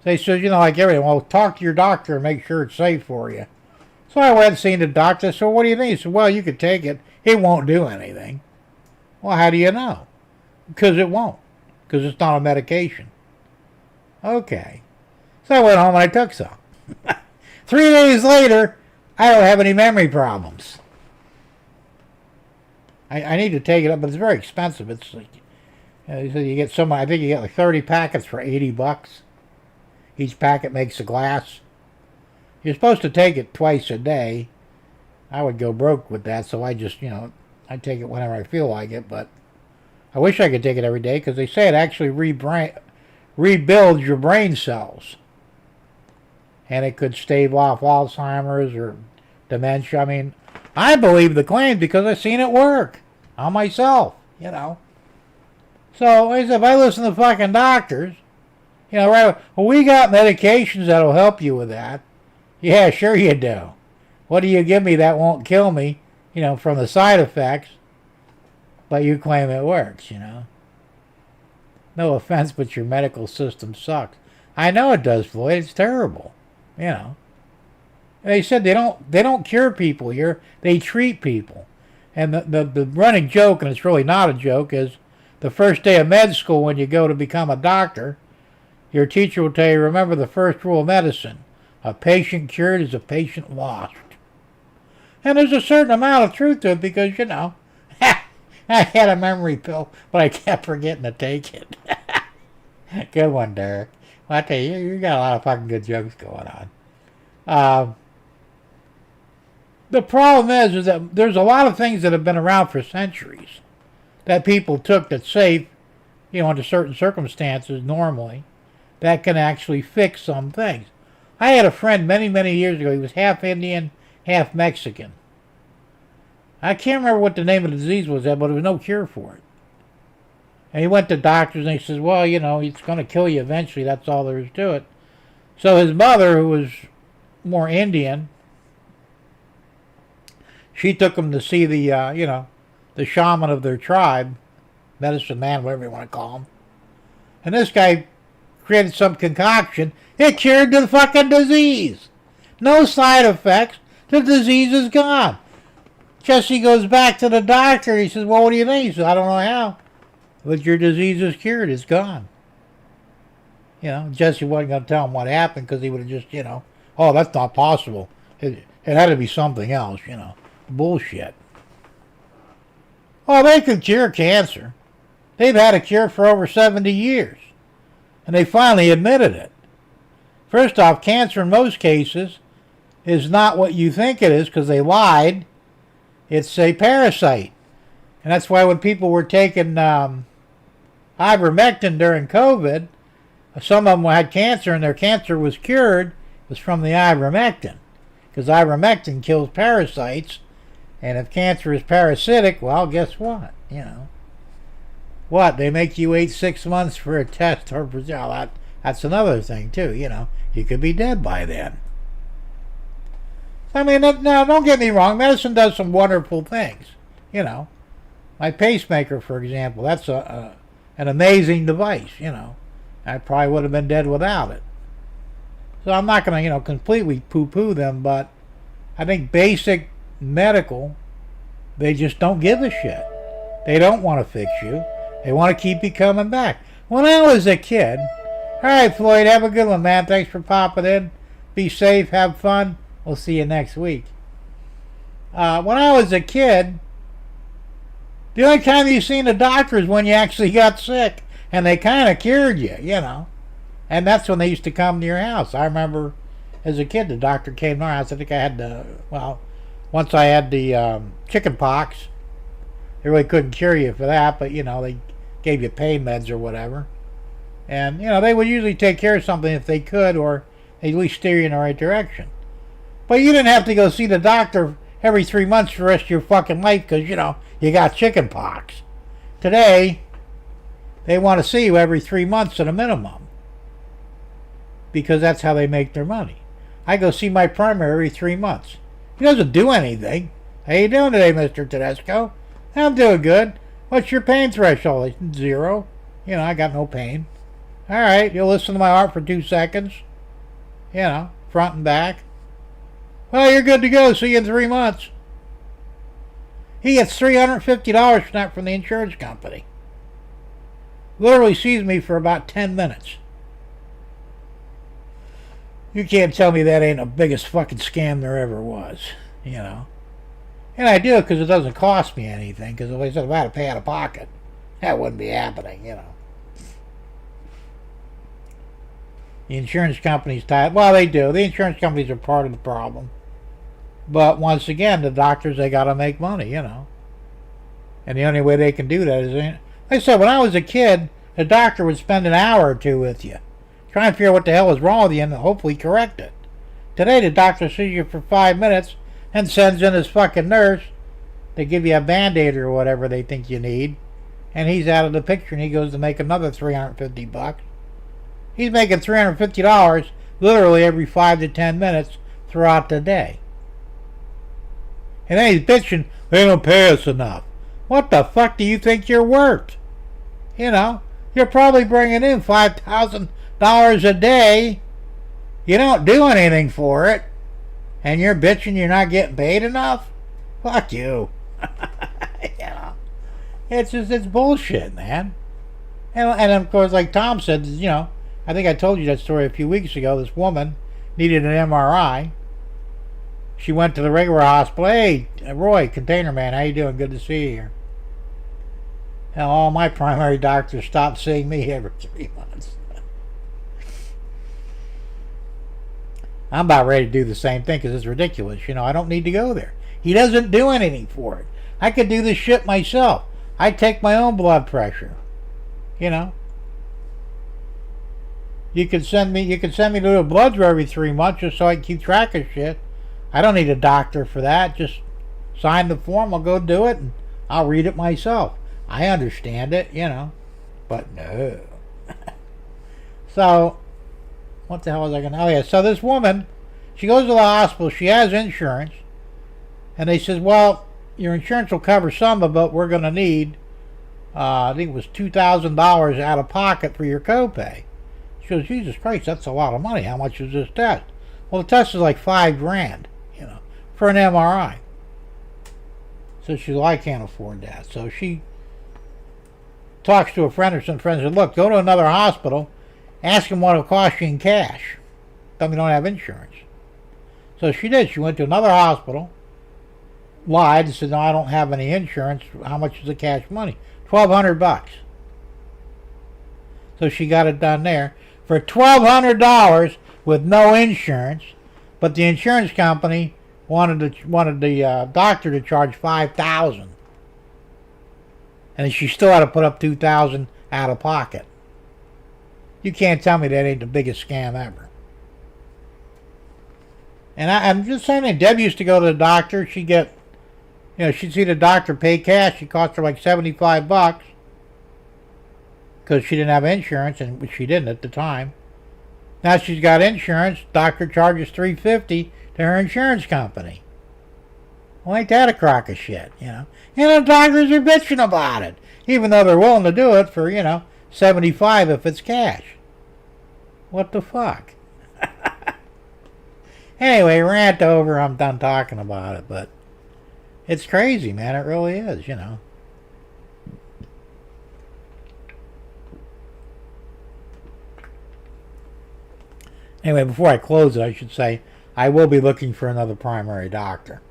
A: They said, like everything, well, talk to your doctor and make sure it's safe for you. So I went and seen the doctor. So what do you think? He said, well, you could take it. It won't do anything. Well, how do you know? Because it won't. Because it's not a medication. Okay. So I went home and I took some. 3 days later, I don't have any memory problems. I need to take it up, but it's very expensive. It's like, you get some, I think you get like 30 packets for $80. Each packet makes a glass. You're supposed to take it twice a day. I would go broke with that, so I just, I take it whenever I feel like it, but I wish I could take it every day because they say it actually rebuilds your brain cells. And it could stave off Alzheimer's or dementia. I mean, I believe the claim because I've seen it work on myself, So, if I listen to fucking doctors, right, well, we got medications that'll help you with that. Yeah, sure you do. What do you give me that won't kill me, from the side effects, but you claim it works, No offense, but your medical system sucks. I know it does, Floyd. It's terrible, They said they don't cure people here. They treat people. And the running joke, and it's really not a joke, is the first day of med school when you go to become a doctor, your teacher will tell you, remember the first rule of medicine. A patient cured is a patient lost. And there's a certain amount of truth to it because, I had a memory pill, but I kept forgetting to take it. Good one, Derek. Well, I tell you, you got a lot of fucking good jokes going on. The problem is that there's a lot of things that have been around for centuries that people took that's safe, under certain circumstances normally, that can actually fix some things. I had a friend many, many years ago. He was half Indian, half Mexican. I can't remember what the name of the disease was, but there was no cure for it. And he went to doctors and he says, well, it's going to kill you eventually. That's all there is to it. So his mother, who was more Indian, she took him to see the, the shaman of their tribe, medicine man, whatever you want to call him. And this guy created some concoction. It cured the fucking disease. No side effects. The disease is gone. Jesse goes back to the doctor. He says, well, what do you think? He says, I don't know how. But your disease is cured. It's gone. Jesse wasn't going to tell him what happened because he would have just, oh, that's not possible. It had to be something else, Bullshit. Oh, they could cure cancer. They've had a cure for over 70 years. And they finally admitted it. First off, cancer in most cases is not what you think it is because they lied. It's a parasite. And that's why when people were taking ivermectin during COVID, some of them had cancer and their cancer was cured. It was from the ivermectin. Because ivermectin kills parasites. And if cancer is parasitic, well, guess what? What? They make you wait 6 months for a test or that's another thing too, You could be dead by then. I mean, now don't get me wrong, medicine does some wonderful things. My pacemaker, for example, that's an amazing device, I probably would have been dead without it. So I'm not going to, completely poo-poo them, but I think basic medical, they just don't give a shit. They don't want to fix you. They want to keep you coming back. When I was a kid, all right, Floyd, have a good one, man. Thanks for popping in. Be safe, have fun. We'll see you next week. When I was a kid, the only time you seen a doctor is when you actually got sick, and they kind of cured you, And that's when they used to come to your house. I remember as a kid, the doctor came to our house. I think I had once I had the chicken pox. They really couldn't cure you for that, but, they gave you pain meds or whatever. And, they would usually take care of something if they could, or at least steer you in the right direction. But you didn't have to go see the doctor every 3 months for the rest of your fucking life because, you got chicken pox. Today, they want to see you every 3 months at a minimum. Because that's how they make their money. I go see my primary every 3 months. He doesn't do anything. How you doing today, Mr. Tedesco? I'm doing good. What's your pain threshold? 0. I got no pain. All right, you'll listen to my heart for 2 seconds. Front and back. Well, you're good to go. See you in 3 months. He gets $350 from that from the insurance company. Literally sees me for about 10 minutes. You can't tell me that ain't the biggest fucking scam there ever was, you know. And I do it because it doesn't cost me anything. Because if I said if I had to pay out of pocket, that wouldn't be happening, you know. The insurance companies tied. Well, they do. The insurance companies are part of the problem. But once again, the doctors, they got to make money, you know. And the only way they can do that is, like I said, when I was a kid, the doctor would spend an hour or two with you, trying to figure out what the hell is wrong with you and hopefully correct it. Today, the doctor sees you for 5 minutes and sends in his fucking nurse to give you a Band-Aid or whatever they think you need. And he's out of the picture and he goes to make another $350. He's making $350 literally every 5 to 10 minutes throughout the day. And then he's bitching, they don't pay us enough. What the fuck do you think you're worth? You know, you're probably bringing in $5,000 a day. You don't do anything for it. And you're bitching you're not getting paid enough? Fuck you. You know, it's bullshit, man. And of course, like Tom said, you know, I think I told you that story a few weeks ago. This woman needed an MRI. She went to the regular hospital. Hey, Roy, container man, how you doing? Good to see you here. Hell, all my primary doctors stopped seeing me every 3 months. I'm about ready to do the same thing because it's ridiculous. You know, I don't need to go there. He doesn't do anything for it. I could do this shit myself. I take my own blood pressure. You know. You can send me to do a blood draw every 3 months just so I can keep track of shit. I don't need a doctor for that. Just sign the form, I'll go do it, and I'll read it myself. I understand it, you know. But no. So, what the hell was I going to... Oh, yeah. So this woman, she goes to the hospital. She has insurance. And they says, well, your insurance will cover some of it. We're going to need, I think it was $2,000 out of pocket for your copay. She goes, Jesus Christ, that's a lot of money. How much is this test? Well, the test is like $5,000, you know, for an MRI. So she's like, I can't afford that. So she talks to a friend or some friends and says, look, go to another hospital, ask them what it'll cost you in cash. Tell them you don't have insurance. So she did. She went to another hospital, lied, and said, no, I don't have any insurance. How much is the cash money? $1,200. So she got it done there for $1,200 with no insurance, but the insurance company wanted the doctor to charge $5,000, and she still had to put up $2,000 out of pocket. You can't tell me that ain't the biggest scam ever. And I'm just saying that Deb used to go to the doctor. She'd see the doctor pay cash. It cost her like $75 because she didn't have insurance, and she didn't at the time. Now she's got insurance. Doctor charges $350 to her insurance company. Well, ain't that a crock of shit, you know? And the doctors are bitching about it, even though they're willing to do it for, you know, $75 if it's cash. What the fuck? Anyway, rant over. I'm done talking about it, but it's crazy, man. It really is, you know. Anyway, before I close it, I should say I will be looking for another primary doctor.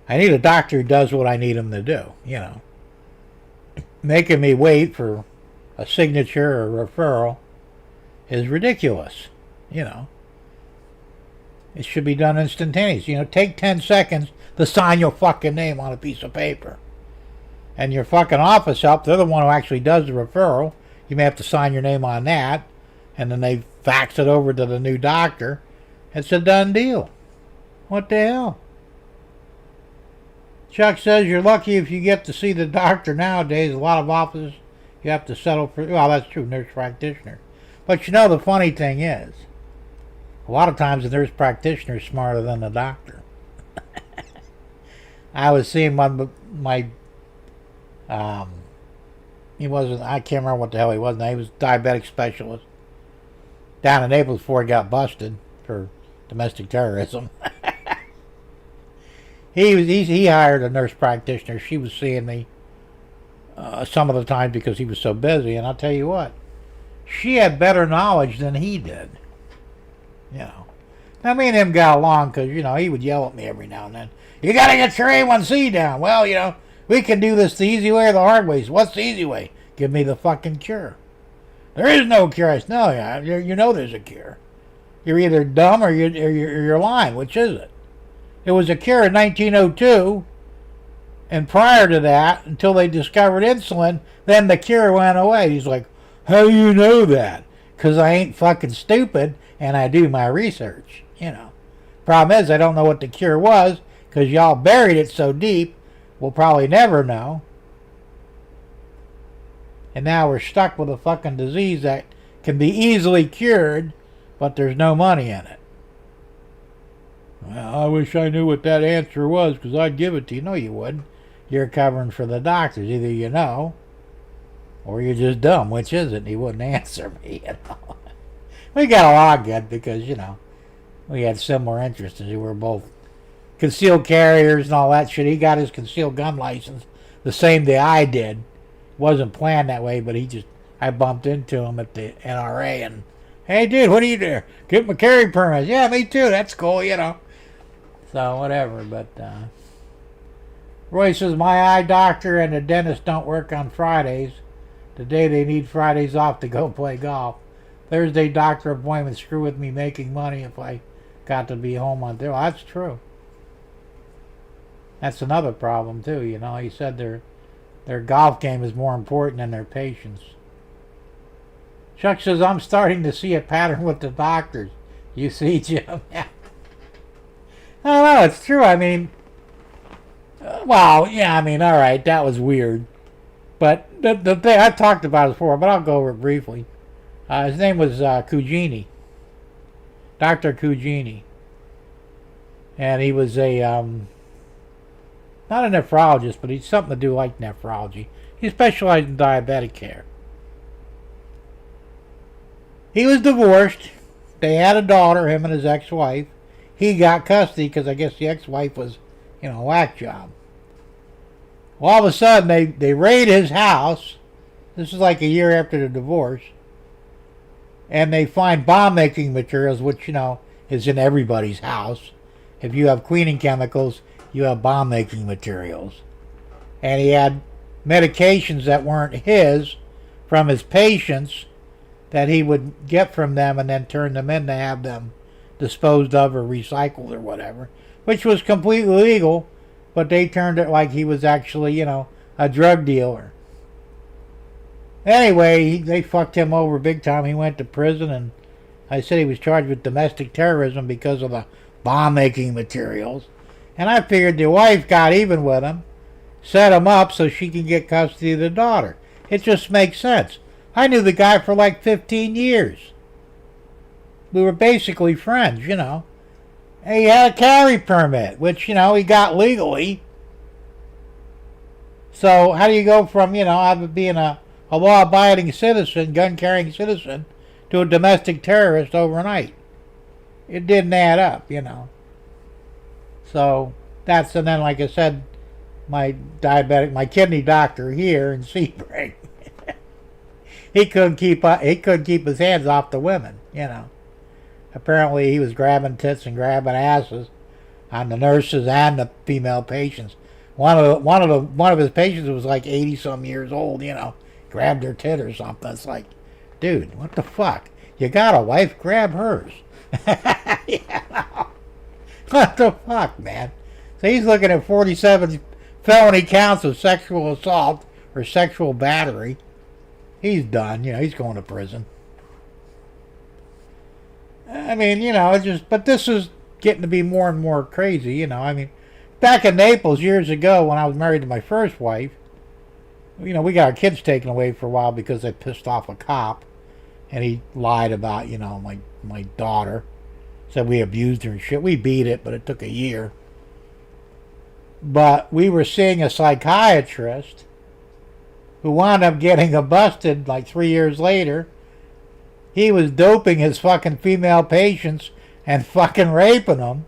A: I need a doctor who does what I need him to do, you know. Making me wait for a signature or a referral is ridiculous, you know. It should be done instantaneous. You know, take 10 seconds to sign your fucking name on a piece of paper. And your fucking office help, they're the one who actually does the referral. You may have to sign your name on that. And then they fax it over to the new doctor. It's a done deal. What the hell? Chuck says you're lucky if you get to see the doctor nowadays. A lot of offices you have to settle for. Well, that's true, nurse practitioner. But you know, the funny thing is, a lot of times the nurse practitioner is smarter than the doctor. I was seeing my he wasn't, I can't remember what the hell he was now. He was a diabetic specialist down in Naples before he got busted for domestic terrorism. He hired a nurse practitioner. She was seeing me some of the time because he was so busy. And I'll tell you what, she had better knowledge than he did. You know. Now, me and him got along because, you know, he would yell at me every now and then. You got to get your A1C down. Well, you know, we can do this the easy way or the hard way. So what's the easy way? Give me the fucking cure. There is no cure. I said, no, yeah, you know there's a cure. You're either dumb or you're lying. Which is it? It was a cure in 1902, and prior to that, until they discovered insulin, then the cure went away. He's like, how do you know that? Because I ain't fucking stupid, and I do my research, you know. Problem is, I don't know what the cure was, because y'all buried it so deep, we'll probably never know. And now we're stuck with a fucking disease that can be easily cured, but there's no money in it. Well, I wish I knew what that answer was, because I'd give it to you. No, you wouldn't. You're covering for the doctors. Either you know, or you're just dumb. Which is it? And he wouldn't answer me, you know. We got along good because, you know, we had similar interests. We were both concealed carriers and all that shit. He got his concealed gun license the same day I did. Wasn't planned that way, but I bumped into him at the NRA and, hey, dude, what are you doing? Get my carry permit. Yeah, me too. That's cool, you know. So, whatever, but, Roy says, my eye doctor and the dentist don't work on Fridays. Today they need Fridays off to go play golf. Thursday doctor appointment, screw with me making money if I got to be home on Thursday. Well, that's true. That's another problem, too, you know. He said their golf game is more important than their patience. Chuck says, I'm starting to see a pattern with the doctors. You see, Jim? I don't know, it's true. I mean, well, yeah, I mean, all right, that was weird. But the thing, I've talked about it before, but I'll go over it briefly. His name was Cugini. Dr. Cugini. And he was a, not a nephrologist, but he's something to do like nephrology. He specialized in diabetic care. He was divorced. They had a daughter, him and his ex-wife. He got custody because I guess the ex-wife was, you know, a whack job. Well, all of a sudden, they raid his house. This is like a year after the divorce. And they find bomb-making materials, which, you know, is in everybody's house. If you have cleaning chemicals, you have bomb-making materials. And he had medications that weren't his from his patients that he would get from them and then turn them in to have them disposed of or recycled or whatever, which was completely legal, but they turned it like he was actually, you know, a drug dealer. Anyway, they fucked him over big time. He went to prison, and I said he was charged with domestic terrorism because of the bomb-making materials. And I figured the wife got even with him, set him up so she can get custody of the daughter. It just makes sense. I knew the guy for like 15 years. We were basically friends, you know. And he had a carry permit, which, you know, he got legally. So how do you go from, you know, being a law-abiding citizen, gun-carrying citizen, to a domestic terrorist overnight? It didn't add up, you know. So and then, like I said, my kidney doctor here in Sebring, he couldn't keep his hands off the women, you know. Apparently he was grabbing tits and grabbing asses on the nurses and the female patients. One of his patients was like 80 some years old, you know, grabbed her tit or something. It's like, dude, what the fuck? You got a wife, grab hers. You know? What the fuck, man? So he's looking at 47 felony counts of sexual assault or sexual battery. He's done, you know, he's going to prison. I mean, you know, but this is getting to be more and more crazy, you know. I mean, back in Naples years ago when I was married to my first wife, you know, we got our kids taken away for a while because they pissed off a cop, and he lied about, you know, my daughter. Said we abused her and shit. We beat it, but it took a year. But we were seeing a psychiatrist who wound up getting busted like 3 years later. He was doping his fucking female patients and fucking raping them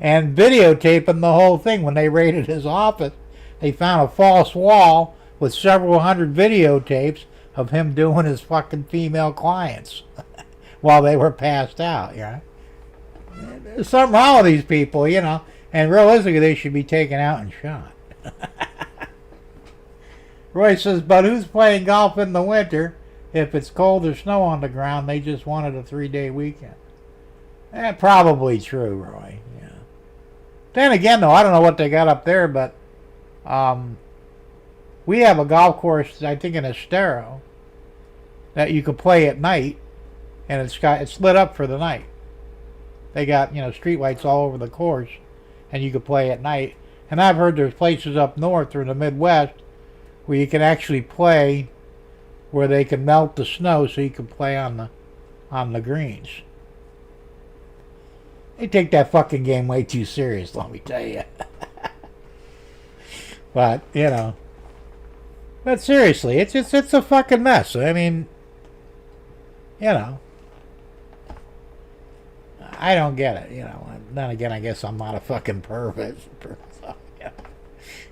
A: and videotaping the whole thing. When they raided his office, they found a false wall with several hundred videotapes of him doing his fucking female clients while they were passed out, you know. There's something wrong with these people, you know, and realistically they should be taken out and shot. Roy says, but who's playing golf in the winter if it's cold or snow on the ground? They just wanted a 3-day weekend. Probably true, Roy. Yeah. Then again, though, I don't know what they got up there, but we have a golf course, I think in Estero, that you can play at night, and it's lit up for the night. They got, you know, street lights all over the course, and you can play at night. And I've heard there's places up north or in the Midwest where you can actually play, where they can melt the snow so you can play on the greens. They take that fucking game way too serious, let me tell you. But, you know. But seriously, it's a fucking mess. I mean, you know. I don't get it, you know. Then again, I guess I'm not a fucking pervert. So, yeah.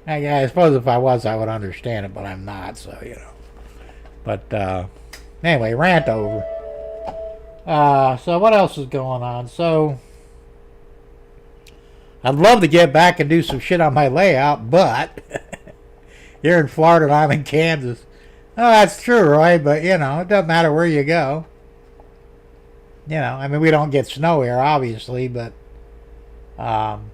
A: I suppose if I was, I would understand it, but I'm not, so, you know. But, anyway, rant over. So what else is going on? So, I'd love to get back and do some shit on my layout, but you're in Florida and I'm in Kansas. Oh, that's true, Roy, but, you know, it doesn't matter where you go. You know, I mean, we don't get snow here, obviously, but, and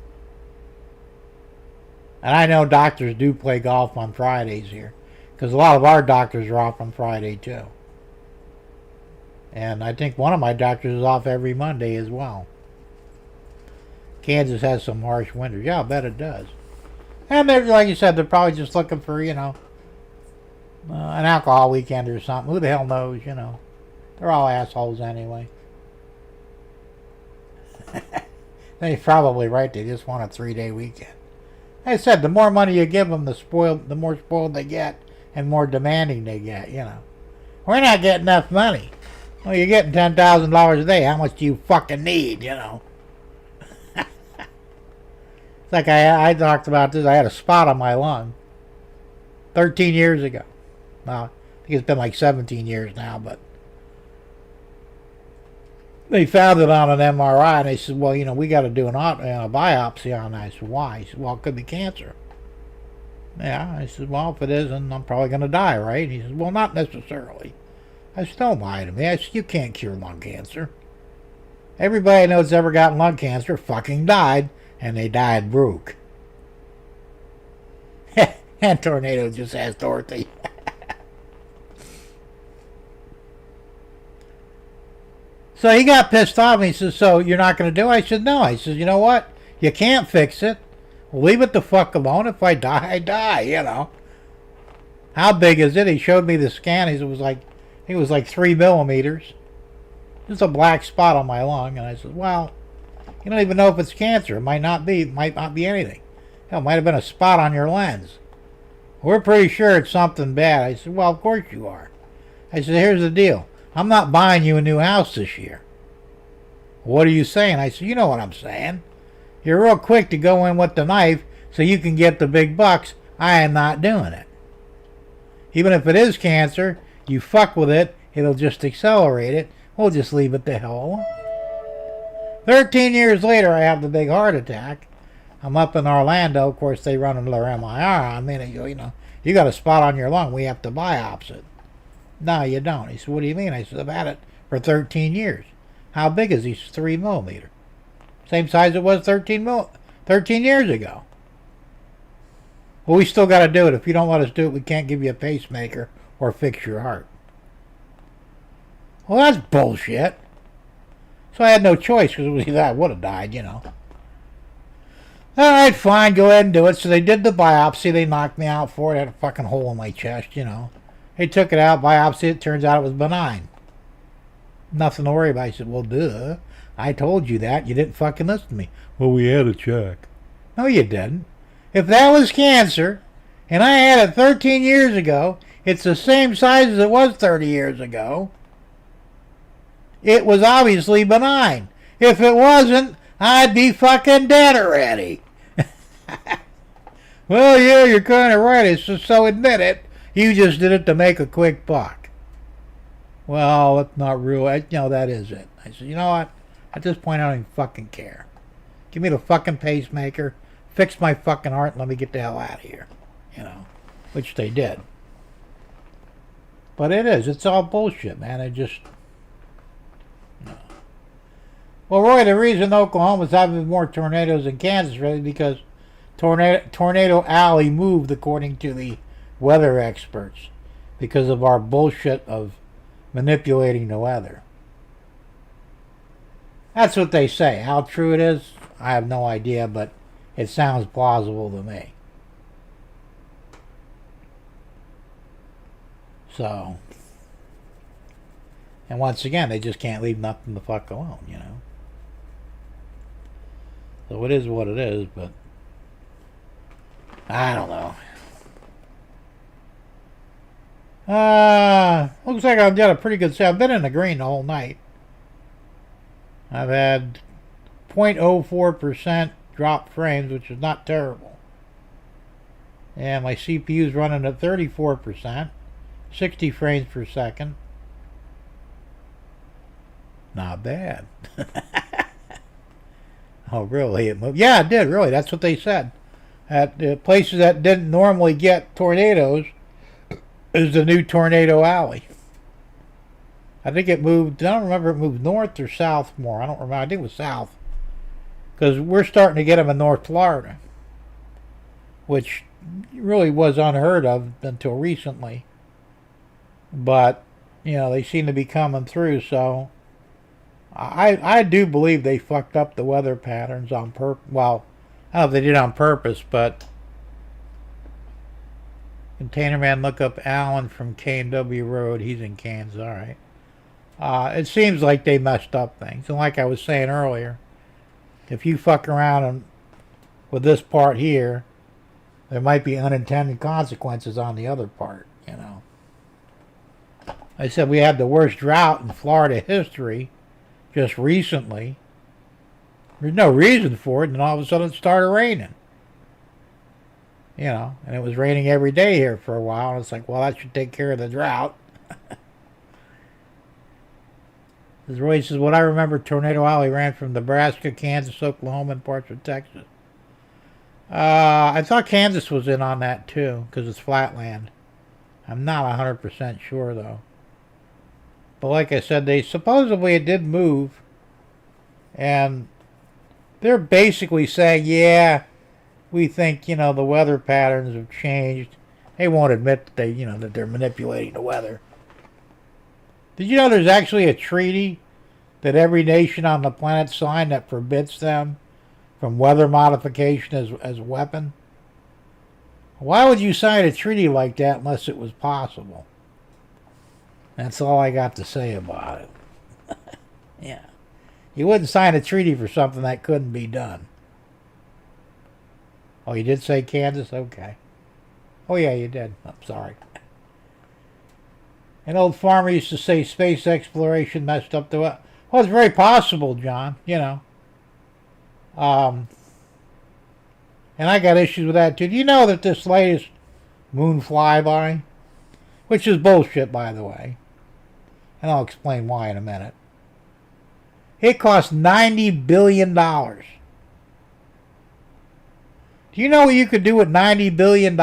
A: I know doctors do play golf on Fridays here, because a lot of our doctors are off on Friday, too. And I think one of my doctors is off every Monday as well. Kansas has some harsh winters. Yeah, I bet it does. And they're, like you said, they're probably just looking for, you know, an alcohol weekend or something. Who the hell knows, you know. They're all assholes anyway. They're probably right. They just want a 3-day weekend. Like I said, the more money you give them, the more spoiled they get and more demanding they get, you know. We're not getting enough money. Well, you're getting $10,000 a day. How much do you fucking need, you know? It's like I talked about this. I had a spot on my lung 13 years ago. Well, I think it's been like 17 years now, but they found it on an MRI, and they said, well, you know, we got to do a biopsy on that. I said, why? He said, well, it could be cancer. Yeah, I said, well, if it isn't, I'm probably going to die, right? He said, well, not necessarily. I said, don't lie to me. I said, you can't cure lung cancer. Everybody I know that's ever gotten lung cancer fucking died, and they died broke. And Tornado just asked Dorothy. So he got pissed off, and he says, so you're not going to do it? I said, no. I said, you know what? You can't fix it. Leave it the fuck alone. If I die, I die, you know. How big is it? He showed me the scan. It was like 3 millimeters. Just a black spot on my lung. And I said, well, you don't even know if it's cancer. It might not be. It might not be anything. Hell, it might have been a spot on your lens. We're pretty sure it's something bad. I said, well, of course you are. I said, here's the deal. I'm not buying you a new house this year. What are you saying? I said, you know what I'm saying. You're real quick to go in with the knife so you can get the big bucks. I am not doing it. Even if it is cancer, you fuck with it, it'll just accelerate it. We'll just leave it the hell alone. 13 years later, I have the big heart attack. I'm up in Orlando. Of course, they run another MIR on me. And they go, you know, you got a spot on your lung. We have to biopsy it. No, you don't. He said, what do you mean? I said, I've had it for 13 years. How big is he? 3 millimeter. Same size it was 13 years ago. Well, we still got to do it. If you don't let us do it, we can't give you a pacemaker or fix your heart. Well, that's bullshit. So I had no choice, because it was either I would have died, you know. All right, fine, go ahead and do it. So they did the biopsy. They knocked me out for it. I had a fucking hole in my chest, you know. They took it out, biopsied it. Turns out it was benign. Nothing to worry about. I said, well, duh. I told you that. You didn't fucking listen to me. Well, we had a check. No, you didn't. If that was cancer, and I had it 13 years ago, it's the same size as it was 30 years ago. it was obviously benign. If it wasn't, I'd be fucking dead already. Well, yeah, you're kind of right. It's just so admit it. You just did it to make a quick buck. Well, that's not real. That is it. I said, you know what? At this point, I don't even fucking care. Give me the fucking pacemaker, fix my fucking heart, and let me get the hell out of here. Which they did. But it's all bullshit, man. It just... Well, Roy, the reason Oklahoma's having more tornadoes than Kansas really because Tornado Alley moved, according to the weather experts, because of our bullshit of manipulating the weather. That's what they say. How true it is, I have no idea, but it sounds plausible to me. So, and once again, they just can't leave nothing the fuck alone, So it is what it is, but I don't know. Looks like I've got a pretty good set. I've been in the green the whole night. I've had 0.04% drop frames, which is not terrible. And my CPU's running at 34%, 60 frames per second. Not bad. Oh, really? It moved? Yeah, it did, really. That's what they said. At the places that didn't normally get tornadoes is the new Tornado Alley. I think it moved, I don't remember if it moved north or south more. I don't remember. I think it was south. Because we're starting to get them in North Florida, which really was unheard of until recently. But, they seem to be coming through, so... I do believe they fucked up the weather patterns on purpose. Well, I don't know if they did on purpose, but Container Man, look up Alan from K&W Road. He's in Kansas, all right. It seems like they messed up things. And like I was saying earlier, if you fuck around with this part here, there might be unintended consequences on the other part, I said we had the worst drought in Florida history just recently. There's no reason for it, and all of a sudden it started raining. And it was raining every day here for a while, and it's like, well, that should take care of the drought. As Roy says, what I remember, Tornado Alley ran from Nebraska, Kansas, Oklahoma, and parts of Texas. I thought Kansas was in on that, too, because it's flatland. I'm not 100% sure, though. But like I said, supposedly it did move, and they're basically saying, yeah, we think, the weather patterns have changed. They won't admit that that they're manipulating the weather. Did you know there's actually a treaty that every nation on the planet signed that forbids them from weather modification as a weapon? Why would you sign a treaty like that unless it was possible? That's all I got to say about it. Yeah. You wouldn't sign a treaty for something that couldn't be done. Oh, you did say Kansas? Okay. Oh, yeah, you did. I'm sorry. An old farmer used to say space exploration messed up the... Well, it's very possible, John, And I got issues with that, too. Do you know that this latest moon flyby, which is bullshit, by the way, and I'll explain why in a minute, it cost $90 billion. Do you know what you could do with $90 billion?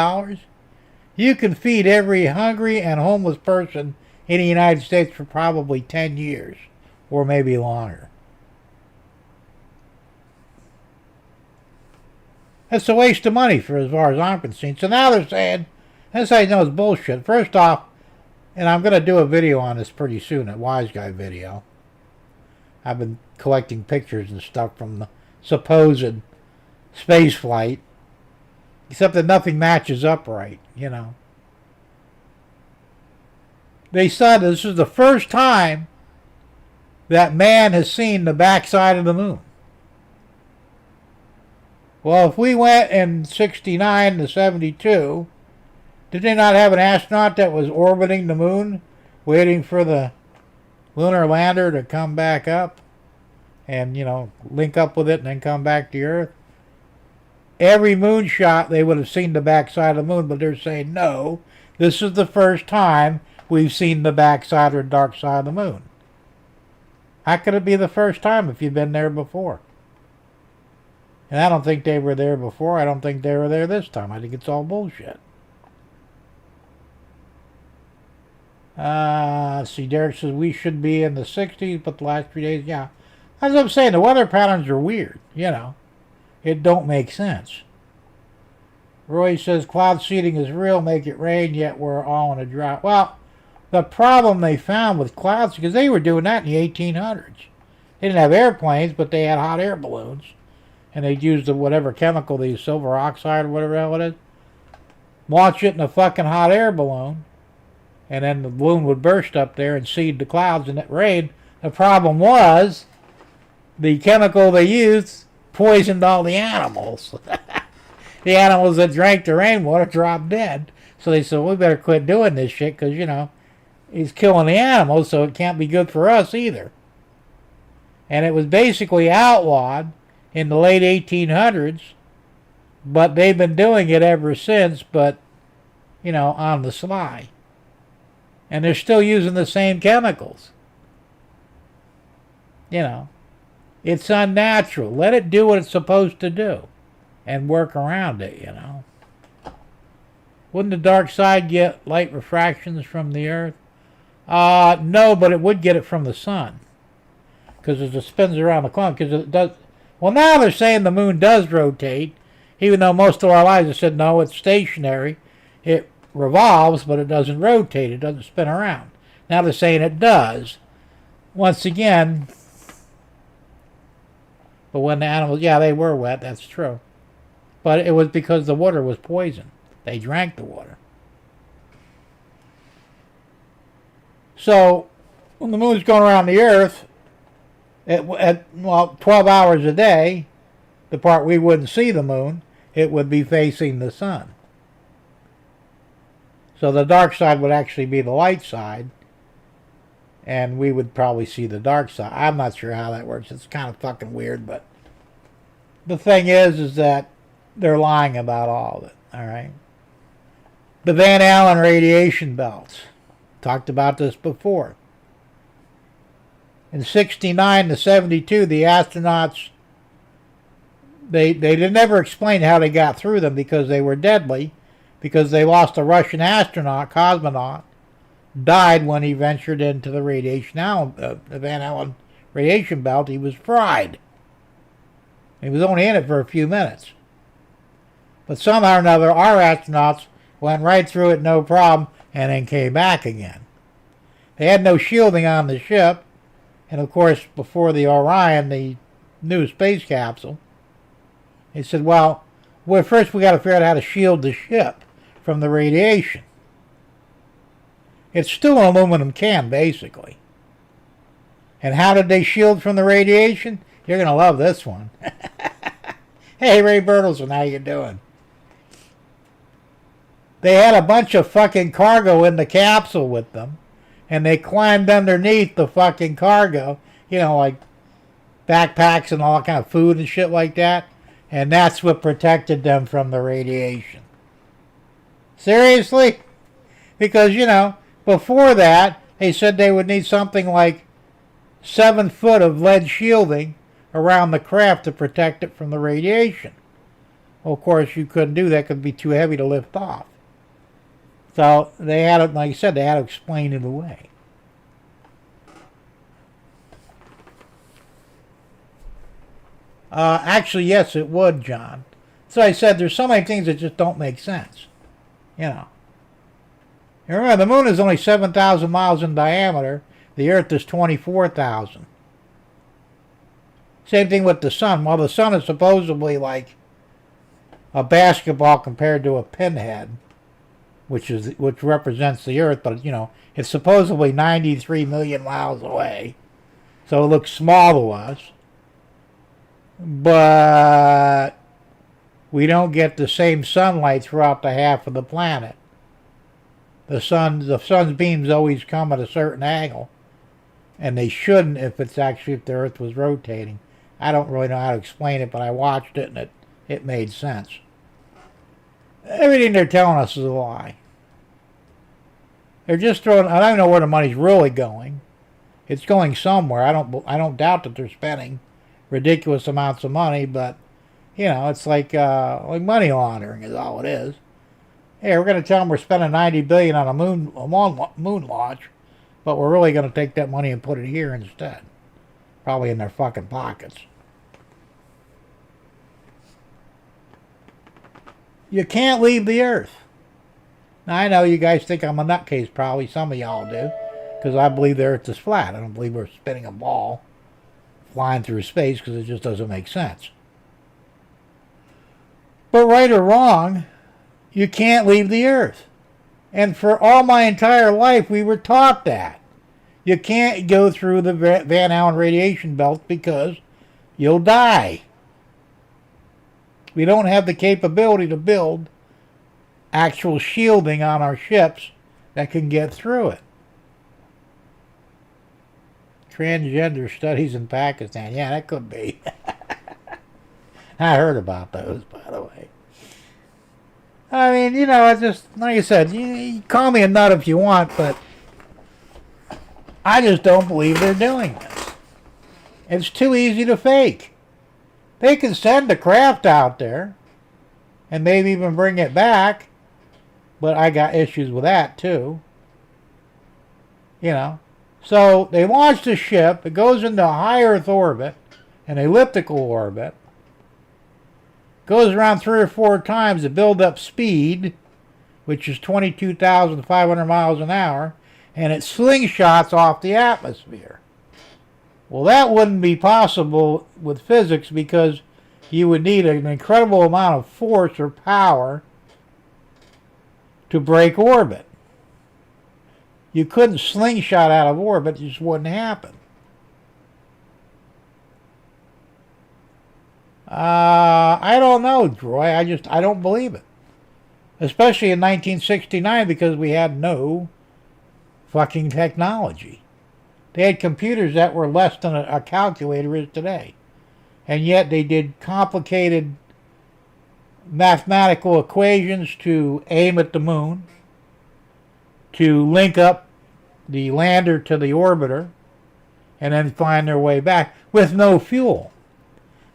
A: You can feed every hungry and homeless person in the United States for probably 10 years, or maybe longer. That's a waste of money for as far as I'm concerned. So now they're saying, this I know is bullshit. First off, and I'm going to do a video on this pretty soon, a Wise Guy video. I've been collecting pictures and stuff from the supposed space flight, except that nothing matches up right, They said this is the first time that man has seen the backside of the moon. Well, if we went in 69 to 72, did they not have an astronaut that was orbiting the moon, waiting for the lunar lander to come back up and, link up with it and then come back to Earth. Every moonshot, they would have seen the backside of the moon, but they're saying, no, this is the first time we've seen the backside or dark side of the moon. How could it be the first time if you've been there before? And I don't think they were there before. I don't think they were there this time. I think it's all bullshit. See, Derek says we should be in the 60s, but the last 3 days, yeah. As I'm saying, the weather patterns are weird, It don't make sense. Roy says cloud seeding is real, make it rain, yet we're all in a drought. Well, the problem they found with clouds, because they were doing that in the 1800s. They didn't have airplanes, but they had hot air balloons. And they'd use whatever chemical they use, silver oxide or whatever the hell it is. Launch it in a fucking hot air balloon. And then the balloon would burst up there and seed the clouds and it rained. The problem was the chemical they used poisoned all the animals. The animals that drank the rainwater dropped dead. So they said, we better quit doing this shit because, he's killing the animals, so it can't be good for us either. And it was basically outlawed in the late 1800s, but they've been doing it ever since, but, on the sly. And they're still using the same chemicals. It's unnatural. Let it do what it's supposed to do and work around it, Wouldn't the dark side get light refractions from the Earth? No, but it would get it from the sun. Because as it spins around the clock, because it does. Well, now they're saying the moon does rotate, even though most of our lives have said, no, it's stationary. It revolves, but it doesn't rotate. It doesn't spin around. Now they're saying it does. Once again, but when the animals, yeah, they were wet, that's true. But it was because the water was poison. They drank the water. So, when the moon's going around the Earth, at 12 hours a day, the part we wouldn't see the moon, it would be facing the sun. So the dark side would actually be the light side, and we would probably see the dark side. I'm not sure how that works. It's kind of fucking weird, but the thing is that they're lying about all of it, all right? The Van Allen radiation belts. Talked about this before. In 69 to 72, the astronauts, they never explained how they got through them because they were deadly, because they lost a Russian astronaut, cosmonaut, died when he ventured into the Van Allen radiation belt. He was fried. He was only in it for a few minutes. But somehow or another, our astronauts went right through it, no problem, and then came back again. They had no shielding on the ship, and of course, before the Orion, the new space capsule, they said, well, first we got to figure out how to shield the ship from the radiation. It's still an aluminum can, basically. And how did they shield from the radiation? You're going to love this one. Hey, Ray Bertelson, how you doing? They had a bunch of fucking cargo in the capsule with them, and they climbed underneath the fucking cargo, like backpacks and all kind of food and shit like that, and that's what protected them from the radiation. Seriously? Because, before that, they said they would need something like 7 foot of lead shielding around the craft to protect it from the radiation. Well, of course, you couldn't do that because it would be too heavy to lift off. So they had to, like I said, they had to explain it away. Actually, yes, it would, John. So I said there's so many things that just don't make sense. And remember, the moon is only 7,000 miles in diameter. The Earth is 24,000. Same thing with the sun. Well, the sun is supposedly like a basketball compared to a pinhead, which represents the Earth, but it's supposedly 93 million miles away. So it looks small to us. But we don't get the same sunlight throughout the half of the planet. The sun's beams always come at a certain angle. And they shouldn't if if the Earth was rotating. I don't really know how to explain it, but I watched it and it made sense. Everything they're telling us is a lie. They're just throwing. I don't know where the money's really going. It's going somewhere. I don't doubt that they're spending ridiculous amounts of money, but it's like money laundering is all it is. Hey, we're going to tell them we're spending $90 billion on a moon launch, but we're really going to take that money and put it here instead, probably in their fucking pockets. You can't leave the Earth. Now, I know you guys think I'm a nutcase, probably. Some of y'all do. Because I believe the Earth is flat. I don't believe we're spinning a ball flying through space because it just doesn't make sense. But right or wrong, you can't leave the Earth. And for all my entire life, we were taught that. You can't go through the Van Allen radiation belt because you'll die. We don't have the capability to build actual shielding on our ships that can get through it. Transgender studies in Pakistan. Yeah, that could be. I heard about those, by the way. I mean, it's just, like I said, you call me a nut if you want, but I just don't believe they're doing this. It's too easy to fake. They can send a craft out there and maybe even bring it back, but I got issues with that too. So they launched a ship, it goes into a high Earth orbit, an elliptical orbit, goes around 3 or 4 times to build up speed, which is 22,500 miles an hour, and it slingshots off the atmosphere. Well, that wouldn't be possible with physics because you would need an incredible amount of force or power to break orbit. You couldn't slingshot out of orbit, it just wouldn't happen. I don't know, Troy. I don't believe it. Especially in 1969 because we had no fucking technology. They had computers that were less than a calculator is today. And yet they did complicated mathematical equations to aim at the moon, to link up the lander to the orbiter, and then find their way back with no fuel.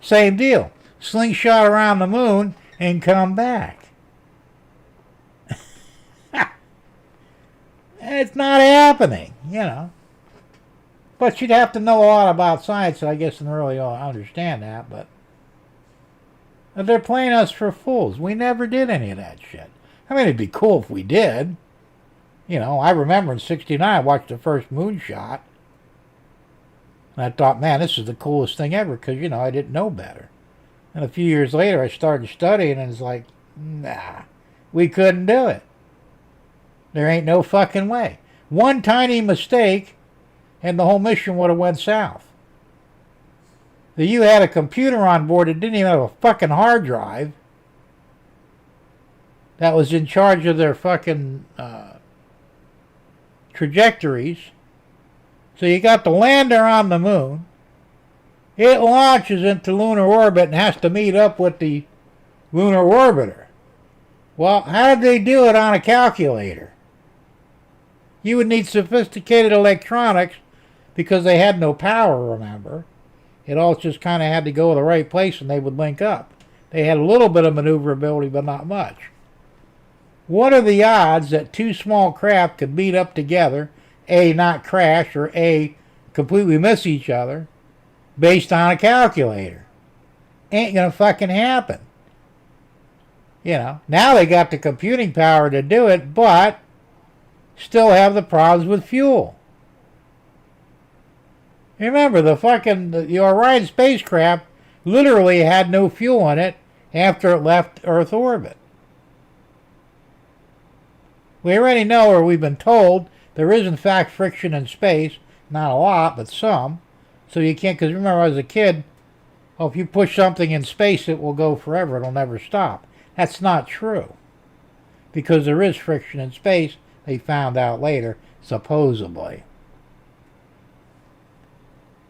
A: Same deal. Slingshot around the moon and come back. It's not happening, But you'd have to know a lot about science, I guess, and really understand that, but they're playing us for fools. We never did any of that shit. I mean, it'd be cool if we did. I remember in '69 I watched the first moonshot, and I thought, man, this is the coolest thing ever, because, I didn't know better. And a few years later I started studying, and it's like, nah, we couldn't do it. There ain't no fucking way. One tiny mistake, and the whole mission would have went south. You had a computer on board that didn't even have a fucking hard drive that was in charge of their fucking trajectories. So you got the lander on the moon. It launches into lunar orbit and has to meet up with the lunar orbiter. Well, how did they do it on a calculator? You would need sophisticated electronics because they had no power, remember. It all just kind of had to go to the right place and they would link up. They had a little bit of maneuverability, but not much. What are the odds that 2 small craft could meet up together, A, not crash, or A, completely miss each other, based on a calculator? Ain't gonna fucking happen. Now they got the computing power to do it, but still have the problems with fuel. Remember, the Orion spacecraft literally had no fuel in it after it left Earth orbit. We already know, or we've been told, there is in fact friction in space. Not a lot, but some. So you can't, because remember as a kid, if you push something in space, it will go forever. It'll never stop. That's not true. Because there is friction in space, they found out later, supposedly.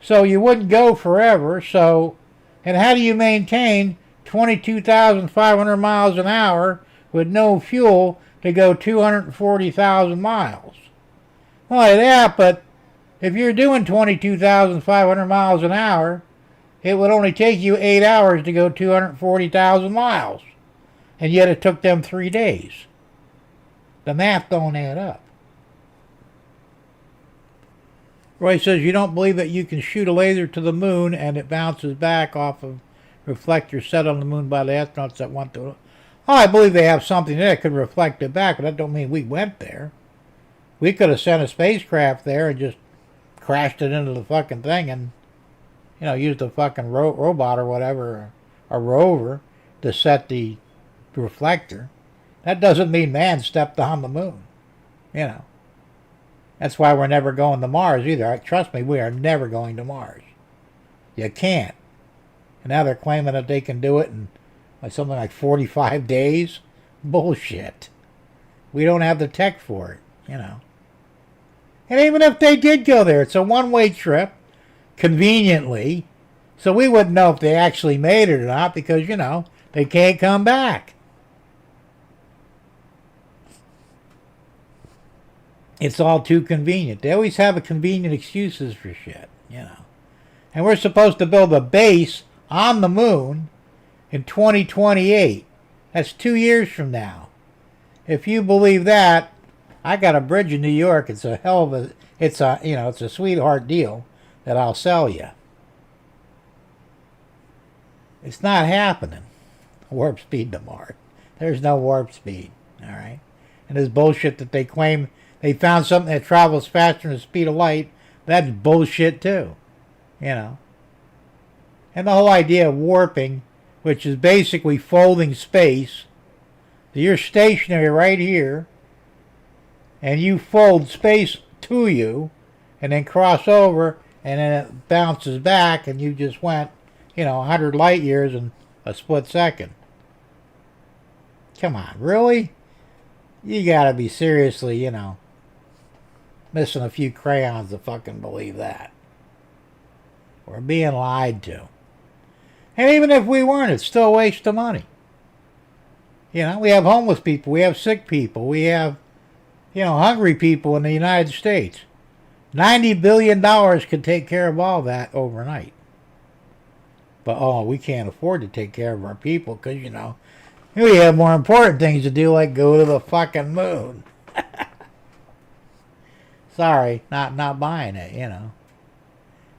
A: So you wouldn't go forever. So, and how do you maintain 22,500 miles an hour with no fuel to go 240,000 miles? Not only that, but if you're doing 22,500 miles an hour, it would only take you 8 hours to go 240,000 miles. And yet it took them 3 days. The math don't add up. Roy says you don't believe that you can shoot a laser to the moon and it bounces back off of reflectors set on the moon by the astronauts that went to it. Oh, I believe they have something there that could reflect it back, but that don't mean we went there. We could have sent a spacecraft there and just crashed it into the fucking thing and, used a fucking robot or whatever, a rover, to set the reflector. That doesn't mean man stepped on the moon. That's why we're never going to Mars either. Trust me, we are never going to Mars. You can't. And now they're claiming that they can do it in something like 45 days. Bullshit. We don't have the tech for it, And even if they did go there, it's a one-way trip, conveniently. So we wouldn't know if they actually made it or not because, they can't come back. It's all too convenient. They always have a convenient excuses for shit, And we're supposed to build a base on the moon in 2028. That's 2 years from now. If you believe that, I got a bridge in New York. It's a hell of a, it's a sweetheart deal that I'll sell you. It's not happening. Warp speed to Mars. There's no warp speed, all right? And this bullshit that they claim they found something that travels faster than the speed of light, that's bullshit too, And the whole idea of warping, which is basically folding space, so you're stationary right here, and you fold space to you, and then cross over, and then it bounces back, and you just went, 100 light years in a split second. Come on, really? You gotta be seriously, missing a few crayons to fucking believe that. We're being lied to. And even if we weren't, it's still a waste of money. We have homeless people, we have sick people, we have, hungry people in the United States. $90 billion could take care of all that overnight. But, we can't afford to take care of our people because, we have more important things to do, like go to the fucking moon. Sorry, not buying it,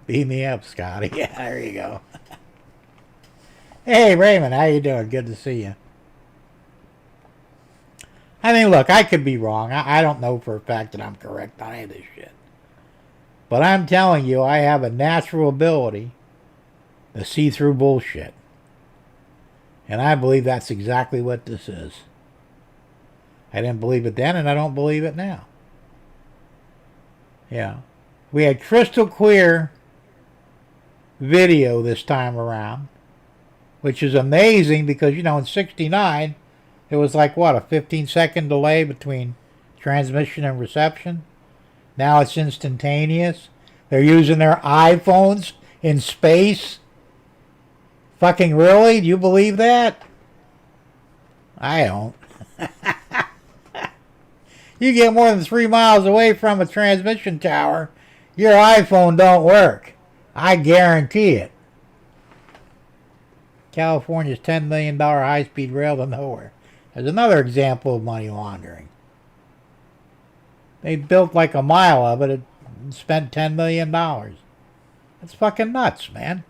A: Beat me up, Scotty. Yeah, there you go. Hey, Raymond, how you doing? Good to see you. I mean, look, I could be wrong. I don't know for a fact that I'm correct on any of this shit. But I'm telling you, I have a natural ability to see through bullshit. And I believe that's exactly what this is. I didn't believe it then, and I don't believe it now. We had crystal clear video this time around, which is amazing because, in 69, it was like, what, a 15-second delay between transmission and reception? Now it's instantaneous. They're using their iPhones in space. Fucking really? Do you believe that? I don't. You get more than 3 miles away from a transmission tower, your iPhone don't work. I guarantee it. California's $10 million high-speed rail to nowhere. There's another example of money laundering. They built like a mile of it and spent $10 million. That's fucking nuts, man.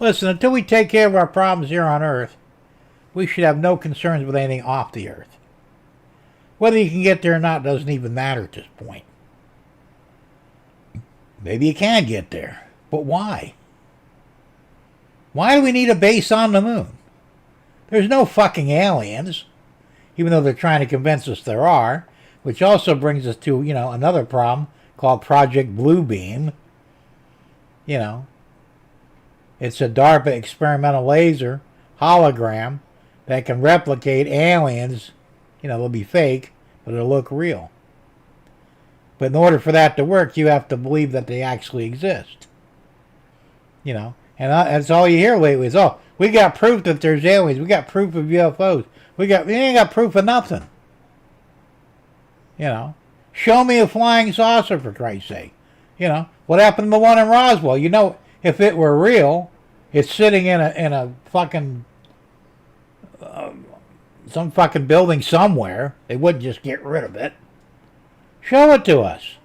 A: Listen, until we take care of our problems here on Earth, we should have no concerns with anything off the Earth. Whether you can get there or not doesn't even matter at this point. Maybe you can get there, but why? Why do we need a base on the moon? There's no fucking aliens, even though they're trying to convince us there are, which also brings us to, another problem called Project Bluebeam. It's a DARPA experimental laser hologram that can replicate aliens. They'll be fake, but it'll look real. But in order for that to work, you have to believe that they actually exist. You know, and that's all you hear lately is, oh, we got proof that there's aliens. We got proof of UFOs. We ain't got proof of nothing. You know, show me a flying saucer, for Christ's sake. You know, what happened to the one in Roswell? You know, if it were real, it's sitting in a fucking some fucking building somewhere. They wouldn't just get rid of it. Show it to us.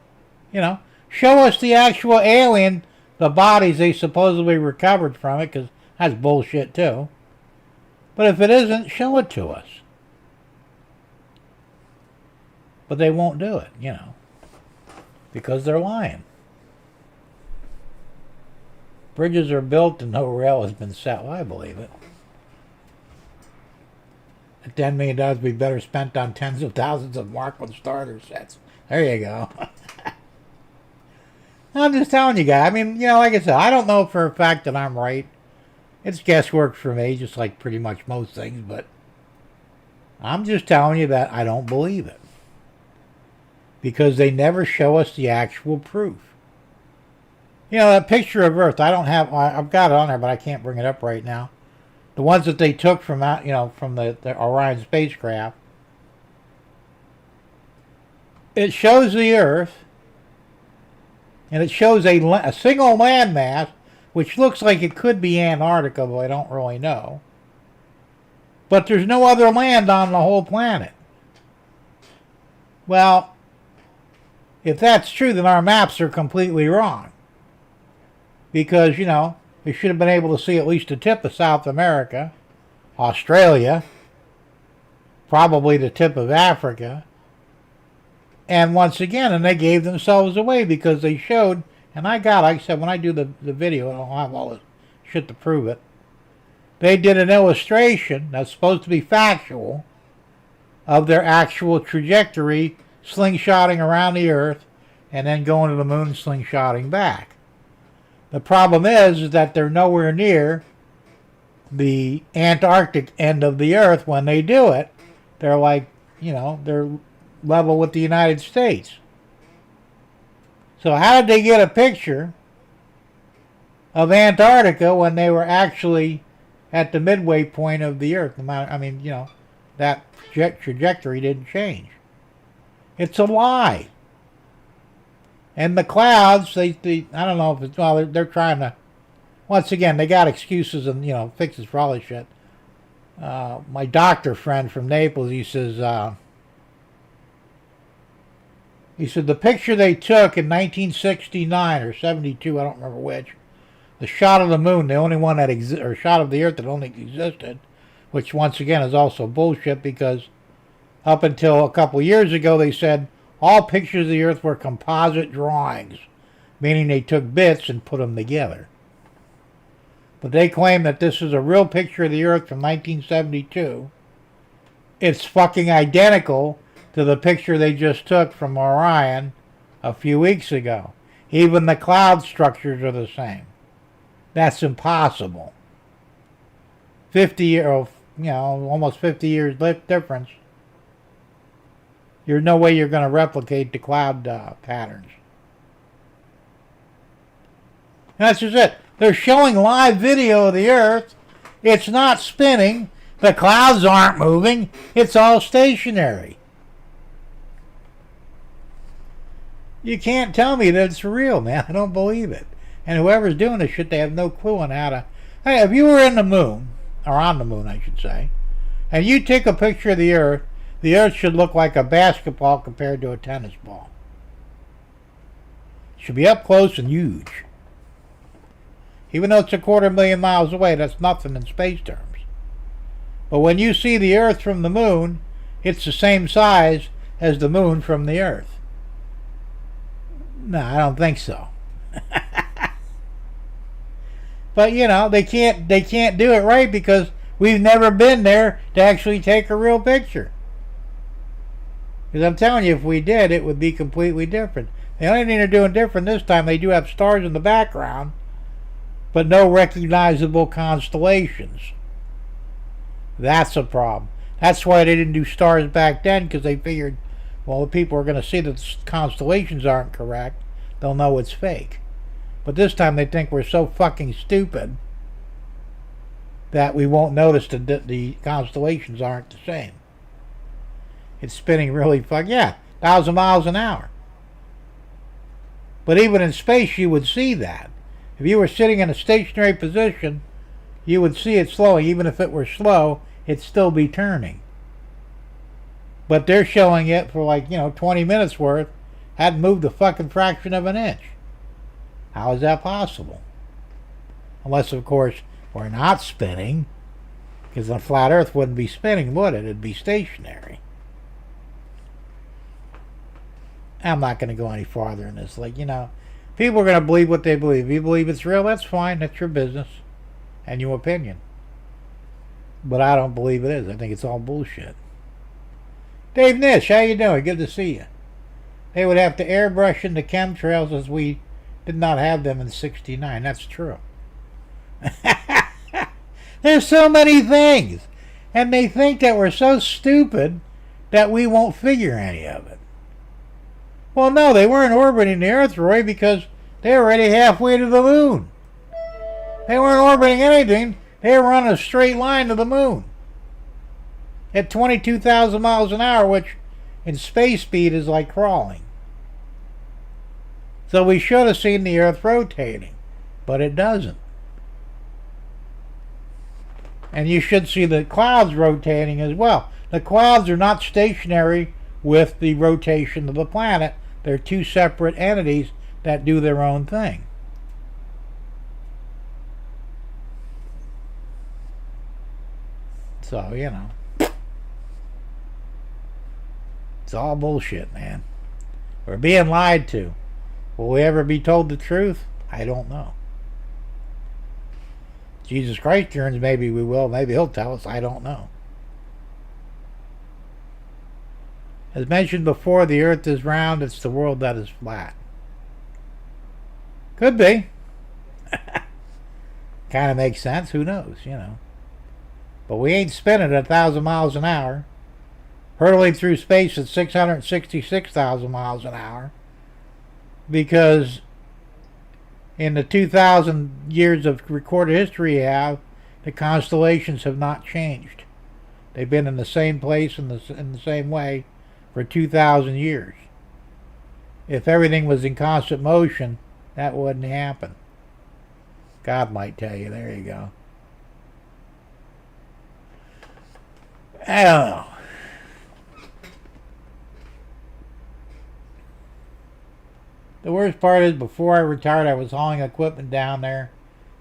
A: You know, show us the actual alien, the bodies they supposedly recovered from it, because that's bullshit too. But if it isn't, show it to us. But they won't do it, you know, because they're lying. Bridges are built and no rail has been set. Well, I believe it. That $10 million would be better spent on tens of thousands of Markman starter sets. There you go. I'm just telling you guys. I mean, you know, like I said, I don't know for a fact that I'm right. It's guesswork for me, just like pretty much most things, but I'm just telling you that I don't believe it. Because they never show us the actual proof. You know, that picture of Earth, I've got it on there, but I can't bring it up right now. The ones that they took from out, you know, from the Orion spacecraft. It shows the Earth, and it shows a single landmass, which looks like it could be Antarctica, but I don't really know. But there's no other land on the whole planet. Well, if that's true, then our maps are completely wrong. Because, you know, we should have been able to see at least the tip of South America, Australia, probably the tip of Africa. And once again, and they gave themselves away because they showed, and like I said, when I do the video, and I'll have all this shit to prove it, they did an illustration that's supposed to be factual of their actual trajectory, slingshotting around the Earth, and then going to the moon and slingshotting back. The problem is that they're nowhere near the Antarctic end of the Earth when they do it. They're like, you know, they're level with the United States. So how did they get a picture of Antarctica when they were actually at the midway point of the Earth? I mean, you know, that trajectory didn't change. It's a lie. And the clouds, I don't know if it's, well, they're trying to, once again, they got excuses and, you know, fixes for all this shit. My doctor friend from Naples, he said the picture they took in 1969 or 72, I don't remember which, the shot of the moon, the only one that or shot of the Earth that only existed, which once again is also bullshit because up until a couple years ago they said all pictures of the Earth were composite drawings, meaning they took bits and put them together. But they claim that this is a real picture of the Earth from 1972. It's fucking identical to the picture they just took from Orion a few weeks ago. Even the cloud structures are the same. That's impossible. almost 50 years difference. There's no way you're going to replicate the cloud patterns. And that's just it. They're showing live video of the Earth. It's not spinning. The clouds aren't moving. It's all stationary. You can't tell me that it's real, man. I don't believe it. And whoever's doing this shit, they have no clue on how to... Hey, if you were in the moon, or on the moon, I should say, and you take a picture of the Earth should look like a basketball compared to a tennis ball. It should be up close and huge. Even though it's 250,000 miles away, that's nothing in space terms. But when you see the Earth from the moon, it's the same size as the moon from the Earth. No, I don't think so. But you know, they can't do it right because we've never been there to actually take a real picture. Because I'm telling you, if we did, it would be completely different. The only thing they're doing different this time, they do have stars in the background, but no recognizable constellations. That's a problem. That's why they didn't do stars back then, because they figured Well, the people are going to see that the constellations aren't correct. They'll know it's fake. But this time they think we're so fucking stupid that we won't notice that the constellations aren't the same. It's spinning really 1,000 miles an hour. But even in space you would see that. If you were sitting in a stationary position, you would see it slowing. Even if it were slow, it'd still be turning. But they're showing it for 20 minutes worth, hadn't moved a fucking fraction of an inch. How is that possible? Unless, of course, we're not spinning, because a flat Earth wouldn't be spinning, would it? It'd be stationary. I'm not going to go any farther in this. People are going to believe what they believe. If you believe it's real, that's fine. That's your business and your opinion. But I don't believe it is. I think it's all bullshit. Dave Nish, how you doing? Good to see you. They would have to airbrush into chemtrails as we did not have them in '69. That's true. There's so many things. And they think that we're so stupid that we won't figure any of it. Well, no, they weren't orbiting the Earth, Roy, because they were already halfway to the moon. They weren't orbiting anything. They were on a straight line to the moon at 22,000 miles an hour, which in space speed is like crawling. So we should have seen the Earth rotating, but it doesn't. And you should see the clouds rotating as well. The clouds are not stationary with the rotation of the planet. They're two separate entities that do their own thing. So, it's all bullshit, man. We're being lied to. Will we ever be told the truth? I don't know. Jesus Christ turns, maybe we will. Maybe he'll tell us. I don't know. As mentioned before, the Earth is round. It's the world that is flat. Could be. Kind of makes sense. Who knows, But we ain't spinning at 1,000 miles an hour. Hurtling through space at 666,000 miles an hour. Because in the 2,000 years of recorded history you have, the constellations have not changed. They've been in the same place in the same way for 2,000 years. If everything was in constant motion, that wouldn't happen. God might tell you. There you go. I don't know. The worst part is, before I retired, I was hauling equipment down there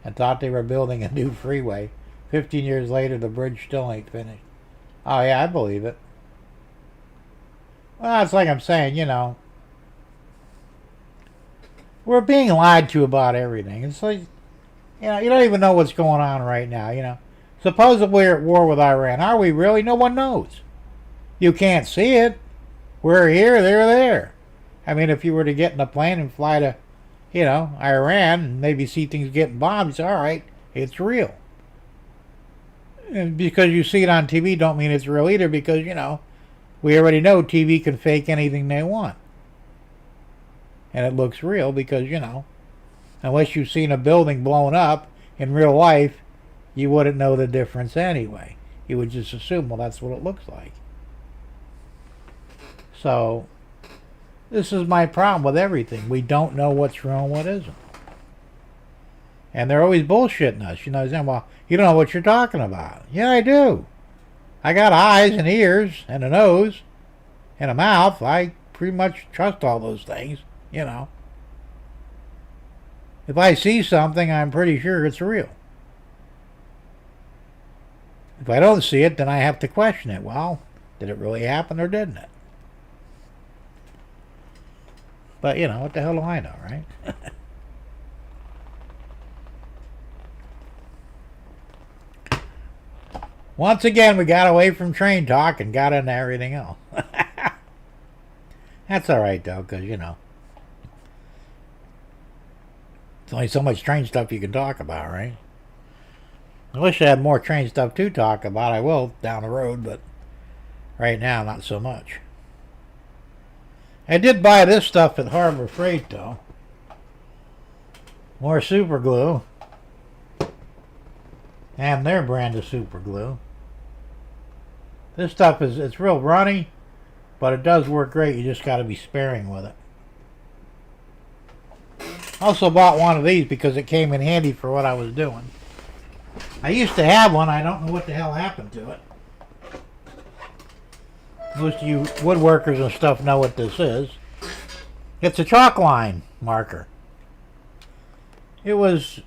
A: and thought they were building a new freeway. 15 years later, the bridge still ain't finished. Oh yeah, I believe it. Well, it's like I'm saying, we're being lied to about everything. It's like, you don't even know what's going on right now, Supposedly we're at war with Iran. Are we really? No one knows. You can't see it. We're here, they're there. I mean, if you were to get in a plane and fly to, Iran and maybe see things getting bombed, you say, all right, it's real. And because you see it on TV don't mean it's real either, because, we already know TV can fake anything they want. And it looks real because, unless you've seen a building blown up in real life, you wouldn't know the difference anyway. You would just assume, well, that's what it looks like. So, this is my problem with everything. We don't know what's real and what isn't. And they're always bullshitting us. Saying, well, you don't know what you're talking about. Yeah, I do. I got eyes and ears and a nose and a mouth. I pretty much trust all those things, If I see something, I'm pretty sure it's real. If I don't see it, then I have to question it. Well, did it really happen or didn't it? But, what the hell do I know, right? Once again, we got away from train talk and got into everything else. That's all right, though, because, there's only so much train stuff you can talk about, right? I wish I had more train stuff to talk about. I will down the road, but right now, not so much. I did buy this stuff at Harbor Freight, though. More super glue. And their brand of super glue. This stuff it's real runny, but it does work great. You just got to be sparing with it. Also bought one of these because it came in handy for what I was doing. I used to have one. I don't know what the hell happened to it. Most of you woodworkers and stuff know what this is. It's a chalk line marker. It was,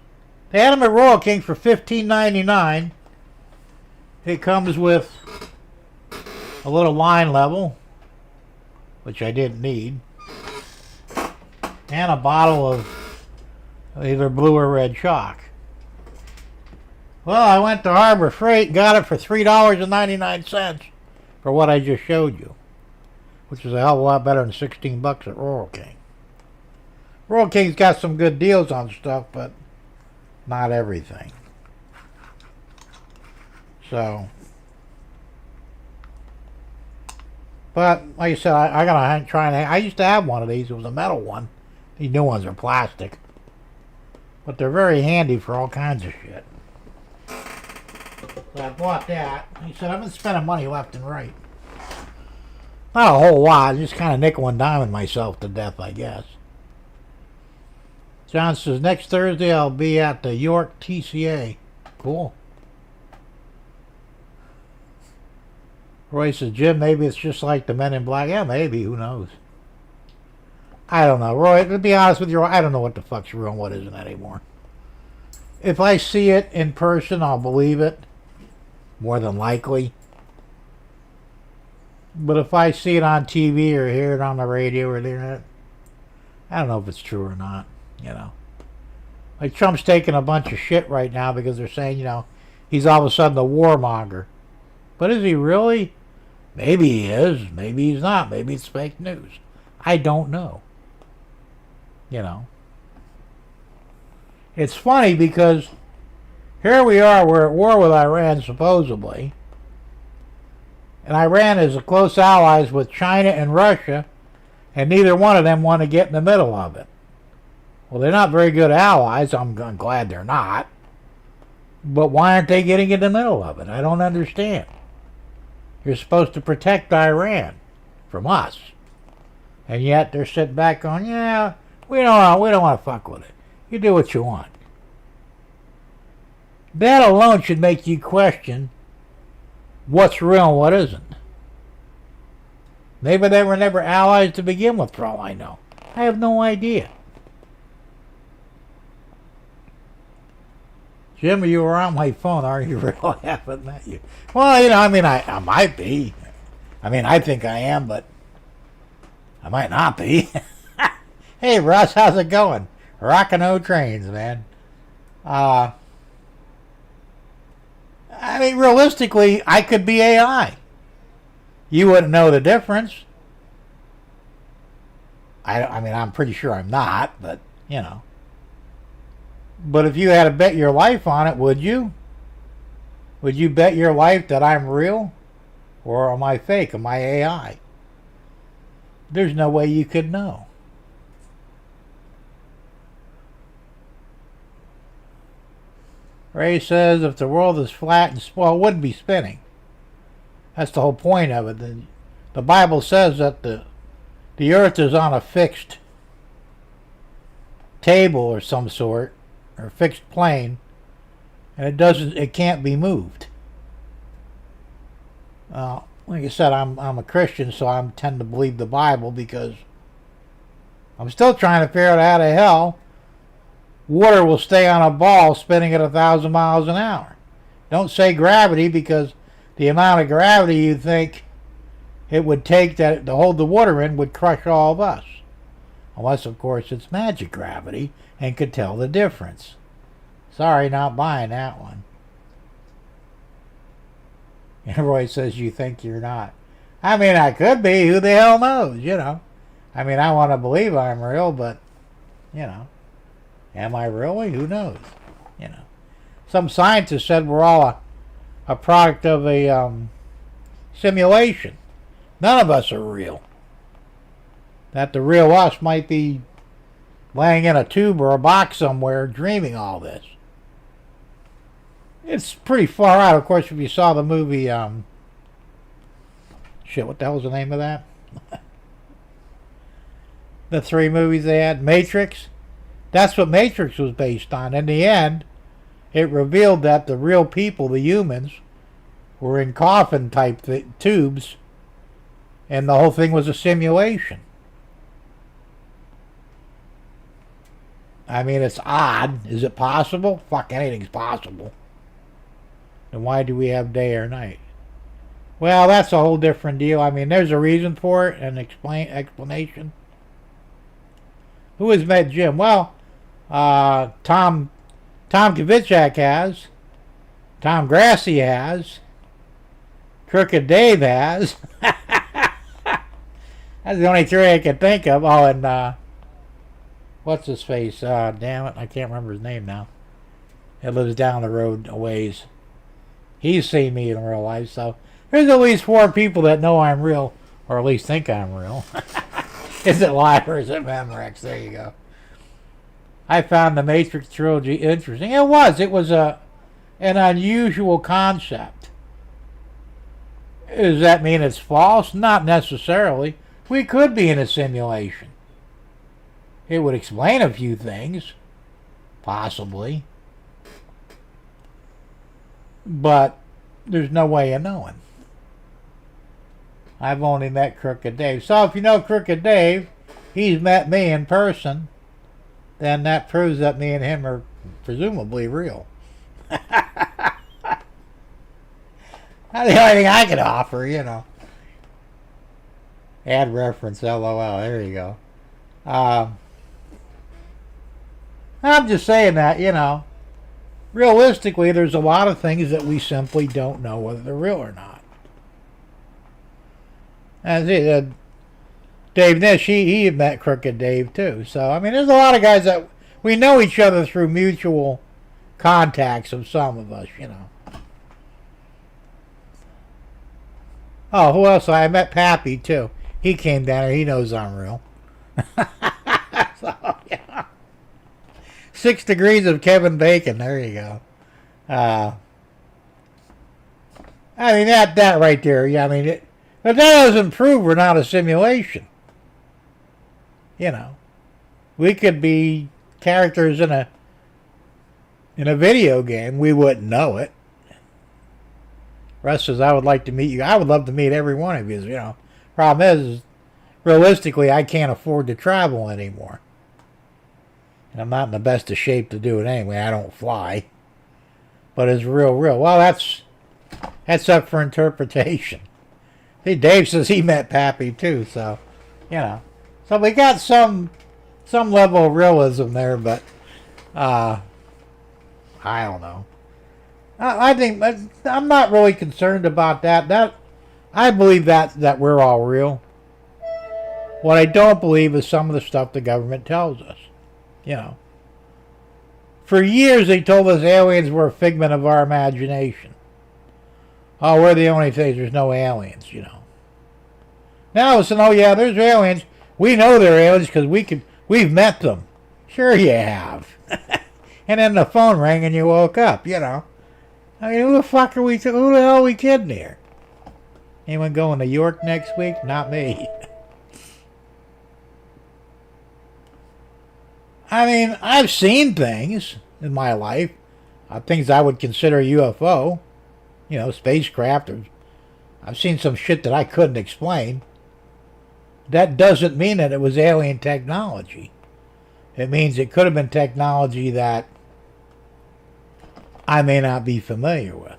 A: they had them at Royal King for $15.99. It comes with a little line level, which I didn't need, and a bottle of either blue or red chalk. Well, I went to Harbor Freight, got it for $3.99 for what I just showed you, which is a hell of a lot better than $16 at Royal King. Royal King's got some good deals on stuff, but not everything. So, but like I said, I gotta try and. I used to have one of these. It was a metal one. These new ones are plastic, but they're very handy for all kinds of shit. So I bought that. He said I've been spending money left and right. Not a whole lot. Just kind of nickel and diming myself to death, I guess. John says next Thursday I'll be at the York TCA. Cool. Roy says, Jim, maybe it's just like the Men in Black. Yeah, maybe. Who knows? I don't know. Roy, to be honest with you, I don't know what the fuck's real and what isn't anymore. If I see it in person, I'll believe it. More than likely. But if I see it on TV or hear it on the radio or the internet, I don't know if it's true or not, you know. Like Trump's taking a bunch of shit right now because they're saying, you know, he's all of a sudden a warmonger. But is he really? Maybe he is. Maybe he's not. Maybe it's fake news. I don't know. You know. It's funny because here we are, we're at war with Iran, supposedly. And Iran is a close allies with China and Russia, and neither one of them want to get in the middle of it. Well, they're not very good allies. I'm glad they're not. But why aren't they getting in the middle of it? I don't understand. You're supposed to protect Iran from us. And yet they're sitting back going, yeah, we don't want to fuck with it. You do what you want. That alone should make you question what's real and what isn't. Maybe they were never allies to begin with, for all I know. I have no idea. Jim, you were on my phone, are you real? I haven't met you. Well, you know, I mean, I might be. I mean, I think I am, but I might not be. Hey, Russ, how's it going? Rockin' O trains, man. I mean, realistically, I could be AI. You wouldn't know the difference. I mean, I'm pretty sure I'm not, but, you know. But if you had to bet your life on it, would you? Would you bet your life that I'm real? Or am I fake? Am I AI? There's no way you could know. Ray says if the world is flat and well, it wouldn't be spinning. That's the whole point of it. The Bible says that the earth is on a fixed table or some sort, or a fixed plane, and it can't be moved. Like I said, I'm a Christian, so I tend to believe the Bible because I'm still trying to figure out how the hell water will stay on a ball spinning at 1,000 miles an hour. Don't say gravity, because the amount of gravity you think it would take to hold the water in would crush all of us. Unless, of course, it's magic gravity and could tell the difference. Sorry, not buying that one. And Roy says you think you're not. I mean, I could be. Who the hell knows, you know? I mean, I want to believe I'm real, but, you know. Am I really? Who knows? You know. Some scientist said we're all a product of a simulation. None of us are real. that the real us might be laying in a tube or a box somewhere dreaming all this. It's pretty far out. Of course, if you saw the movie, shit, what the hell was the name of that? The 3 movies they had, Matrix. That's what Matrix was based on. In the end, it revealed that the real people, the humans, were in coffin type tubes, and the whole thing was a simulation. I mean, it's odd. Is it possible? Fuck, anything's possible. Then why do we have day or night? Well, that's a whole different deal. I mean, there's a reason for it, an explanation. Who has met Jim? Well, Tom Kavicek has. Tom Grassi has. Crooked Dave has. That's the only 3 I can think of. Oh, and what's his face? Damn it, I can't remember his name now. It lives down the road a ways. He's seen me in real life, so there's at least 4 people that know I'm real, or at least think I'm real. Is it live or is it Memorex? There you go. I found the Matrix trilogy interesting. It was an unusual concept. Does that mean it's false? Not necessarily. We could be in a simulation. It would explain a few things, possibly. But there's no way of knowing. I've only met Crooked Dave. So if you know Crooked Dave, he's met me in person, then that proves that me and him are presumably real. That's the only thing I can offer, you know. Add reference, LOL. There you go. I'm just saying that, you know, realistically, there's a lot of things that we simply don't know whether they're real or not. As Dave Nish, he had met Crooked Dave too. So, I mean, there's a lot of guys that we know each other through mutual contacts of some of us, you know. Oh, who else? I met Pappy too. He came down here. He knows I'm real. So, yeah. 6 degrees of Kevin Bacon. There you go. I mean, that right there. Yeah, I mean, but that doesn't prove we're not a simulation. You know, we could be characters in a video game. We wouldn't know it. Russ says, I would like to meet you. I would love to meet every one of you. You know, problem is realistically, I can't afford to travel anymore. And I'm not in the best of shape to do it anyway. I don't fly. But it's real. Well, that's up for interpretation. See, Dave says he met Pappy too, so, you know. So we got some level of realism there, but I don't know. I think I'm not really concerned about that. I believe that we're all real. What I don't believe is some of the stuff the government tells us. You know, for years they told us aliens were a figment of our imagination. Oh, we're the only things. There's no aliens, you know. Now it's oh yeah, there's aliens. We know they're aliens because we've met them. Sure you have. And then the phone rang and you woke up, you know. I mean, who the hell are we kidding here? Anyone going to York next week? Not me. I mean, I've seen things in my life, things I would consider UFO, you know, spacecraft. I've seen some shit that I couldn't explain. That doesn't mean that it was alien technology. It means it could have been technology that I may not be familiar with.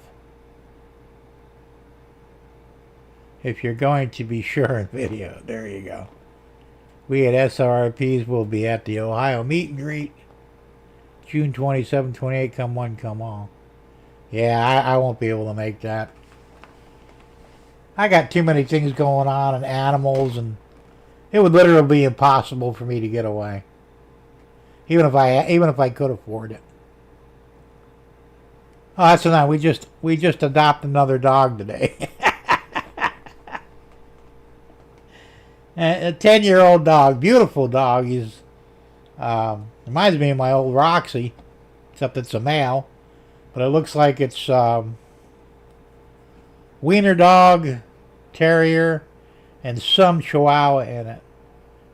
A: If you're going to be sure in video, there you go. We at SRPs will be at the Ohio meet and greet. June 27, 28, come one, come all. Yeah, I won't be able to make that. I got too many things going on and animals, and it would literally be impossible for me to get away. Even if I could afford it. Oh, that's enough. We just adopted another dog today. A 10-year-old dog, beautiful dog. He's reminds me of my old Roxy, except it's a male. But it looks like it's wiener dog, terrier, and some chihuahua in it.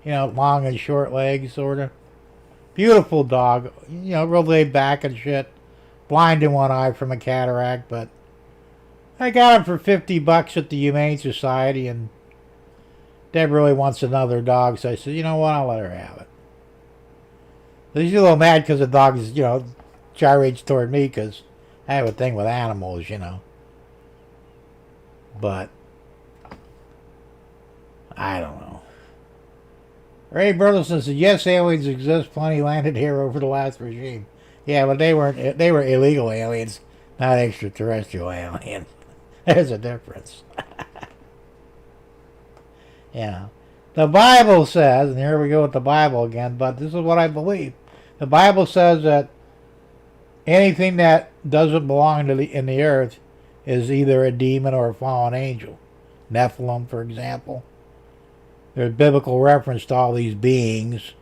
A: Long and short legs, sort of. Beautiful dog. Real laid back and shit. Blind in one eye from a cataract, but I got him for $50 at the Humane Society, and Deb really wants another dog, so I said, you know what, I'll let her have it. She's a little mad because the dog is, gyrates toward me because I have a thing with animals, But I don't know. Ray Burleson said, yes, aliens exist. Plenty landed here over the last regime. Yeah, but they were illegal aliens, not extraterrestrial aliens. There's a difference. The Bible says, and here we go with the Bible again, but this is what I believe. The Bible says that anything that doesn't belong in the earth is either a demon or a fallen angel. Nephilim, for example. There's biblical reference to all these beings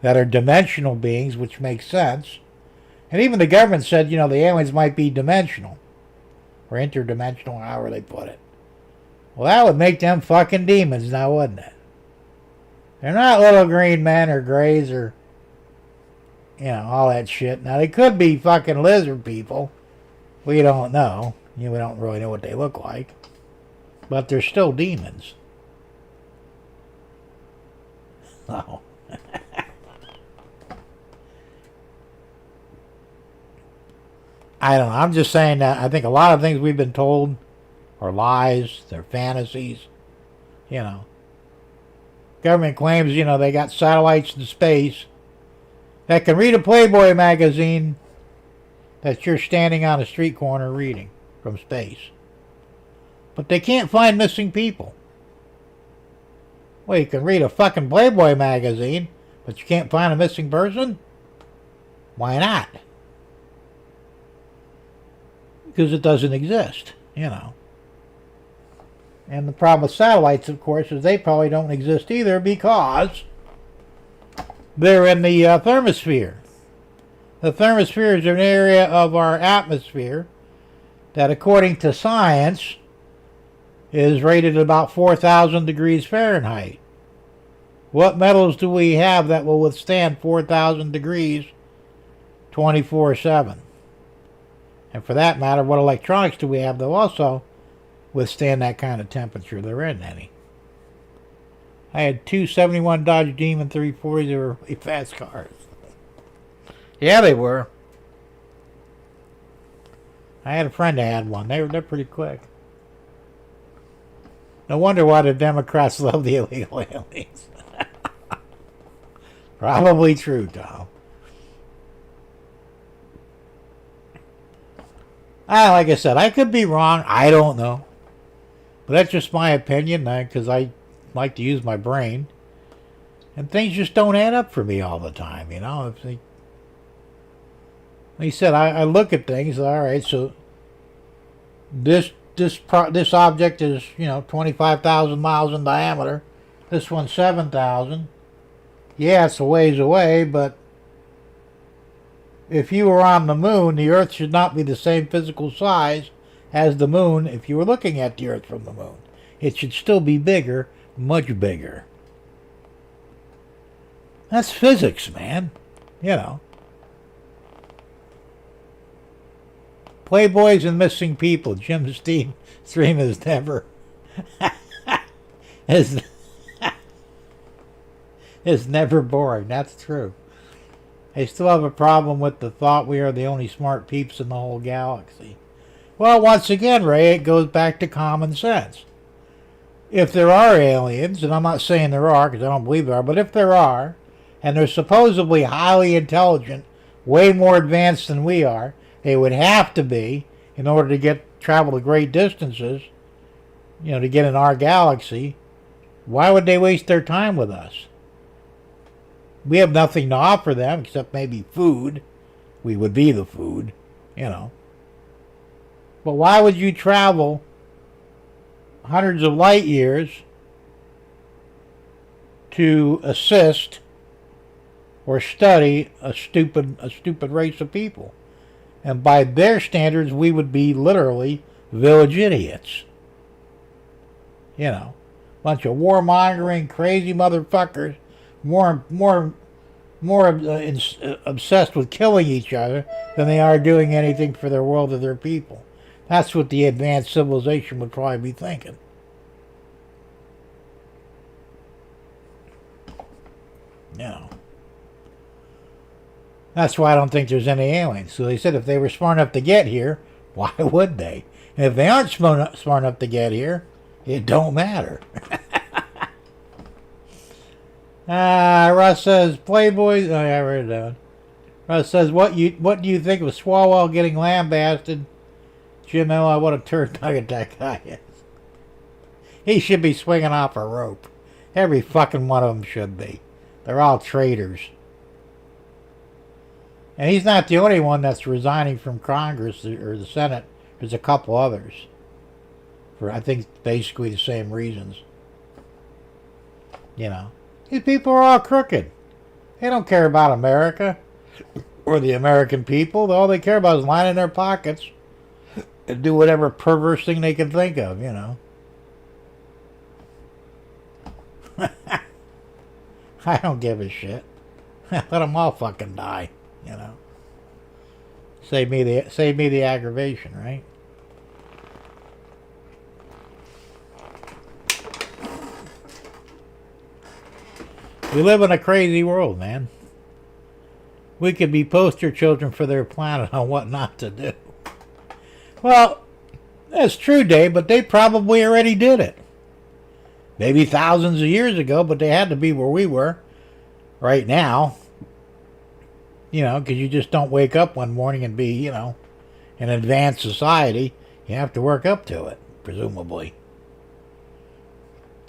A: that are dimensional beings, which makes sense. And even the government said, the aliens might be dimensional. Or interdimensional, however they put it. Well, that would make them fucking demons now, wouldn't it? They're not little green men or grays or, all that shit. Now, they could be fucking lizard people. We don't know. We don't really know what they look like. But they're still demons. Oh. I don't know. I'm just saying that I think a lot of things we've been told are lies. They're fantasies. Government claims, they got satellites in space that can read a Playboy magazine that you're standing on a street corner reading from space. But they can't find missing people. Well, you can read a fucking Playboy magazine, but you can't find a missing person? Why not? Because it doesn't exist, And the problem with satellites, of course, is they probably don't exist either because they're in the thermosphere. The thermosphere is an area of our atmosphere that, according to science, is rated about 4,000 degrees Fahrenheit. What metals do we have that will withstand 4,000 degrees 24/7? And for that matter, what electronics do we have that will also withstand that kind of temperature? There isn't any. I had two 71 Dodge Demon 340s. They were really fast cars. Yeah, they were. I had a friend that had one. They're pretty quick. No wonder why the Democrats love the illegal aliens. Probably true, Tom. Like I said, I could be wrong. I don't know. But that's just my opinion, because I like to use my brain. And things just don't add up for me all the time, If they, like you said, I look at things, all right, so this object is, 25,000 miles in diameter. This one's 7,000. Yeah, it's a ways away, but if you were on the moon, the Earth should not be the same physical size as the moon if you were looking at the Earth from the moon. It should still be bigger, much bigger. That's physics, man. Playboys and missing people. Jim's stream is never is never boring. That's true. I still have a problem with the thought we are the only smart peeps in the whole galaxy. Well, once again, Ray, it goes back to common sense. If there are aliens, and I'm not saying there are because I don't believe there are, but if there are, and they're supposedly highly intelligent, way more advanced than we are, they would have to be in order to travel to great distances, to get in our galaxy. Why would they waste their time with us? We have nothing to offer them except maybe food. We would be the food, But why would you travel hundreds of light years to assist or study a stupid race of people. And by their standards, we would be literally village idiots. You know, bunch of warmongering, crazy motherfuckers, more obsessed with killing each other than they are doing anything for their world or their people. That's what the advanced civilization would probably be thinking. You know. That's why I don't think there's any aliens. So they said if they were smart enough to get here, why would they? And if they aren't smart enough to get here, it don't matter. Russ says, Playboy. Oh, yeah, I read it down. Russ says, what do you think of Swalwell getting lambasted? Jim Ella, what a turd nugget that guy is. He should be swinging off a rope. Every fucking one of them should be. They're all traitors. And he's not the only one that's resigning from Congress or the Senate. There's a couple others. For, I think, basically the same reasons. You know. These people are all crooked. They don't care about America or the American people. All they care about is lining their pockets and do whatever perverse thing they can think of, you know. I don't give a shit. Let them all fucking die, you know. Save me the aggravation, right? We live in a crazy world, man. We could be poster children for their planet on what not to do. Well, that's true, Dave, but they probably already did it. Maybe thousands of years ago, but they had to be where we were right now. You know, because you just don't wake up one morning and be, you know, an advanced society. You have to work up to it, presumably.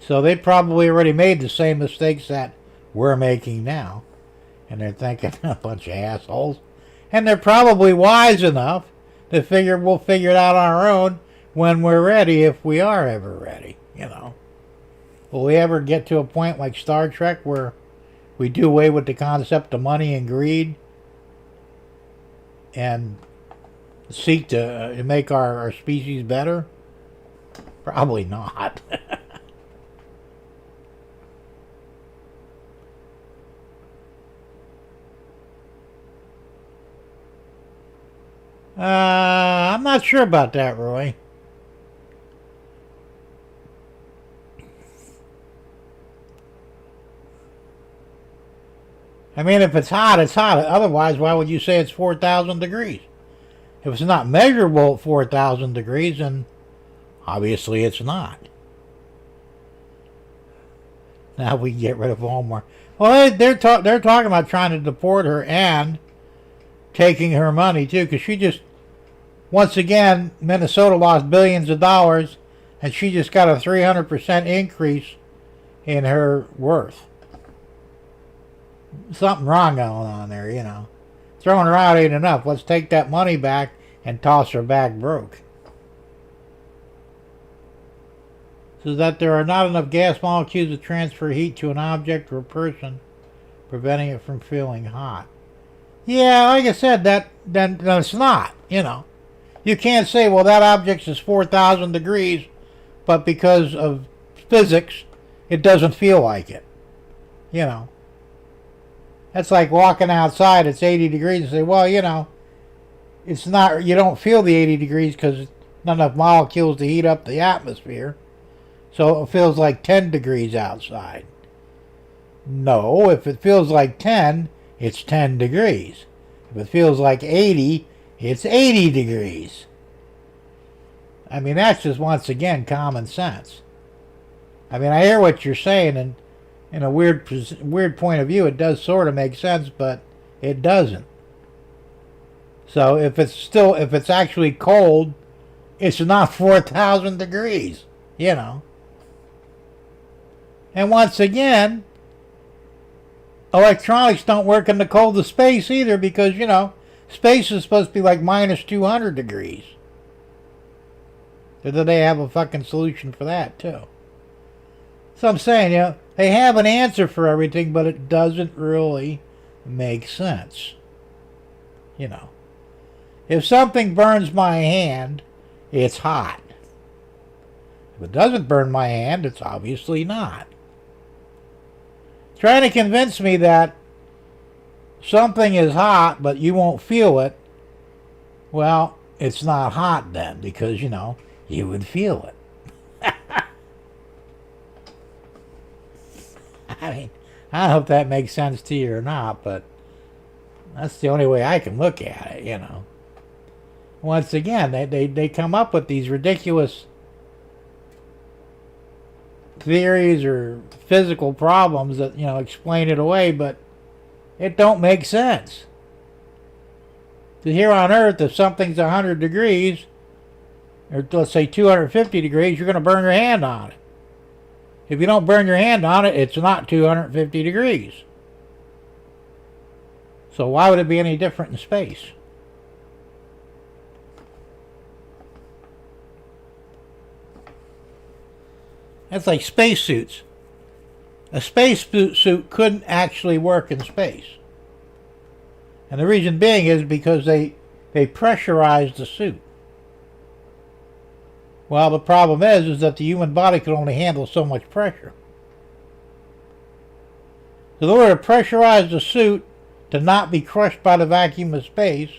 A: So they probably already made the same mistakes that we're making now. And they're thinking, a bunch of assholes. And they're probably wise enough to figure we'll figure it out on our own when we're ready, if we are ever ready, you know. Will we ever get to a point like Star Trek where we do away with the concept of money and greed and seek to make our species better? Probably not. I'm not sure about that, Roy. I mean, if it's hot, it's hot. Otherwise, why would you say it's 4,000 degrees? If it's not measurable at 4,000 degrees, then obviously it's not. Now we can get rid of all more. Well, they're talking about trying to deport her and taking her money, too, because she just, once again, Minnesota lost billions of dollars, and she just got a 300% increase in her worth. Something wrong going on there, you know. Throwing her out ain't enough. Let's take that money back and toss her back broke. So that there are not enough gas molecules to transfer heat to an object or a person, preventing it from feeling hot. Yeah, like I said, then it's not, you know. You can't say, well, that object is 4,000 degrees, but because of physics, it doesn't feel like it. You know. That's like walking outside, it's 80 degrees, and say, well, you know, it's not, you don't feel the 80 degrees because not enough molecules to heat up the atmosphere. So it feels like 10 degrees outside. No, if it feels like 10, it's 10 degrees. If it feels like 80, it's 80 degrees. I mean, that's just, once again, common sense. I mean, I hear what you're saying, and in a weird point of view, it does sort of make sense, but it doesn't. So if it's actually cold, it's not 4,000 degrees, you know. And once again, electronics don't work in the coldest space either, because, you know, space is supposed to be like minus 200 degrees. So they have a fucking solution for that, too. So I'm saying, they have an answer for everything, but it doesn't really make sense. If something burns my hand, it's hot. If it doesn't burn my hand, it's obviously not. Trying to convince me that something is hot, but you won't feel it, well, it's not hot then, because, you would feel it. I mean, I don't know if that makes sense to you or not, but that's the only way I can look at it, Once again, they come up with these ridiculous theories or physical problems that, explain it away, but it don't make sense. Here on Earth, if something's 100 degrees, or let's say 250 degrees, you're going to burn your hand on it. If you don't burn your hand on it, it's not 250 degrees. So why would it be any different in space? That's like spacesuits. A spacesuit couldn't actually work in space. And the reason being is because they pressurized the suit. Well, the problem is that the human body can only handle so much pressure. So in order to pressurize the suit to not be crushed by the vacuum of space,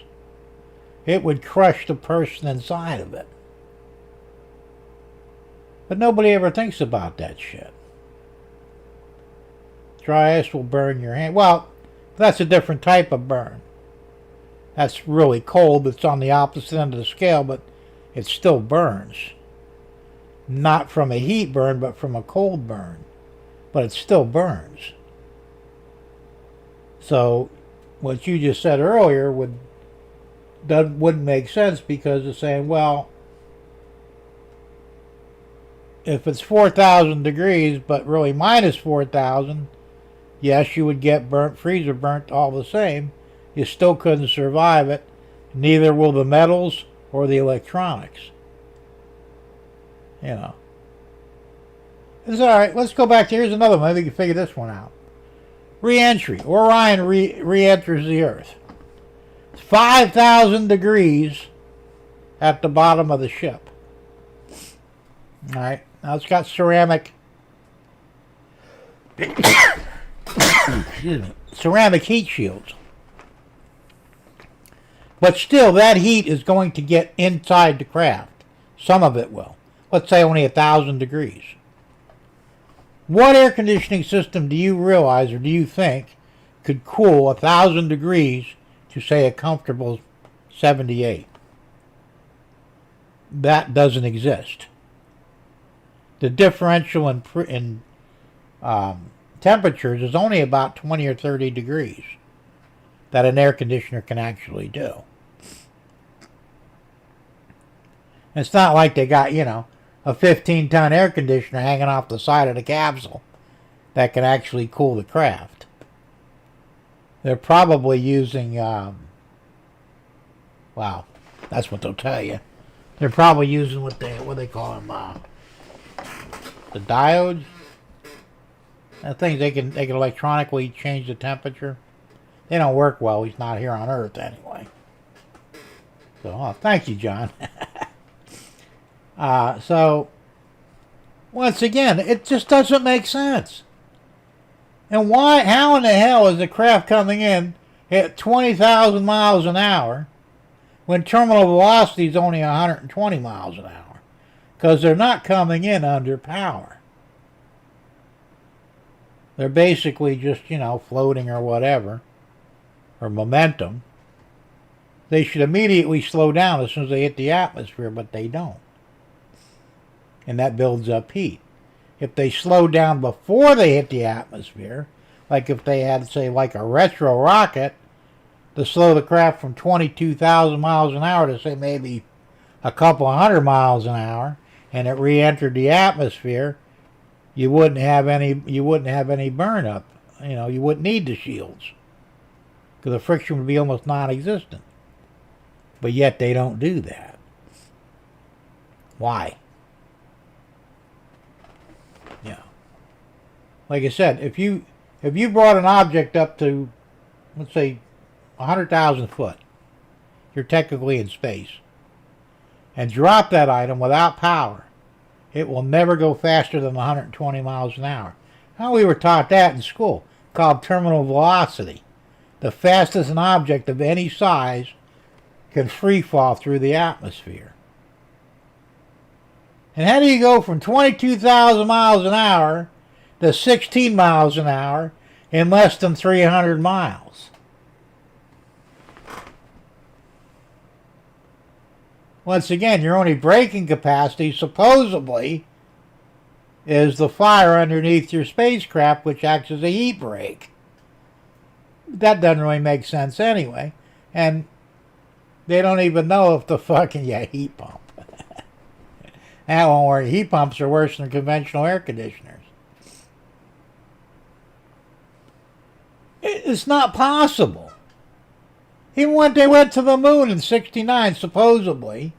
A: it would crush the person inside of it. But nobody ever thinks about that shit. Dry ice will burn your hand. Well, that's a different type of burn. That's really cold. It's on the opposite end of the scale, but it still burns. Not from a heat burn, but from a cold burn. But it still burns. So what you just said earlier wouldn't make sense, because it's saying, well, if it's 4,000 degrees, but really minus 4,000, yes, you would get burnt, freezer burnt all the same. You still couldn't survive it. Neither will the metals or the electronics. It's all right. Let's go back to, here's another one. Maybe you can figure this one out. Re-entry. Orion re-enters the Earth. It's 5,000 degrees at the bottom of the ship. All right. Now it's got ceramic ceramic heat shields. But still, that heat is going to get inside the craft. Some of it will. Let's say only 1,000 degrees. What air conditioning system do you realize, or do you think, could cool 1,000 degrees to, say, a comfortable 78? That doesn't exist. The differential in temperatures is only about 20 or 30 degrees that an air conditioner can actually do. It's not like they got, a 15-ton air conditioner hanging off the side of the capsule that can actually cool the craft. They're probably using, wow, that's what they'll tell you. They're probably using what they call them, the diodes. Things they can electronically change the temperature. They don't work well. He's not here on Earth anyway. So, thank you, John. So, once again, it just doesn't make sense. And how in the hell is the craft coming in at 20,000 miles an hour when terminal velocity is only 120 miles an hour? Because they're not coming in under power. They're basically just, floating or whatever, or momentum. They should immediately slow down as soon as they hit the atmosphere, but they don't. And that builds up heat. If they slow down before they hit the atmosphere, like if they had, say, like a retro rocket, to slow the craft from 22,000 miles an hour to, say, maybe a couple of 100 miles an hour, and it re-entered the atmosphere, you wouldn't have any burn up. You wouldn't need the shields, because the friction would be almost non-existent. But yet they don't do that. Why? like I said, if you brought an object up to, let's say, 100,000 foot, you're technically in space, and drop that item without power, it will never go faster than 120 miles an hour. Now, we were taught that in school, called terminal velocity. The fastest an object of any size can free fall through the atmosphere. And how do you go from 22,000 miles an hour to 16 miles an hour in less than 300 miles? Once again, your only braking capacity, supposedly, is the fire underneath your spacecraft, which acts as a heat brake. That doesn't really make sense anyway. And they don't even know if the fucking, heat pump. That won't work. Heat pumps are worse than conventional air conditioners. It's not possible. Even when they went to the moon in '69, supposedly,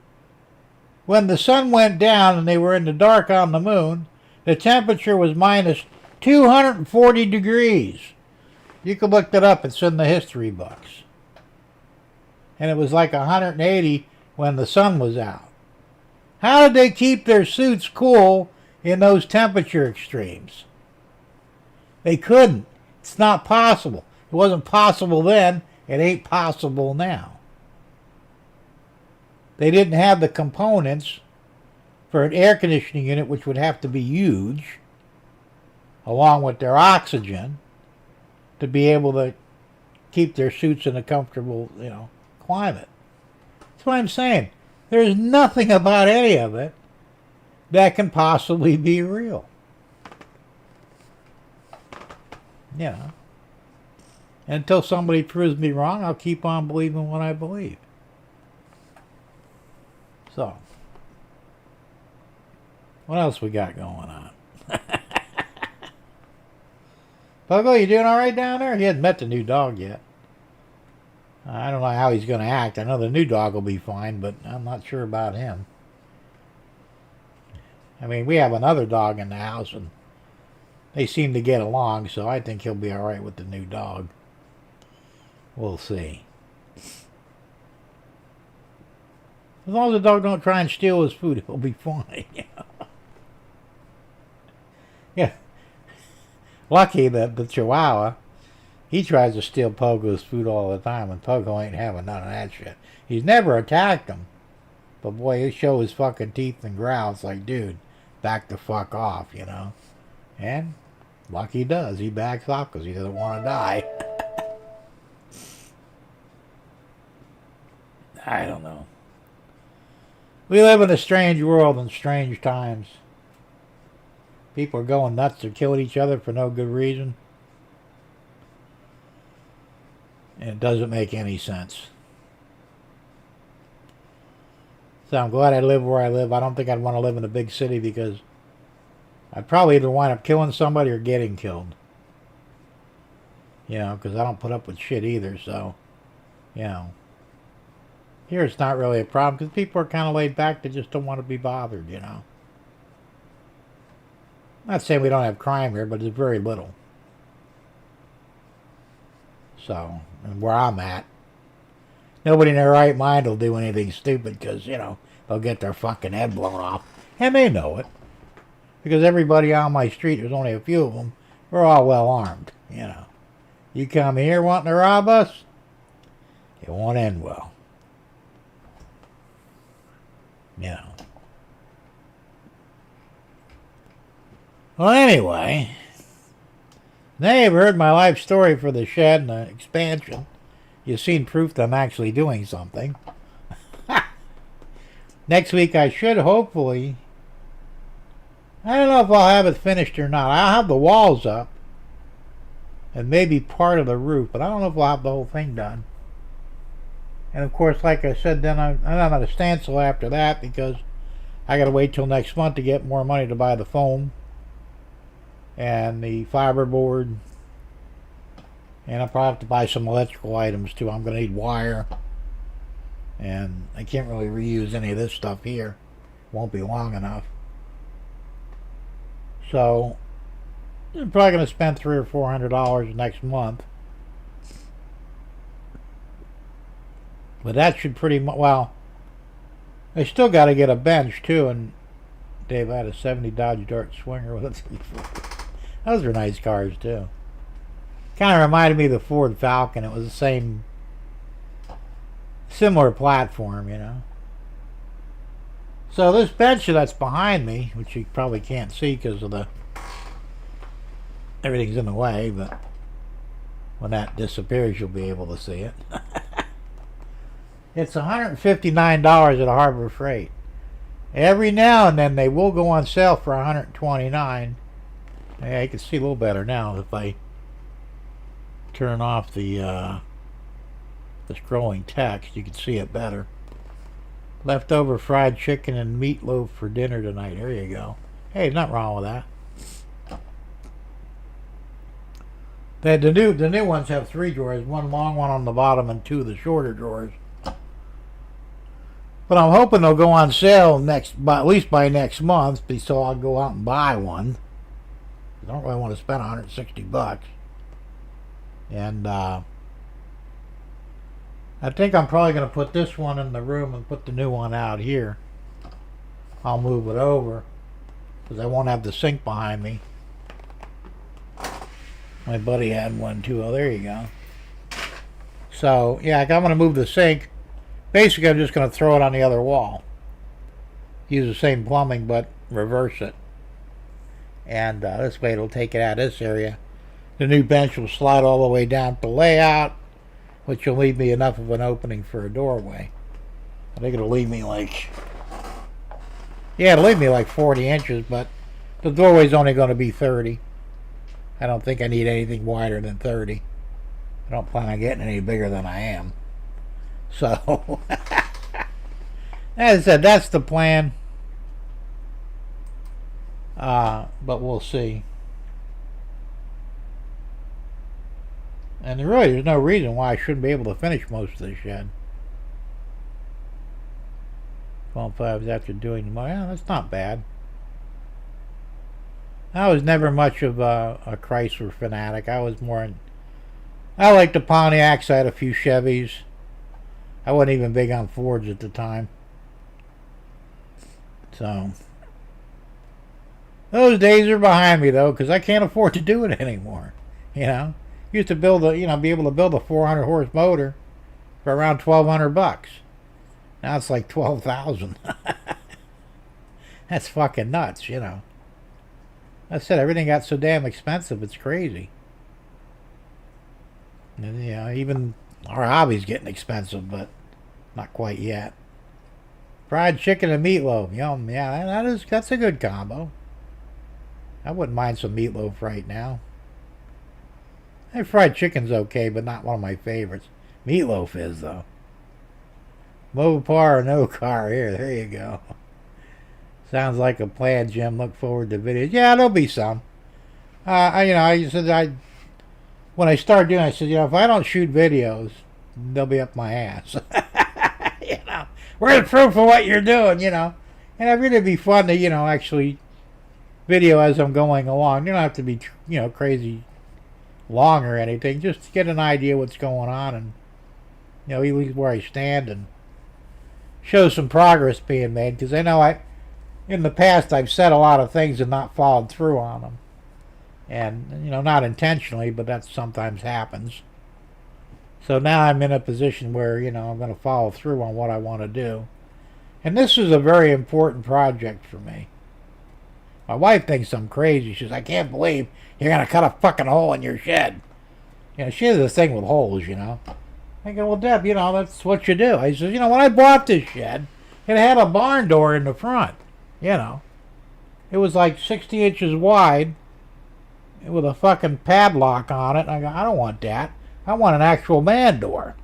A: when the sun went down and they were in the dark on the moon, the temperature was minus 240 degrees. You can look that up. It's in the history books. And it was like 180 when the sun was out. How did they keep their suits cool in those temperature extremes? They couldn't. It's not possible. It wasn't possible then. It ain't possible now. They didn't have the components for an air conditioning unit, which would have to be huge, along with their oxygen, to be able to keep their suits in a comfortable, climate. That's what I'm saying. There's nothing about any of it that can possibly be real. Until somebody proves me wrong, I'll keep on believing what I believe. So, what else we got going on? Pogo, you doing all right down there? He hasn't met the new dog yet. I don't know how he's going to act. I know the new dog will be fine, but I'm not sure about him. I mean, we have another dog in the house, and they seem to get along, so I think he'll be all right with the new dog. We'll see. As long as the dog don't try and steal his food, he'll be fine. Yeah. Lucky that the Chihuahua, he tries to steal Pogo's food all the time, and Pogo ain't having none of that shit. He's never attacked him. But boy, he'll show his fucking teeth and growl. It's like, dude, back the fuck off, And like he does, he backs off because he doesn't want to die. I don't know. We live in a strange world and strange times. People are going nuts. They're killing each other for no good reason. And it doesn't make any sense. So I'm glad I live where I live. I don't think I'd want to live in a big city because I'd probably either wind up killing somebody or getting killed. Because I don't put up with shit either. So, here it's not really a problem because people are kind of laid back. They just don't want to be bothered, Not saying we don't have crime here, but it's very little. So, and where I'm at, nobody in their right mind will do anything stupid because, they'll get their fucking head blown off. And they know it. Because everybody on my street, there's only a few of them, we're all well armed, You come here wanting to rob us, it won't end well. Well, anyway, now you've heard my life story for the shed and the expansion. You've seen proof that I'm actually doing something. Next week I should hopefully, I don't know if I'll have it finished or not. I'll have the walls up and maybe part of the roof, but I don't know if I'll have the whole thing done. And of course, like I said, then I'm at a standstill after that because I got to wait till next month to get more money to buy the foam and the fiberboard, and I'll probably have to buy some electrical items too. I'm going to need wire, and I can't really reuse any of this stuff here. Won't be long enough. So I'm probably going to spend $300 or $400 next month. But that should pretty much, well, I still got to get a bench too. And Dave, I had a 70 Dodge Dart Swinger with a 340. Those are nice cars too. Kind of reminded me of the Ford Falcon. It was the same, similar platform, you know. So this bench that's behind me, which you probably can't see because of the everything's in the way, but when that disappears, you'll be able to see it. It's $159 at Harbor Freight. Every now and then they will go on sale for $129. Yeah, you can see a little better now if I turn off the scrolling text. You can see it better. Leftover fried chicken and meatloaf for dinner tonight. There you go. Hey, nothing wrong with that. The new ones have 3 drawers, one long one on the bottom and 2 of the shorter drawers. But I'm hoping they'll go on sale at least by next month, so I'll go out and buy one. I don't really want to spend $160. And I think I'm probably going to put this one in the room and put the new one out here. I'll move it over because I won't have the sink behind me. My buddy had one too. Oh, there you go. So, yeah, I'm going to move the sink. Basically, I'm just going to throw it on the other wall. Use the same plumbing, but reverse it. And this way it'll take it out of this area. The new bench will slide all the way down to the layout, which will leave me enough of an opening for a doorway. I think it'll leave me like... Yeah, it'll leave me like 40 inches, but the doorway's only going to be 30. I don't think I need anything wider than 30. I don't plan on getting any bigger than I am. So, as I said, that's the plan. But we'll see. And there's no reason why I shouldn't be able to finish most of the shed. 12.5 after doing more. Yeah, that's not bad. I was never much of a Chrysler fanatic. I was more in... I liked the Pontiacs. I had a few Chevys. I wasn't even big on Fords at the time. So... Those days are behind me, though, because I can't afford to do it anymore. You know? Used to build be able to build a 400 horse motor for around $1,200. Now it's like $12,000. That's fucking nuts, you know. I said everything got so damn expensive, it's crazy. And, you know, even our hobby's getting expensive, but not quite yet. Fried chicken and meatloaf, yum. Yeah, that's a good combo. I wouldn't mind some meatloaf right now. Hey, fried chicken's okay, but not one of my favorites. Meatloaf is, though. Mopar or no car here. There you go. Sounds like a plan, Jim. Look forward to videos. Yeah, there'll be some. When I started doing it, I said, if I don't shoot videos, they'll be up my ass. Where's proof of what you're doing, And it'd really be fun to, actually video as I'm going along. You don't have to be, crazy long or anything. Just to get an idea what's going on and, at least where I stand and show some progress being made. Because I know in the past I've said a lot of things and not followed through on them. And, not intentionally, but that sometimes happens. So now I'm in a position where, I'm going to follow through on what I want to do. And this is a very important project for me. My wife thinks I'm crazy. She says, I can't believe you're going to cut a fucking hole in your shed. She has a thing with holes, I go, well, Deb, that's what you do. I said, when I bought this shed, it had a barn door in the front, It was like 60 inches wide with a fucking padlock on it. And I go, I don't want that. I want an actual man door.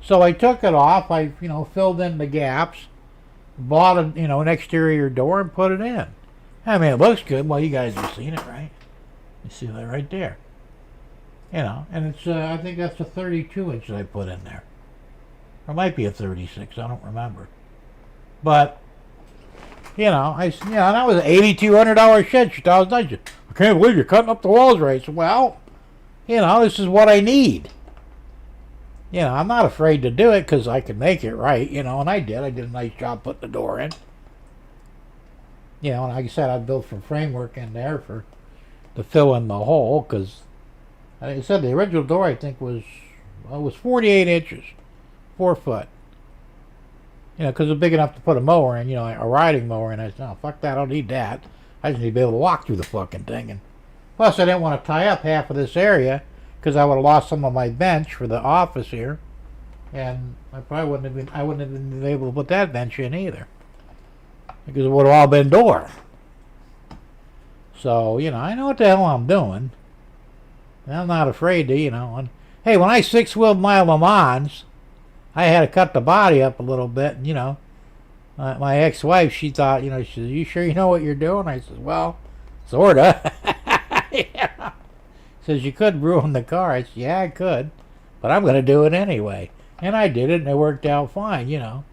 A: So I took it off. I, filled in the gaps, bought an exterior door and put it in. I mean, it looks good. Well, you guys have seen it, right? You see that right there. And it's, I think that's a 32 inch that I put in there. Or it might be a 36, I don't remember. But, and that was an $8,200 shed. She thought it was nice. I can't believe you're cutting up the walls right. I said, well, this is what I need. I'm not afraid to do it because I can make it right, and I did. I did a nice job putting the door in. And like I said, I built some framework in there to fill in the hole because, like I said, the original door I think was 48 inches, 4 foot. Because it's big enough to put a mower in, a riding mower, and I said, oh, fuck that, I don't need that. I just need to be able to walk through the fucking thing. And plus, I didn't want to tie up half of this area because I would have lost some of my bench for the office here, and I probably wouldn't have been able to put that bench in either because it would have all been door. So I know what the hell I'm doing. And I'm not afraid to, hey, when I 6-wheeled my Le Mans, I had to cut the body up a little bit, and my ex-wife, she thought, she said, you sure you know what you're doing? I said, well, sorta. Says, you could ruin the car. I said, yeah, I could, but I'm going to do it anyway. And I did it, and it worked out fine,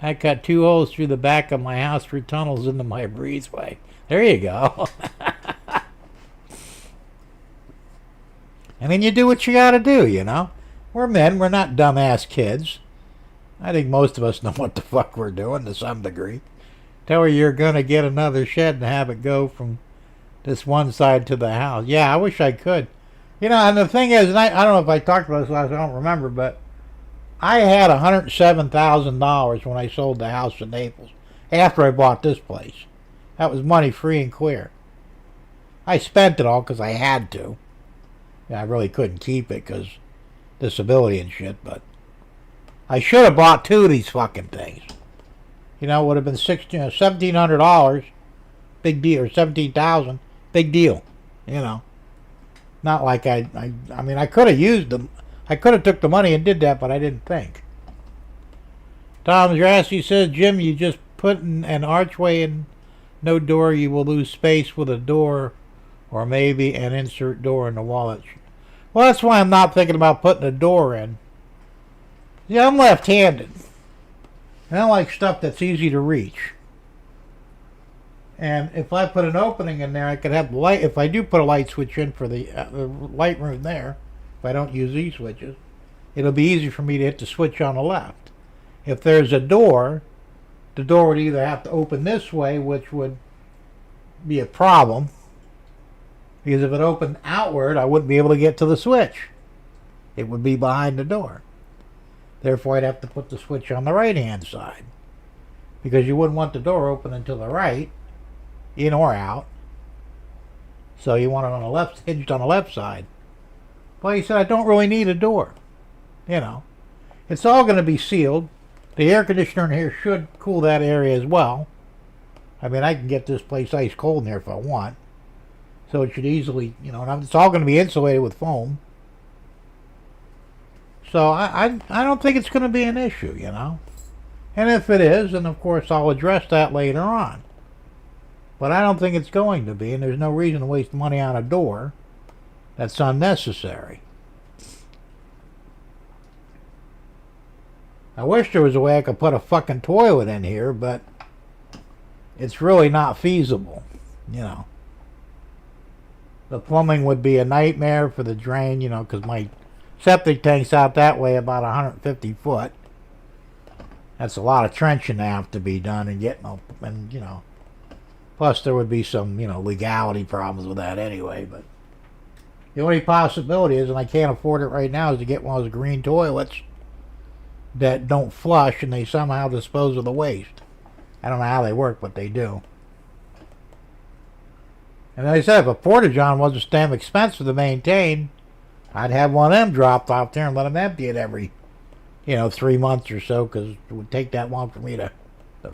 A: I cut 2 holes through the back of my house through tunnels into my breezeway. There you go. I mean, you do what you got to do, We're men. We're not dumbass kids. I think most of us know what the fuck we're doing to some degree. Tell her you're going to get another shed and have it go from this one side to the house. Yeah, I wish I could. And the thing is, and I don't know if I talked about this last, I don't remember, but I had $107,000 when I sold the house in Naples after I bought this place. That was money free and clear. I spent it all because I had to. I really couldn't keep it because disability and shit, but I should have bought 2 of these fucking things. It would have been $1,700, big deal, or $17,000, big deal. Not like I mean, I could have used them. I could have took the money and did that, but I didn't think. Tom Drassi says, Jim, you just put an archway in, no door, you will lose space with a door, or maybe an insert door in the wall. Well, that's why I'm not thinking about putting a door in. Yeah, I'm left-handed. And I like stuff that's easy to reach. And if I put an opening in there, I could have light. If I do put a light switch in for the light room there, if I don't use these switches, it'll be easy for me to hit the switch on the left. If there's a door, the door would either have to open this way, which would be a problem, because if it opened outward, I wouldn't be able to get to the switch. It would be behind the door. Therefore, I'd have to put the switch on the right-hand side, because you wouldn't want the door opening to the right, in or out. So you want it on the left, hinged on the left side. Well, he said, I don't really need a door. It's all going to be sealed. The air conditioner in here should cool that area as well. I mean, I can get this place ice cold in there if I want. So it should easily, and it's all going to be insulated with foam. So I don't think it's going to be an issue, And if it is, then of course I'll address that later on. But I don't think it's going to be, and there's no reason to waste money on a door. That's unnecessary. I wish there was a way I could put a fucking toilet in here, but it's really not feasible, The plumbing would be a nightmare for the drain, because my septic tank's out that way about 150 foot. That's a lot of trenching to have to be done and getting up, and plus there would be some legality problems with that anyway. But the only possibility is, and I can't afford it right now, is to get one of those green toilets that don't flush and they somehow dispose of the waste. I don't know how they work, but they do. And like I said, if a porta-john wasn't damn expensive to maintain, I'd have one of them dropped off there and let them empty it every, 3 months or so, because it would take that long for me to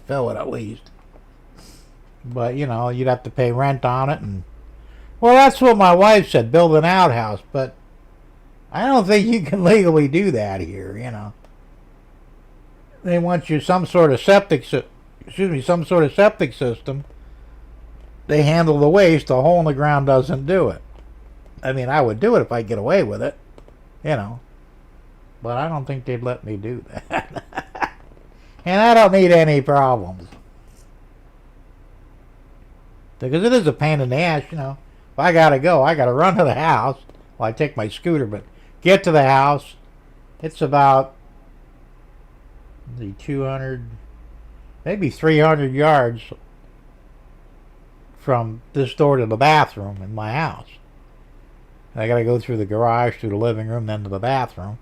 A: fill it at least. But, you'd have to pay rent on it. And well, that's what my wife said, build an outhouse. But I don't think you can legally do that here, They want you some sort of septic system. They handle the waste. A hole in the ground doesn't do it. I mean, I would do it if I get away with it, But I don't think they'd let me do that. And I don't need any problems. Because it is a pain in the ass, you know. If I gotta go, I gotta run to the house. Well, I take my scooter, but get to the house. It's about the 200, maybe 300 yards from this door to the bathroom in my house. I gotta go through the garage, through the living room, then to the bathroom.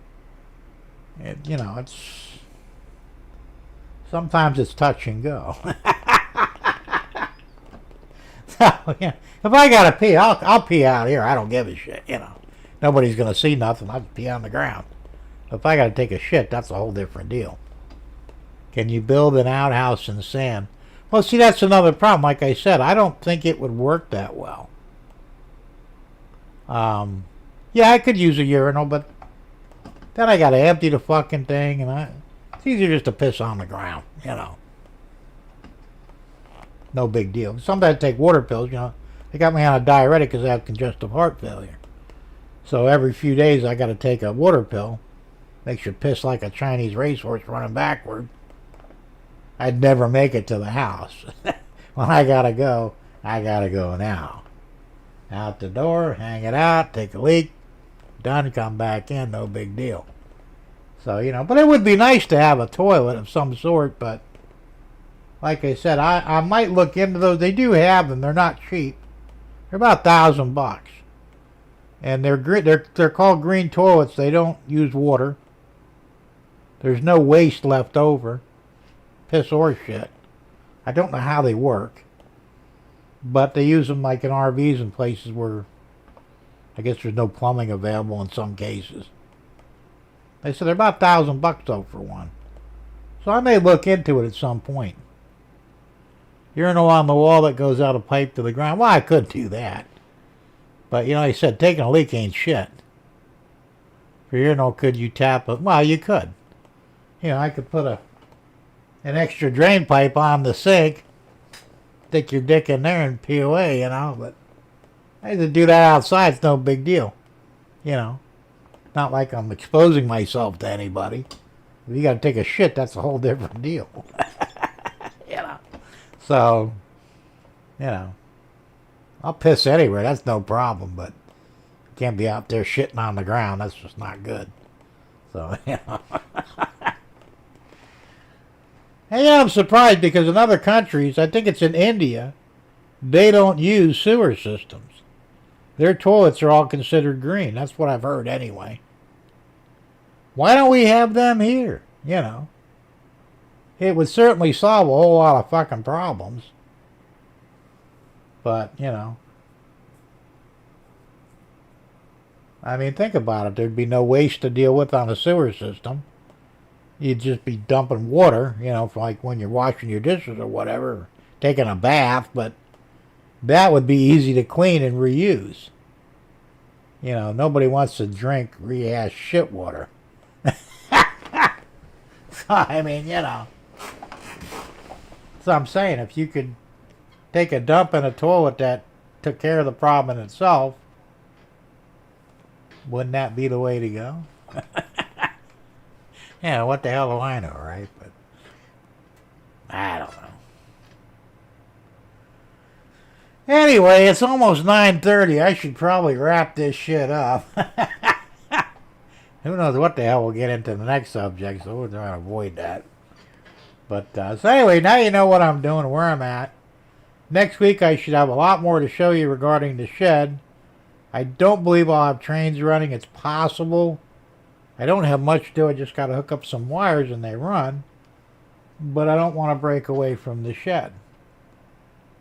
A: You know, it's sometimes it's touch and go. So, yeah, if I gotta pee, I'll pee out here. I don't give a shit. You know, nobody's gonna see nothing. I'll pee on the ground. If I gotta take a shit, that's a whole different deal. Can you build an outhouse in the sand? Well, see, that's another problem. Like I said, I don't think it would work that well. Yeah, I could use a urinal, but then I gotta empty the fucking thing, and it's easier just to piss on the ground, you know. No big deal. Sometimes I take water pills, you know. They got me on a diuretic because I have congestive heart failure. So every few days I gotta take a water pill. Makes you piss like a Chinese racehorse running backward. I'd never make it to the house. When I gotta go now. Out the door, hang it out, take a leak, done, come back in, no big deal. So, you know, but it would be nice to have a toilet of some sort, but like I said, I might look into those. They do have them. They're not cheap. They're about $1,000. And they're called green toilets. They don't use water. There's no waste left over. Piss or shit. I don't know how they work. But they use them like in RVs and places where I guess there's no plumbing available in some cases. They said they're about $1,000 though for one. So I may look into it at some point. Urinal on the wall that goes out a pipe to the ground. Well, I could do that. But, you know, like I said, taking a leak ain't shit. For urinal, could you tap it? Well, you could. You know, I could put an extra drain pipe on the sink, stick your dick in there and pee away, you know. But I had to do that outside. It's no big deal. You know, not like I'm exposing myself to anybody. If you got to take a shit, that's a whole different deal. You know. So, you know, I'll piss anywhere. That's no problem. But you can't be out there shitting on the ground. That's just not good. So, you know. And yeah, I'm surprised because in other countries, I think it's in India, they don't use sewer systems. Their toilets are all considered green. That's what I've heard anyway. Why don't we have them here? You know. It would certainly solve a whole lot of fucking problems. But, you know. I mean, think about it. There'd be no waste to deal with on a sewer system. You'd just be dumping water, you know, for like when you're washing your dishes or whatever, or taking a bath, but that would be easy to clean and reuse. You know, nobody wants to drink rehashed shit water. So, I mean, you know. So I'm saying, if you could take a dump in a toilet that took care of the problem in itself, wouldn't that be the way to go? Yeah, what the hell do I know, right? But I don't know. Anyway, it's almost 9:30. I should probably wrap this shit up. Who knows what the hell we'll get into the next subject, so we're trying to avoid that. But, so anyway, now you know what I'm doing, where I'm at. Next week I should have a lot more to show you regarding the shed. I don't believe I'll have trains running. It's possible. I don't have much to do. I just got to hook up some wires and they run. But I don't want to break away from the shed.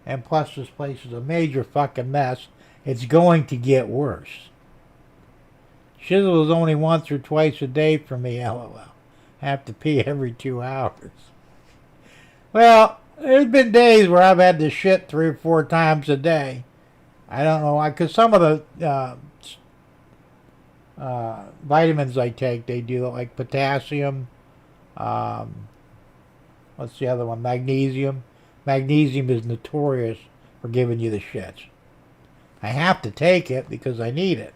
A: And plus this place is a major fucking mess. It's going to get worse. Shizzle is only once or twice a day for me, lol. I have to pee every 2 hours. Well, there's been days where I've had to shit 3 or 4 times a day. I don't know why, because some of the vitamins I take, they do like potassium. What's the other one? Magnesium. Magnesium is notorious for giving you the shits. I have to take it because I need it.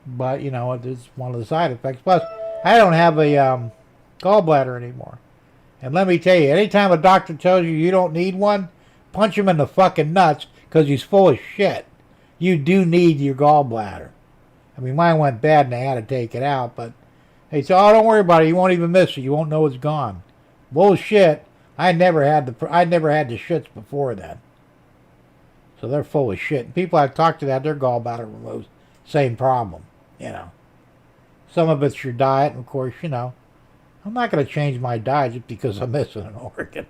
A: But, you know, it's one of the side effects. Plus, I don't have a gallbladder anymore. And let me tell you, anytime a doctor tells you you don't need one, punch him in the fucking nuts, because he's full of shit. You do need your gallbladder. I mean, mine went bad and they had to take it out, but they said, "Oh, don't worry about it. You won't even miss it. You won't know it's gone." Bullshit. I never had the shits before then. So they're full of shit. People I've talked to that their gallbladder removed, same problem. Some of it's your diet, and of course, I'm not going to change my diet just because I'm missing an organ.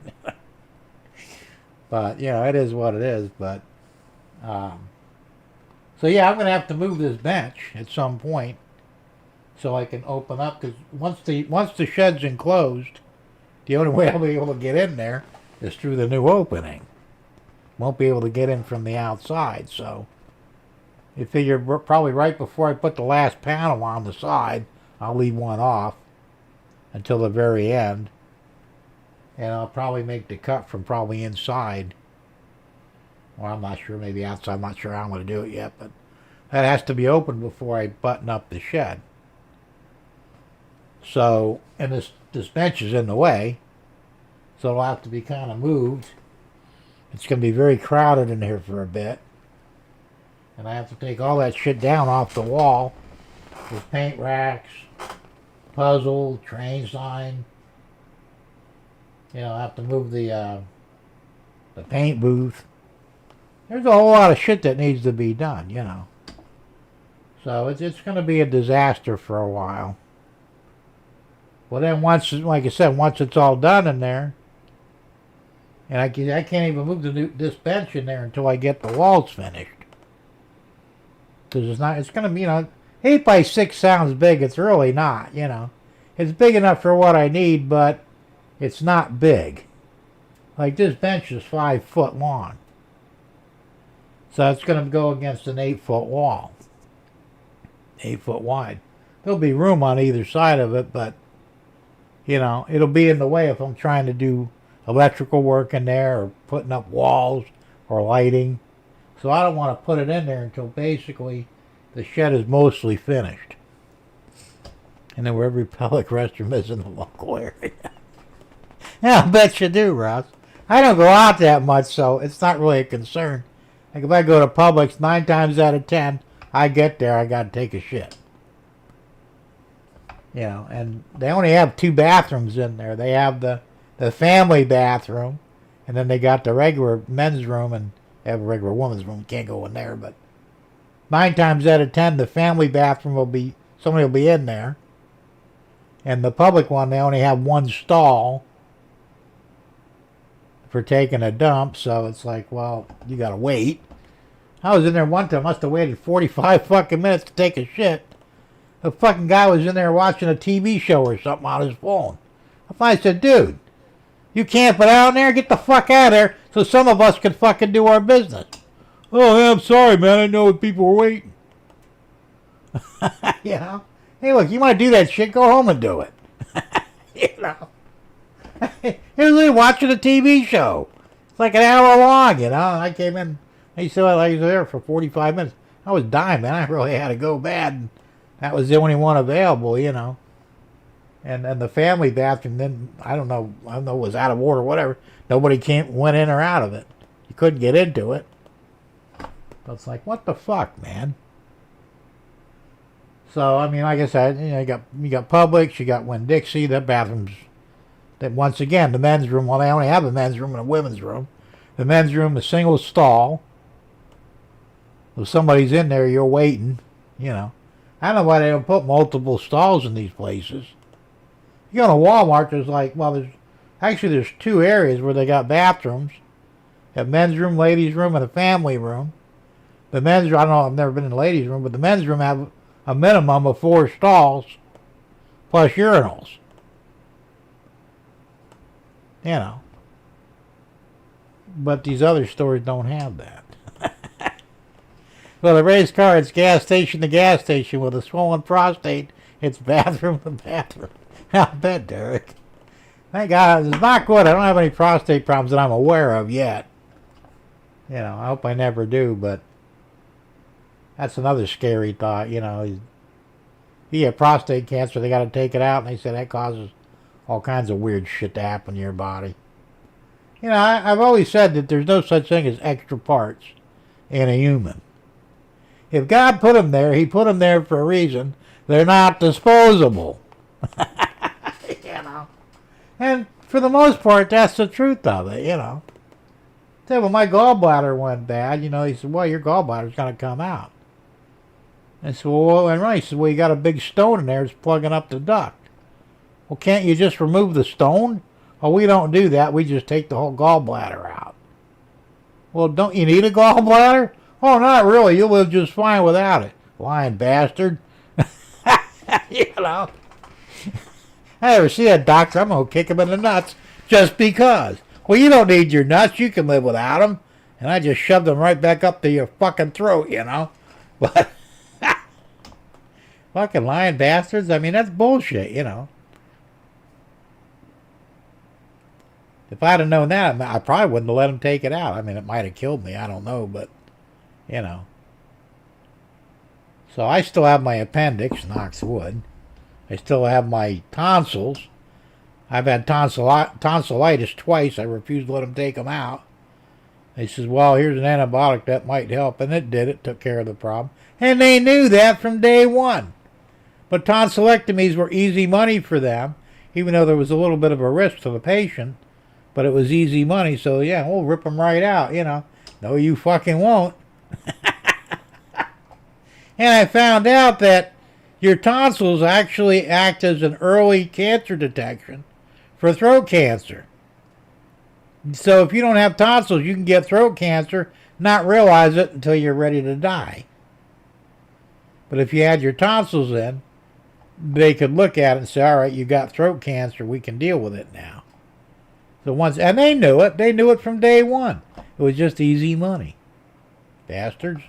A: But it is what it is. But so yeah, I'm going to have to move this bench at some point so I can open up, because once the shed's enclosed, the only way I'll be able to get in there is through the new opening. Won't be able to get in from the outside, so you figure probably right before I put the last panel on the side, I'll leave one off until the very end, and I'll probably make the cut from probably inside. Well, I'm not sure, maybe outside. I'm not sure how I'm going to do it yet, but that has to be open before I button up the shed. So, and this bench is in the way, so it'll have to be kind of moved. It's going to be very crowded in here for a bit. And I have to take all that shit down off the wall with paint racks, puzzle, train sign. I have to move the paint booth. There's a whole lot of shit that needs to be done, So it's going to be a disaster for a while. Well, then like I said, once it's all done in there, and I can't even move this bench in there until I get the walls finished. Because it's going to be, 8 by 6 sounds big. It's really not, It's big enough for what I need, but it's not big. Like this bench is 5 foot long. So it's going to go against an 8-foot wall. 8 foot wide. There'll be room on either side of it, but, it'll be in the way if I'm trying to do electrical work in there or putting up walls or lighting. So I don't want to put it in there until basically the shed is mostly finished. And then where every public restroom is in the local area. Yeah, I bet you do, Ross. I don't go out that much, so it's not really a concern. Like if I go to Publix, 9 times out of 10, I get there, I got to take a shit. And they only have 2 bathrooms in there. They have the family bathroom, and then they got the regular men's room, and they have a regular woman's room. Can't go in there, but 9 times out of 10, the family bathroom somebody will be in there. And the public one, they only have 1 stall for taking a dump, so it's like, well, you gotta wait. I was in there one time, must have waited 45 fucking minutes to take a shit. The fucking guy was in there watching a TV show or something on his phone. I said, dude, you camping out there? Get the fuck out of there so some of us can fucking do our business. Oh, yeah, I'm sorry, man. I know people were waiting. Hey, look, you want to do that shit, go home and do it. He was really watching a TV show. It's like an hour long, I came in, he said I was there for 45 minutes. I was dying, man. I really had to go bad. And that was the only one available, And the family bathroom, then, I don't know, it was out of order, whatever. Nobody went in or out of it. You couldn't get into it. So it's like, what the fuck, man? So, I mean, like I said, you got Publix, you got Winn-Dixie, the bathrooms. That once again, the men's room, well, they only have a men's room and a women's room. The men's room, a single stall. If somebody's in there, you're waiting, I don't know why they don't put multiple stalls in these places. You go to Walmart, there's 2 areas where they got bathrooms. A men's room, ladies' room, and a family room. The men's room, I don't know, I've never been in the ladies' room, but the men's room have a minimum of 4 stalls plus urinals. But these other stores don't have that. Well, the race car, it's gas station to gas station. With a swollen prostate, it's bathroom to bathroom. I bet, Derek. Thank God, it's not good. I don't have any prostate problems that I'm aware of yet. I hope I never do, but that's another scary thought, He had prostate cancer, they got to take it out, and they said that causes all kinds of weird shit to happen to your body. I've always said that there's no such thing as extra parts. in a human. If God put them there, he put them there for a reason. They're not disposable. You know. And for the most part, that's the truth of it, you know. Say, well, my gallbladder went bad, you know. He said, well, your gallbladder's going to come out. I said, well, and right. He said, well, you got a big stone in there. It's plugging up the duct. Well, can't you just remove the stone? Well, we don't do that. We just take the whole gallbladder out. Well, don't you need a gallbladder? Oh, not really. You'll live just fine without it. Lying bastard. You know. I ever see a doctor, I'm going to kick him in the nuts just because. Well, you don't need your nuts. You can live without them. And I just shoved them right back up to your fucking throat, you know. But fucking lying bastards. I mean, that's bullshit, you know. If I'd have known that, I probably wouldn't have let him take it out. I mean, it might have killed me. I don't know, but, you know. So I still have my appendix, knocks wood. I still have my tonsils. I've had tonsillitis twice. I refused to let them take them out. They says, well, here's an antibiotic that might help. And it did. It took care of the problem. And they knew that from day one. But tonsillectomies were easy money for them, even though there was a little bit of a risk to the patient. But it was easy money, so yeah, we'll rip them right out, you know. No, you fucking won't. And I found out that your tonsils actually act as an early cancer detection for throat cancer. So if you don't have tonsils, you can get throat cancer, not realize it until you're ready to die. But if you had your tonsils in, they could look at it and say, all right, you got throat cancer, we can deal with it now. So once, and they knew it. They knew it from day one. It was just easy money. Bastards.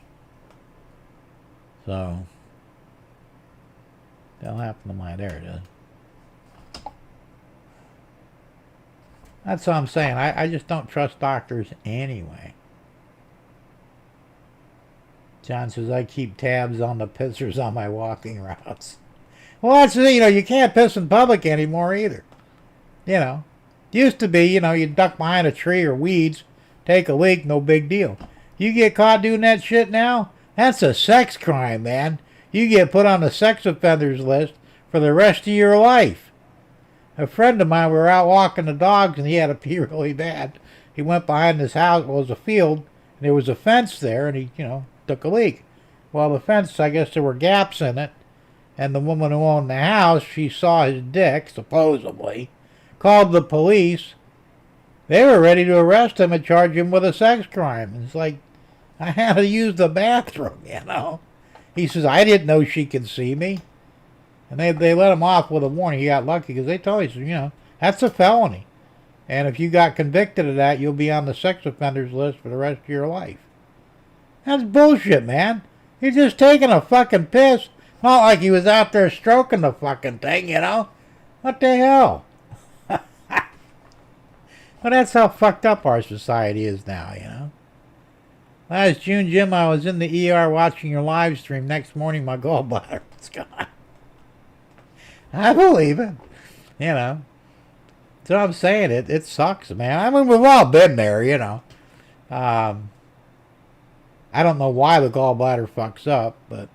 A: So, that'll happen to my, there it is. That's what I'm saying. I just don't trust doctors anyway. John says, I keep tabs on the pissers on my walking routes. Well, that's the thing, you know, you can't piss in public anymore either. You know. Used to be, you know, you duck behind a tree or weeds, take a leak, no big deal. You get caught doing that shit now, that's a sex crime, man. You get put on the sex offenders list for the rest of your life. A friend of mine, we were out walking the dogs, and he had to pee really bad. He went behind his house, well, it was a field, and there was a fence there, and he, you know, took a leak. Well, the fence, I guess there were gaps in it, and the woman who owned the house, she saw his dick, supposedly, called the police. They were ready to arrest him and charge him with a sex crime. It's like, I had to use the bathroom, you know. He says, I didn't know she could see me. And they let him off with a warning. He got lucky because they told him, you know, that's a felony. And if you got convicted of that, you'll be on the sex offenders list for the rest of your life. That's bullshit, man. He's just taking a fucking piss. Not like he was out there stroking the fucking thing, you know. What the hell? Well, that's how fucked up our society is now, you know. Last June, Jim, I was in the ER watching your live stream. Next morning, my gallbladder was gone. I believe it. You know. So I'm saying it sucks, man. I mean, we've all been there, you know. I don't know why the gallbladder fucks up, but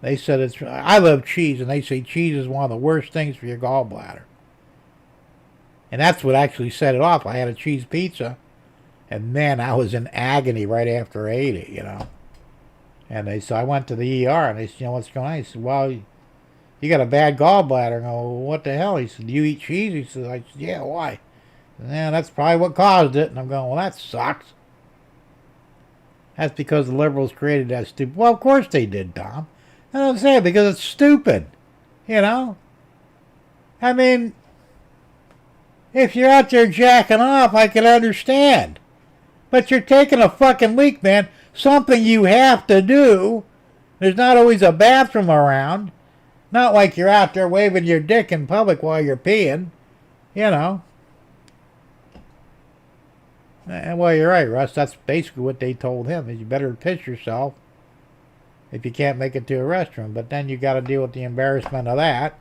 A: they said it's... I love cheese, and they say cheese is one of the worst things for your gallbladder. And that's what actually set it off. I had a cheese pizza, and man, I was in agony right after I ate it, you know. And so I went to the ER, and they said, you know, what's going on? He said, well, you got a bad gallbladder. And I go, well, what the hell? He said, do you eat cheese? He said, I said, yeah, why? And yeah, that's probably what caused it. And I'm going, well, that sucks. That's because the liberals created that stupid... Well, of course they did, Tom. And I'm saying, because it's stupid, you know. I mean... If you're out there jacking off, I can understand. But you're taking a fucking leak, man. Something you have to do. There's not always a bathroom around. Not like you're out there waving your dick in public while you're peeing. You know. And well, you're right, Russ. That's basically what they told him. Is you better piss yourself if you can't make it to a restroom. But then you got to deal with the embarrassment of that.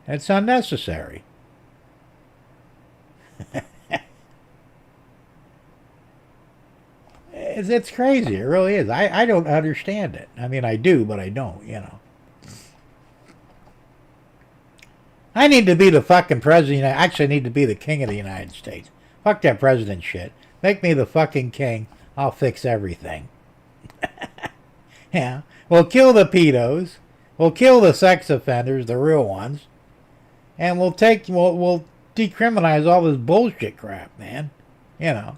A: It's unnecessary. It's crazy. It really is. I don't understand it. I mean, I do, but I don't, you know. I need to be the fucking president. I actually need to be the king of the United States. Fuck that president shit. Make me the fucking king. I'll fix everything. Yeah. We'll kill the pedos. We'll kill the sex offenders, the real ones. And we'll decriminalize all this bullshit crap, man. You know.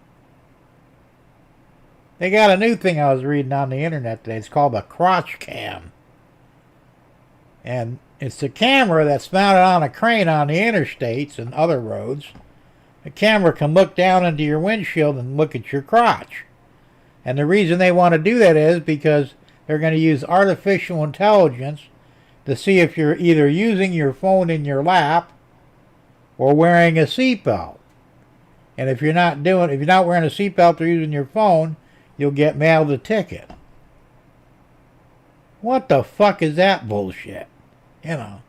A: They got a new thing I was reading on the internet today. It's called a crotch cam. And it's a camera that's mounted on a crane on the interstates and other roads. The camera can look down into your windshield and look at your crotch. And the reason they want to do that is because they're going to use artificial intelligence to see if you're either using your phone in your lap or wearing a seatbelt. And if you're not wearing a seatbelt or using your phone, you'll get mailed a ticket. What the fuck is that bullshit? You know.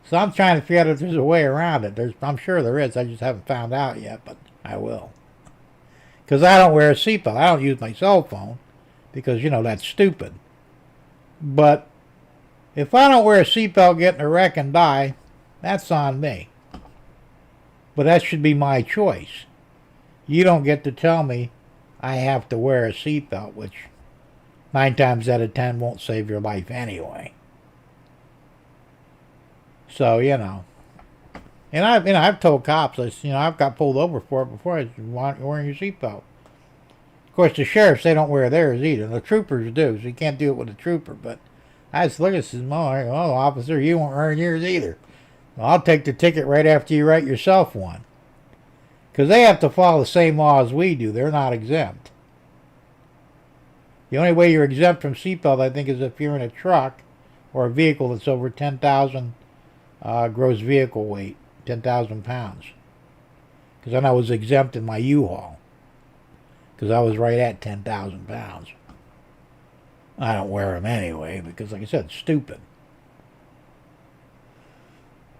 A: So I'm trying to figure out if there's a way around it. I'm sure there is. I just haven't found out yet, but I will. Because I don't wear a seatbelt. I don't use my cell phone because, you know, that's stupid. But if I don't wear a seatbelt, get in a wreck and die, that's on me. But that should be my choice. You don't get to tell me I have to wear a seatbelt, which 9 times out of 10 won't save your life anyway. So, you know. And I've told cops, I've got pulled over for it before. I said, why aren't you wearing your seatbelt? Of course, the sheriffs, they don't wear theirs either. The troopers do, so you can't do it with a trooper. But I just look at this, oh, officer, you won't earn yours either. Well, I'll take the ticket right after you write yourself one. Because they have to follow the same law as we do. They're not exempt. The only way you're exempt from seatbelt, I think, is if you're in a truck or a vehicle that's over 10,000 gross vehicle weight, 10,000 pounds. Because then I was exempt in my U-Haul. Because I was right at 10,000 pounds. I don't wear them anyway because, like I said, it's stupid.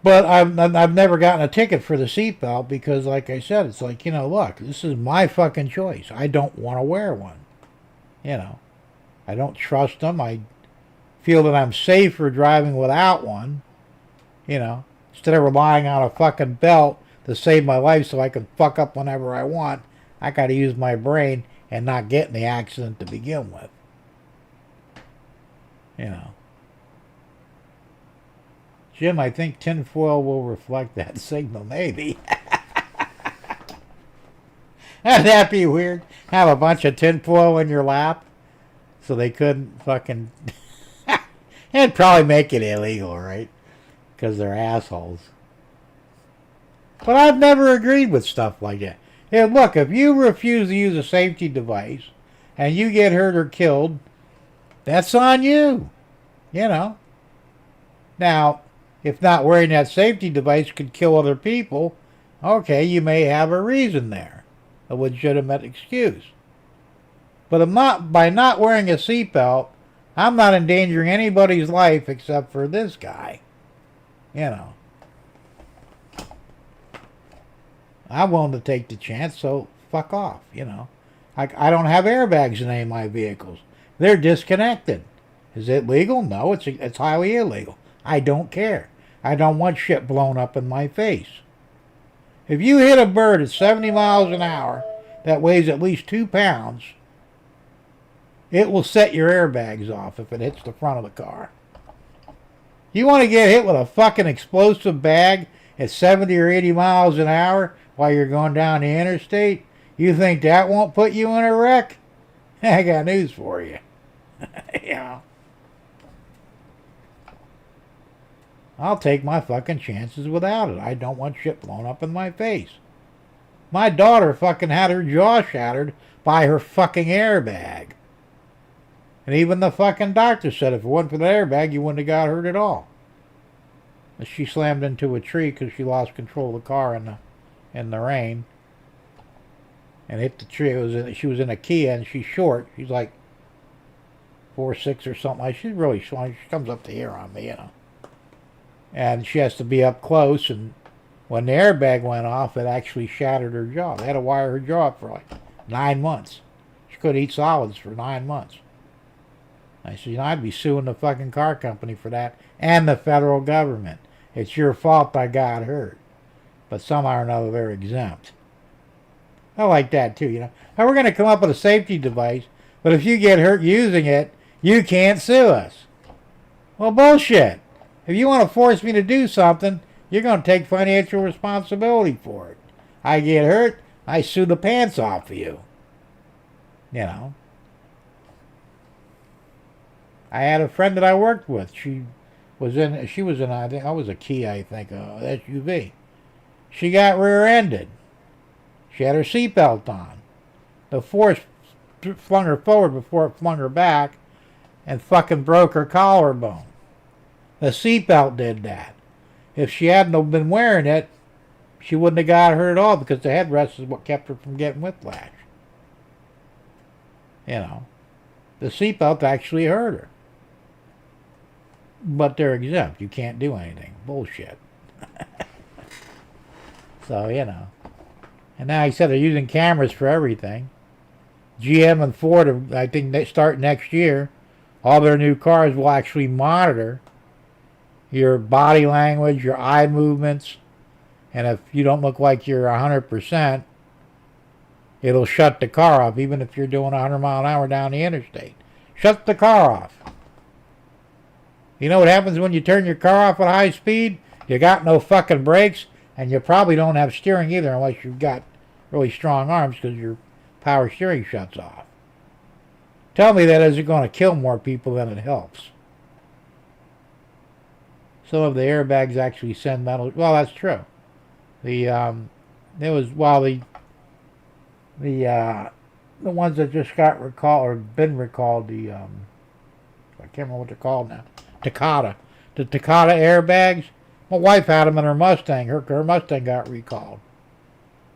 A: But I've never gotten a ticket for the seatbelt because, like I said, it's like, look, this is my fucking choice. I don't want to wear one. I don't trust them. I feel that I'm safer driving without one. Instead of relying on a fucking belt to save my life so I can fuck up whenever I want, I got to use my brain and not get in the accident to begin with. Jim, I think tinfoil will reflect that signal, maybe. Wouldn't that be weird? Have a bunch of tinfoil in your lap so they couldn't fucking... It'd probably make it illegal, right? Because they're assholes. But I've never agreed with stuff like that. Hey, look, if you refuse to use a safety device and you get hurt or killed, that's on you. Now, if not wearing that safety device could kill other people, okay, you may have a reason there, a legitimate excuse. But by not wearing a seatbelt, I'm not endangering anybody's life except for this guy. I'm willing to take the chance, so fuck off, I don't have airbags in any of my vehicles. They're disconnected. Is it legal? No, it's highly illegal. I don't care. I don't want shit blown up in my face. If you hit a bird at 70 miles an hour that weighs at least 2 pounds, it will set your airbags off if it hits the front of the car. You want to get hit with a fucking explosive bag at 70 or 80 miles an hour while you're going down the interstate? You think that won't put you in a wreck? I got news for you. I'll take my fucking chances without it. I don't want shit blown up in my face. My daughter fucking had her jaw shattered by her fucking airbag. And even the fucking doctor said if it wasn't for the airbag, you wouldn't have got hurt at all. She slammed into a tree because she lost control of the car in the rain. And hit the tree. She was in a Kia and she's short. She's like 4'6" or something. She's really short. She comes up to here on me, And she has to be up close, and when the airbag went off, it actually shattered her jaw. They had to wire her jaw up for like 9 months. She couldn't eat solids for 9 months. I said, I'd be suing the fucking car company for that and the federal government. It's your fault I got hurt. But somehow or another they're exempt. I like that too, Now we're going to come up with a safety device, but if you get hurt using it, you can't sue us. Well, bullshit. If you want to force me to do something, you're going to take financial responsibility for it. I get hurt, I sue the pants off of you. I had a friend that I worked with. She was in, I think, I was a Kia, I think, SUV. She got rear-ended. She had her seatbelt on. The force flung her forward before it flung her back and fucking broke her collarbone. The seatbelt did that. If she hadn't been wearing it, she wouldn't have got hurt at all because the headrest is what kept her from getting whiplash. The seatbelt actually hurt her. But they're exempt. You can't do anything. Bullshit. So, And now he said they're using cameras for everything. GM and Ford, I think they start next year. All their new cars will actually monitor your body language, your eye movements. And if you don't look like you're 100%, it'll shut the car off, even if you're doing 100 mile an hour down the interstate. Shut the car off. You know what happens when you turn your car off at high speed? You got no fucking brakes, and you probably don't have steering either unless you've got really strong arms because your power steering shuts off. Tell me that isn't going to kill more people than it helps. Some of the airbags actually send metal. Well, that's true. The ones that just got recalled or been recalled, I can't remember what they're called now. Takata. The Takata airbags. My wife had them in her Mustang. Her Mustang got recalled.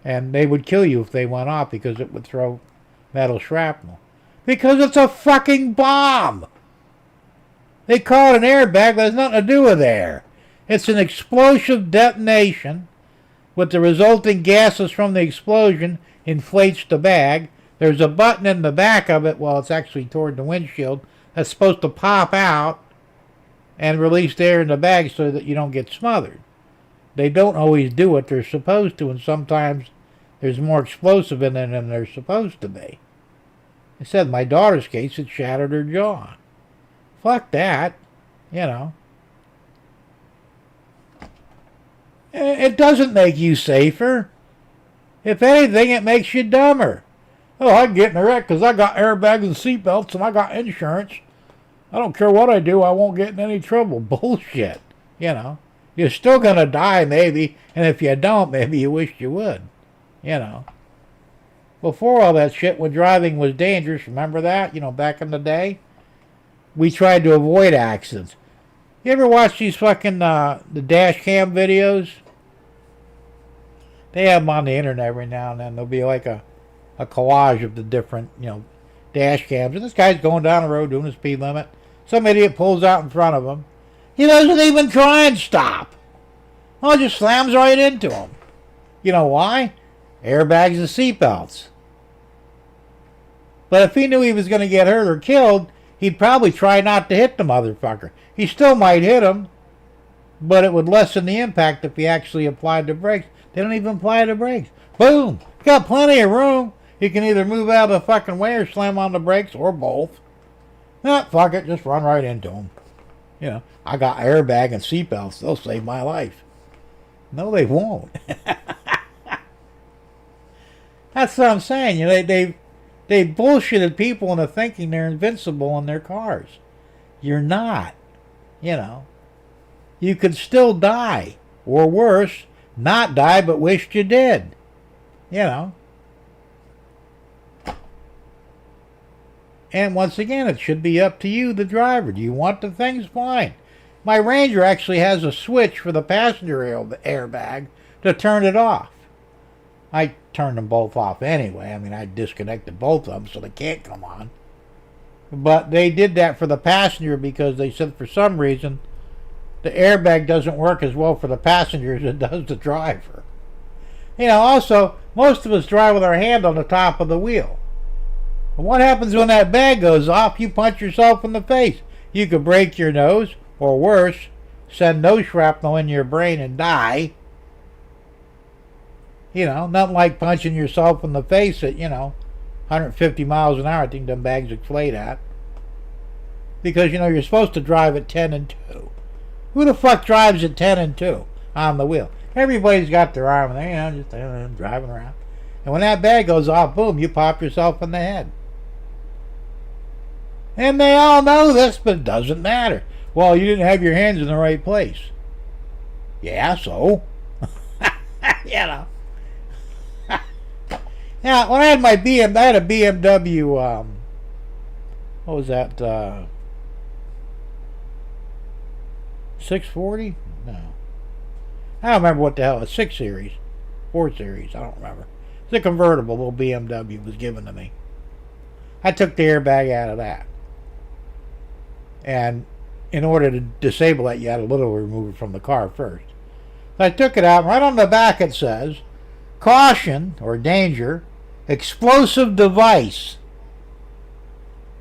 A: And they would kill you if they went off because it would throw metal shrapnel. Because it's a fucking bomb! They call it an airbag, but it has nothing to do with air. It's an explosive detonation with the resulting gases from the explosion inflates the bag. There's a button in the back of it, well, it's actually toward the windshield, that's supposed to pop out and release the air in the bag so that you don't get smothered. They don't always do what they're supposed to, and sometimes there's more explosive in it than there's supposed to be. I said in my daughter's case, it shattered her jaw. Fuck that, It doesn't make you safer. If anything, it makes you dumber. Oh, I can get in a wreck because I got airbags and seatbelts and I got insurance. I don't care what I do, I won't get in any trouble. Bullshit, You're still going to die, maybe, and if you don't, maybe you wish you would, Before all that shit, when driving was dangerous, remember that? Back in the day? We tried to avoid accidents. You ever watch these fucking, the dash cam videos? They have them on the internet every now and then. There'll be like a collage of the different, dash cams. And this guy's going down the road doing the speed limit. Some idiot pulls out in front of him. He doesn't even try and stop. Well, just slams right into him. You know why? Airbags and seatbelts. But if he knew he was going to get hurt or killed, he'd probably try not to hit the motherfucker. He still might hit him, but it would lessen the impact if he actually applied the brakes. They don't even apply the brakes. Boom! You got plenty of room. You can either move out of the fucking way or slam on the brakes, or both. Fuck it, just run right into him. I got airbag and seatbelts. They'll save my life. No, they won't. That's what I'm saying. They bullshitted people into thinking they're invincible in their cars. You're not. You could still die. Or worse, not die but wished you did. And once again, it should be up to you, the driver. Do you want the things? Fine. My Ranger actually has a switch for the passenger airbag to turn it off. I turned them both off anyway. I disconnected both of them so they can't come on. But they did that for the passenger because they said for some reason the airbag doesn't work as well for the passenger as it does the driver. Also, most of us drive with our hand on the top of the wheel. And what happens when that bag goes off? You punch yourself in the face. You could break your nose, or worse, send nose shrapnel in your brain and die. You know, nothing like punching yourself in the face at, 150 miles an hour. I think them bags inflate at. Because, you're supposed to drive at 10 and 2. Who the fuck drives at 10 and 2 on the wheel? Everybody's got their arm there, just driving around. And when that bag goes off, boom, you pop yourself in the head. And they all know this, but it doesn't matter. Well, you didn't have your hands in the right place. Yeah, so? Now, when I had my I had a BMW, what was that, 640? No. I don't remember what the hell, a 6 Series, 4 Series, I don't remember. It's a convertible little BMW was given to me. I took the airbag out of that. And in order to disable that, you had to literally remove it from the car first. So I took it out, and right on the back it says, caution, or danger, explosive device.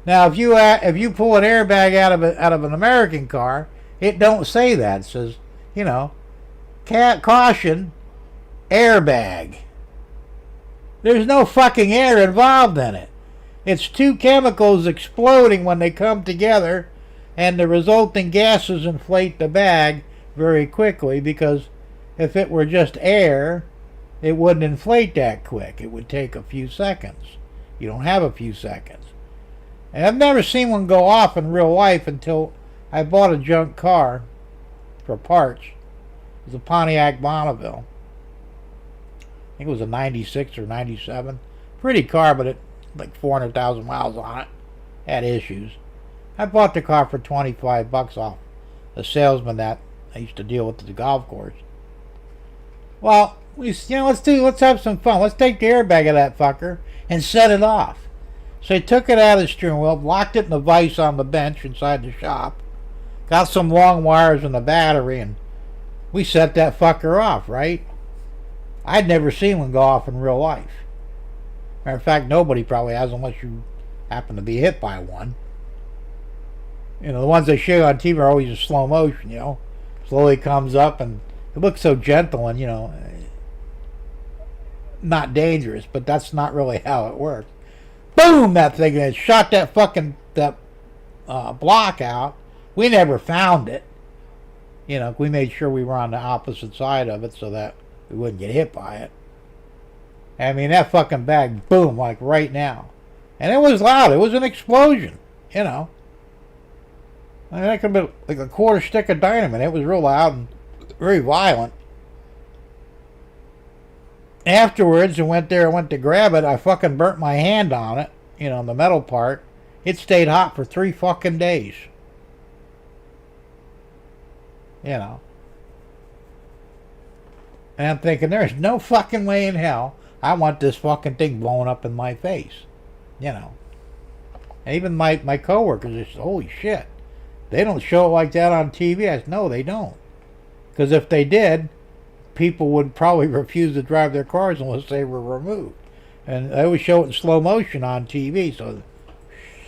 A: Now, if you pull an airbag out of an American car, it don't say that. It says, caution, airbag. There's no fucking air involved in it. It's two chemicals exploding when they come together, and the resulting gases inflate the bag very quickly, because if it were just air, it wouldn't inflate that quick. It would take a few seconds. You don't have a few seconds. And I've never seen one go off in real life until I bought a junk car for parts. It was a Pontiac Bonneville. I think it was a 96 or 97. Pretty car, but it like 400,000 miles on it. Had issues. I bought the car for $25 off a salesman that I used to deal with at the golf course. Well, let's have some fun. Let's take the airbag of that fucker and set it off. So I took it out of the steering wheel, locked it in the vise on the bench inside the shop, got some long wires in the battery, and we set that fucker off, right? I'd never seen one go off in real life. Matter of fact, nobody probably has, unless you happen to be hit by one. The ones they show you on TV are always in slow motion, Slowly comes up, and it looks so gentle and, not dangerous, but that's not really how it works. Boom! That thing, and it shot that fucking block out. We never found it. We made sure we were on the opposite side of it so that we wouldn't get hit by it. I mean, that fucking bag, boom, like right now. And it was loud. It was an explosion, I mean, that could have been like a quarter stick of dynamite. It was real loud and very violent. Afterwards, I went to grab it. I fucking burnt my hand on it, the metal part. It stayed hot for 3 fucking days. And I'm thinking, there's no fucking way in hell I want this fucking thing blowing up in my face. And even my coworkers just, holy shit. They don't show it like that on TV. I said, no, they don't. Because if they did, people would probably refuse to drive their cars unless they were removed. And they always show it in slow motion on TV, so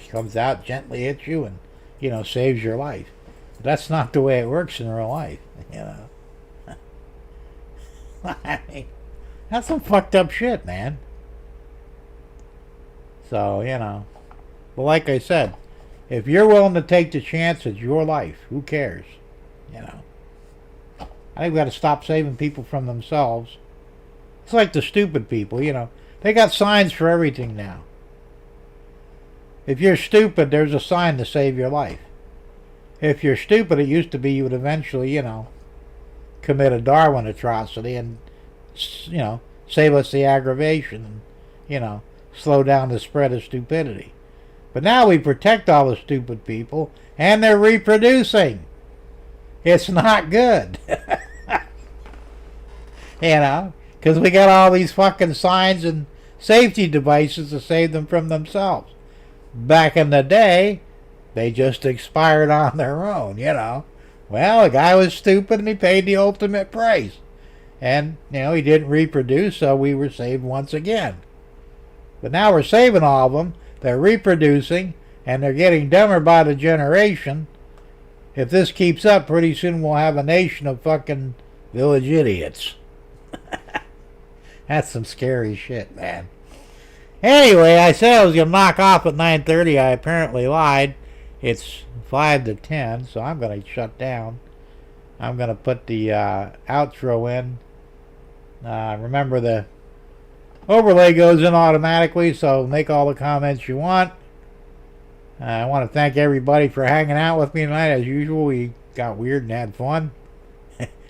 A: it comes out, gently hits you, and, saves your life. But that's not the way it works in real life, I mean, that's some fucked up shit, man. So, but like I said, if you're willing to take the chance, it's your life. Who cares? I think we got to stop saving people from themselves. It's like the stupid people, They got signs for everything now. If you're stupid, there's a sign to save your life. If you're stupid, it used to be you would eventually, commit a Darwin atrocity and, save us the aggravation and, slow down the spread of stupidity. But now we protect all the stupid people, and they're reproducing. It's not good. Because we got all these fucking signs and safety devices to save them from themselves. Back in the day, they just expired on their own, Well, the guy was stupid and he paid the ultimate price. And, he didn't reproduce, so we were saved once again. But now we're saving all of them. they're reproducing, and they're getting dumber by the generation. If this keeps up, pretty soon we'll have a nation of fucking village idiots. That's some scary shit, man. Anyway, I said I was going to knock off at 9:30. I apparently lied. It's 5 to 10, so I'm going to shut down. I'm going to put the outro in. Remember, the overlay goes in automatically, so make all the comments you want. I want to thank everybody for hanging out with me tonight. As usual, we got weird and had fun.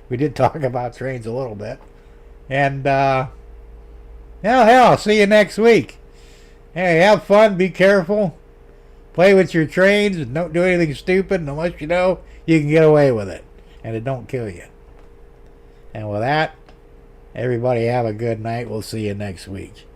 A: We did talk about trains a little bit. And, hell, I'll see you next week. Hey, have fun, be careful. Play with your trains and don't do anything stupid unless you know you can get away with it. And it don't kill you. And with that, everybody have a good night. We'll see you next week.